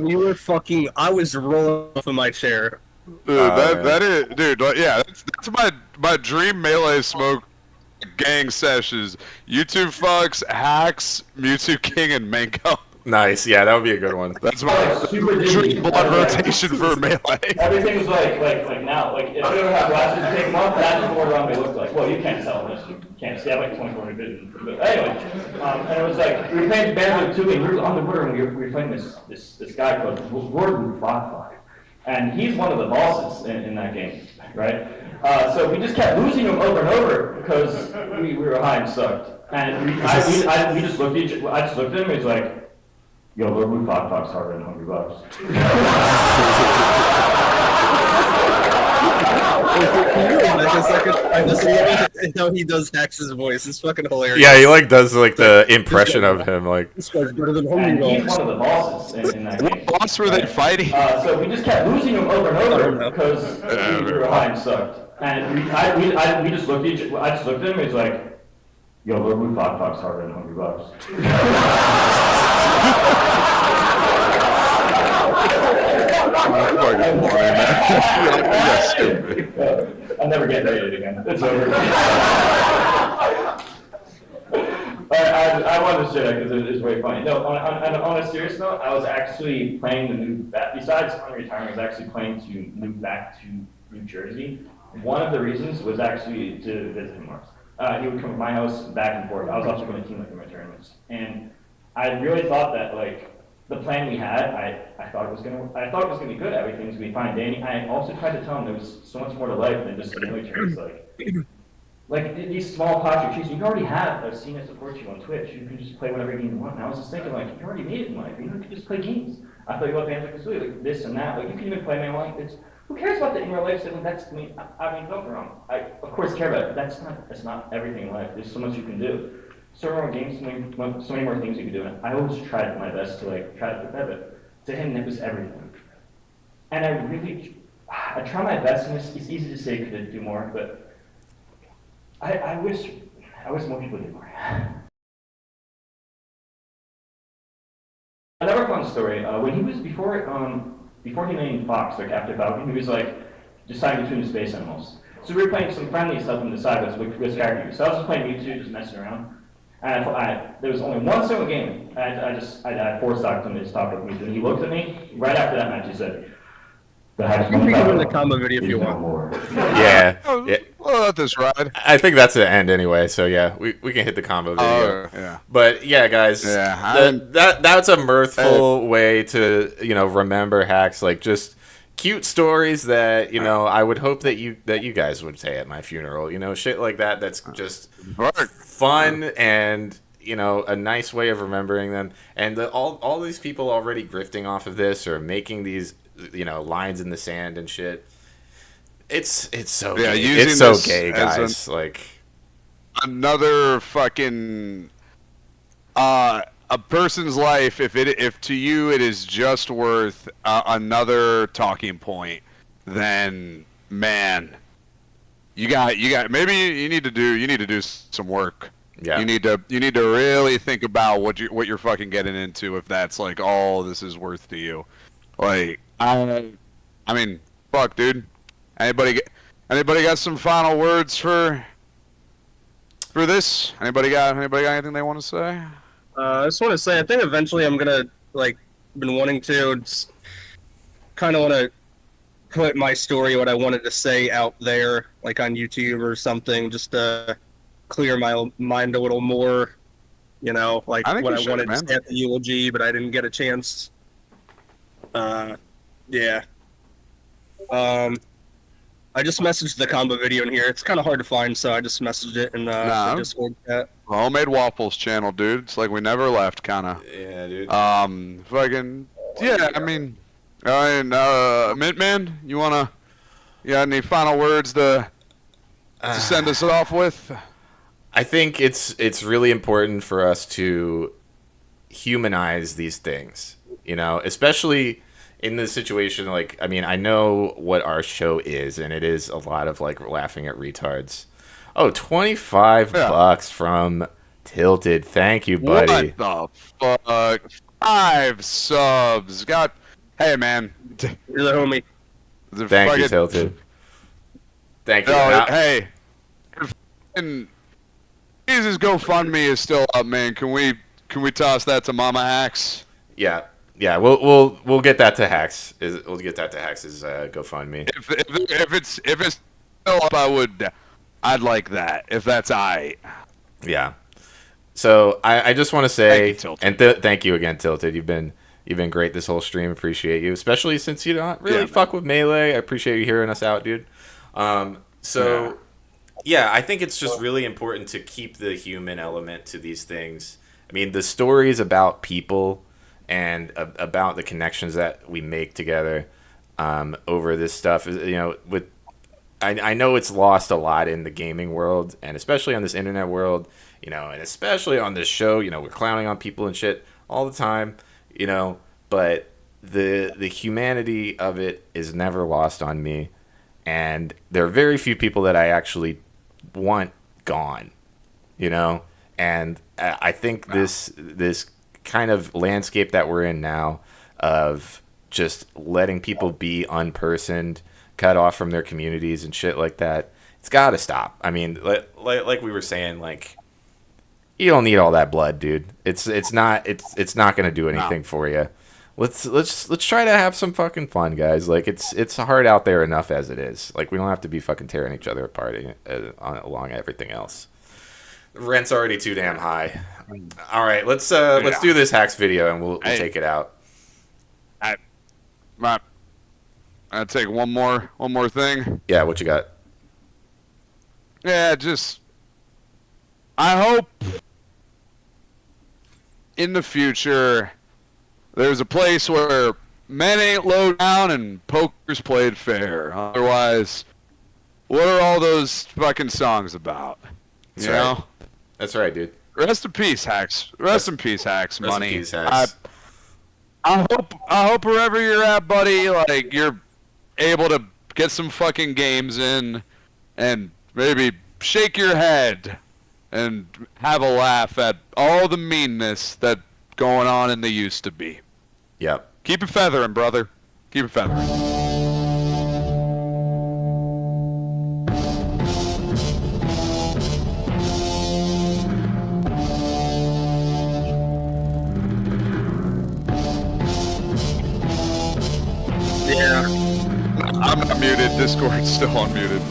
We were fucking. I was rolling off of my chair. Dude, that is, dude. Yeah, that's my dream melee smoke gang sessions. YouTube fucks, HAX, Mewtwo King, and Mango. Nice, yeah, that would be a good one. That's my dream blood rotation for melee. Everything was like now. Like if you ever have glasses, you take them off. That's what around they look like. Well, you can't tell this. You can't see. I have like 24 vision. But anyway, and it was like we were playing Banjo-Tooie, and we were on the border, and we were playing this guy called Gordon Rockfire. And he's one of the bosses in that game, right? So we just kept losing him over and over because we were high and sucked. And we just looked at each. I just looked at him. And he's like, "Yo, Lord Blue Fox harder than $100." Can you rewind a second? I just love how he does HAX's voice. It's fucking hilarious. Yeah, he like does like the impression of him, like. This guy's better than And Homie he's one of the bosses in that game. What boss were they fighting? So we just kept losing him over and over because we were high and sucked. And we just looked at each. I just looked at him. And he's like, "Yo, Lord Blue Fox harder than $100." I'll never get rated again. It's over. I wanted to say that because it's very funny. No, on a serious note, I was actually playing the move back. Besides retiring, I was actually planning to move back to New Jersey. One of the reasons was actually to visit him more. He would come to my house back and forth. I was also going to team like in my tournaments, and I really thought that like the plan we had, I thought it was gonna be good. Everything's gonna be fine. Danny, I also tried to tell him there was so much more to life than just melee turns. Like these small posture trees, you already have a scene that supports you on Twitch. You can just play whatever game you want. And I was just thinking, like, you already made it in life. You can just play games. I thought about Banjo-Kazooie, like this and that. Like you can even play melee. Who cares about the in real life? Don't get me wrong. I of course care about it. But that's not everything in life. There's so much you can do. So many more games, so many more things you can do. And I always tried my best to like try to put that, but to him, it was everything. And I try my best, and it's easy to say could do more, but I wish more people did more. Another fun story. When he was before he named Fox, like after Falcon, he was like deciding between the space animals. So we were playing some friendly stuff on the side with characters. So I was just playing Mewtwo, just messing around. And there was only one single game. I forced him to just talk with Mewtwo, and he looked at me right after that match. He said, "You can go in the combo video if you want." Yeah. Yeah. Well, let this ride. I think that's the end anyway, so yeah, we can hit the combo video. Yeah. But yeah, guys, that's a mirthful way to remember HAX, like just cute stories that I would hope that you guys would say at my funeral. Shit like that. That's just fun and a nice way of remembering them. And all these people already grifting off of this or making these lines in the sand and shit. It's so gay. It's so gay, guys. Like another fucking a person's life. If to you it is just worth another talking point, then man, you got maybe you need to do some work. Yeah. You need to really think about what you're fucking getting into if that's like all this is worth to you. Like I mean, fuck, dude. Anybody got some final words for this? Anybody got anything they want to say? I just want to say, I think eventually I'm gonna been wanting to kind of want to put my story, what I wanted to say, out there, like on YouTube or something, just to clear my mind a little more. Like I think what you I should, wanted to man. say at the eulogy, but I didn't get a chance. Yeah. I just messaged the combo video in here. It's kind of hard to find, so I just messaged it in the Discord chat. Homemade Waffles channel, dude. It's like we never left, kind of. Yeah, dude. Fucking. Yeah, I mean, Mintman, you got any final words to send us off with? I think it's really important for us to humanize these things, especially in this situation. Like, I mean, I know what our show is, and it is a lot of like laughing at retards. Oh, $25 from Tilted. Thank you, buddy. What the fuck? 5 subs. Hey, man. You're the homie. Thank you, Tilted. Thank you. Hey. Jesus GoFundMe is still up, man. Can we toss that to Mama HAX? Yeah. We'll get that to HAX. We'll get that to HAX's GoFundMe. If it's still up, I'd like that. If that's alright. Yeah. So I just want to say, thank you again, Tilted. You've been great this whole stream. Appreciate you, especially since you don't really fuck with Melee. I appreciate you hearing us out, dude. Yeah, I think it's just really important to keep the human element to these things. I mean, the stories about people and about the connections that we make together over this stuff is, I know it's lost a lot in the gaming world, and especially on this internet world, and especially on this show. We're clowning on people and shit all the time, but the humanity of it is never lost on me, and there are very few people that I actually want gone, and I think this kind of landscape that we're in now of just letting people be unpersoned, cut off from their communities and shit like that, it's got to stop. I mean, like we were saying, like, you don't need all that blood, dude. It's not going to do anything for you. Let's try to have some fucking fun, guys. Like, it's hard out there enough as it is. Like, we don't have to be fucking tearing each other apart along everything else. The rent's already too damn high. All right, let's do this HAX video and we'll take it out. I'll take one more thing. Yeah, what you got? Yeah, I hope in the future there's a place where men ain't low down and poker's played fair. Otherwise, what are all those fucking songs about? You know? That's right, dude. Rest in peace, HAX. Rest in peace, HAX. Money. Rest in peace, HAX. I hope wherever you're at, buddy, like, you're able to get some fucking games in and maybe shake your head and have a laugh at all the meanness that's going on in the used to be. Yep. Keep it feathering, brother. Keep it feathering. Yeah. I'm unmuted. Discord's still unmuted.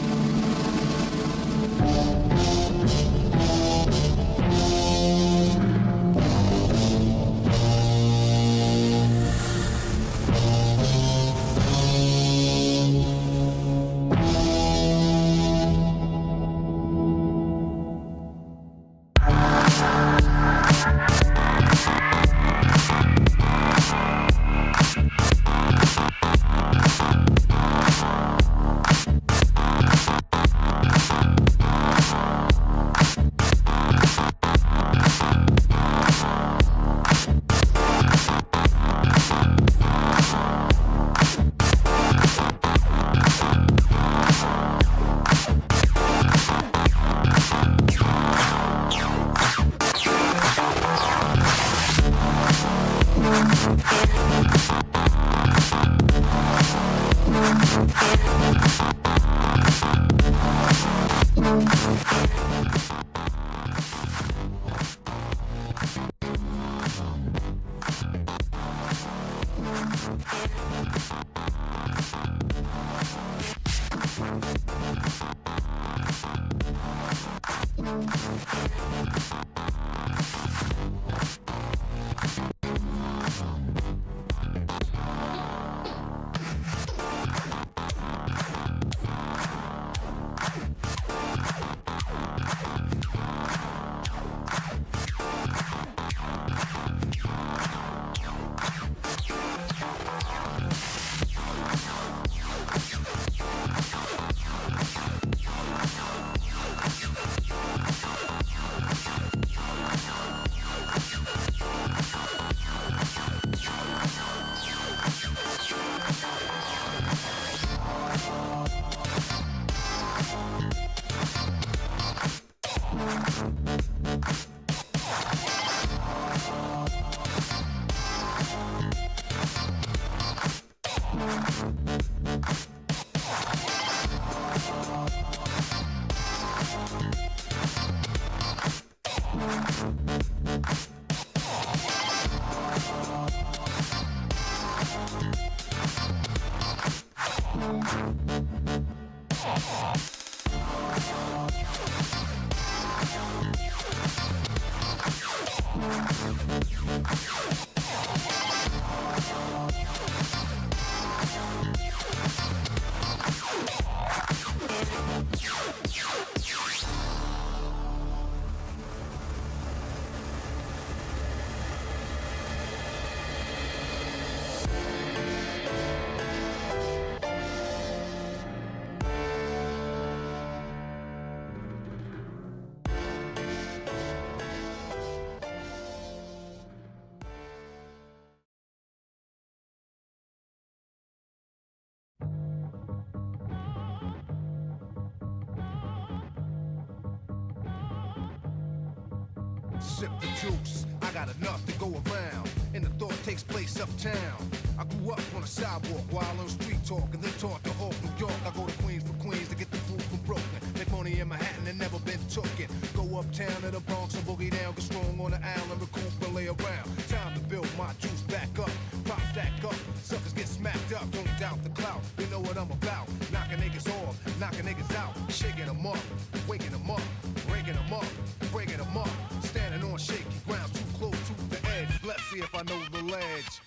Sip the juice, I got enough to go around, and the thought takes place uptown. I grew up on a sidewalk while on street talk, and then taught to Hawk, New York. I go to Queens for Queens to get the food from Brooklyn. Make money in Manhattan and never been tooken. Go uptown to the Bronx and boogie down, get strong on the island, recoup and lay around. Time to build my juice back up, pop stack up, suckers get smacked up. Don't doubt the clout, you know what I'm about. Knocking niggas off, knocking niggas out, shaking them up, waking them up, breaking them up, breaking them up. Standing on shaky ground, too close to the edge. Let's see if I know the ledge.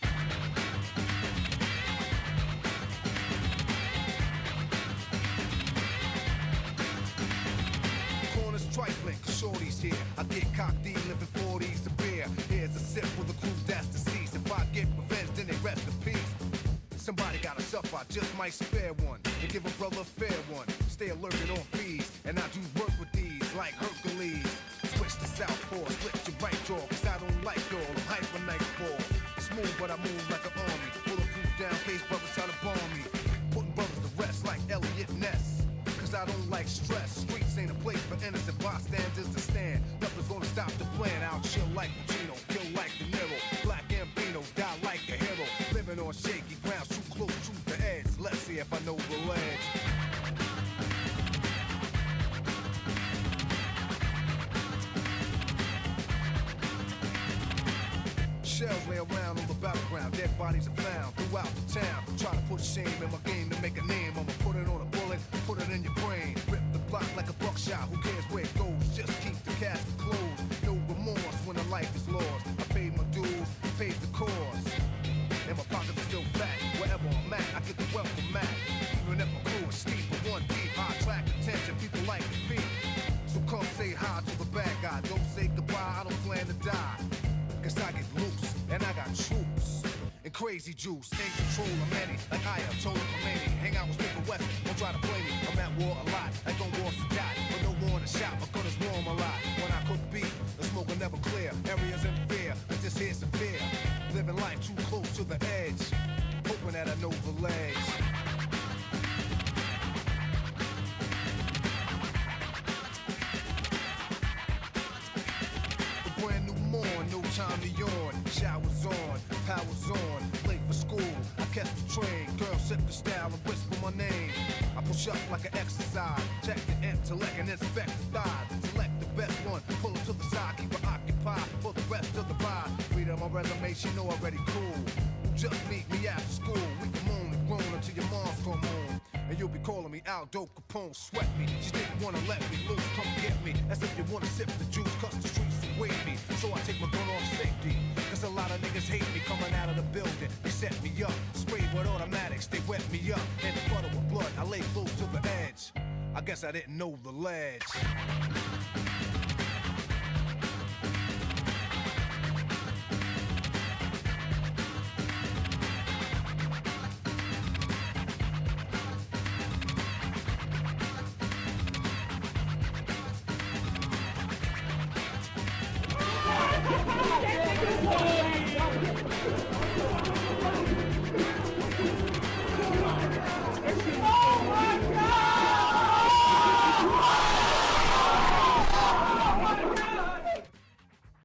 Corners trifling, cause shorty's here. I get cocked, living 40s to beer. Here's a sip for the crew that's deceased. If I get revenge, then they rest in peace. Somebody gotta suffer, I just might spare one and give a brother a fair one. Stay alerted on fees, and I do work with these like Hercules. Switch to southpaw, split your right jaw, cause I don't like y'all, I'm hyper nightfall. Smooth, but I move like an army. Bulletproof down, case brothers try to bomb me. Putting brothers to rest like Elliot Ness. Cause I don't like stress. Streets ain't a place for innocent bystanders to stand. Nothing's gonna stop the plan. I'll chill like Pacino, kill like De Niro. Black Gambino, die like a hero. Living on shaky ground, too close to the edge. Let's see if I know the ledge. Shells lay around on the battleground, dead bodies are found throughout the town. Try to put shame in my game to make a name. I'ma put it on a bullet, put it in your brain. Rip the block like a buckshot, who cares where it goes? Just keep the casket closed. No remorse when a life is lost. I paid my dues, paid the cost. And my pockets are still fat. Wherever I'm at, I get the welcome mat. Even if my crew is steep, but one deep, I attract attention, people like to be. So come say hi to the bad guy. Don't say goodbye, I don't plan to die. Cause I get loose, and I got troops. And crazy juice, in control of many. Like I am told Khomeini. Hang out with Smith and Wesson, don't try to play me. I'm at war a lot, like on war Sadat. But no war in the shop, my gun is warm a lot. When I cook beef, the smoke will never clear. Areas in fear, but this here's severe. Living life too close to the edge. Hoping that I know the ledge. Brand new morn, no time to yawn. Showers on, powers on. Late for school, I catch the train. Girl, sip the style and whisper my name. I push up like an exercise. Check the intellect and inspect the thighs. Select the best one, pull it to the side, keep her occupied for the rest of the ride. Read on my resume, she know already cool. Just meet me after school. We can moan and groan until your moms come home. And you'll be calling me Aldo Capone, sweat me. She didn't wanna let me loose, come get me. As if you wanna sip the juice, cause the streets await me. So I take my gun off safety. Cause a lot of niggas hate me coming out of the building. They set me up, sprayed with automatics, they wet me up. And the butter with blood, I lay close to the edge. I guess I didn't know the ledge.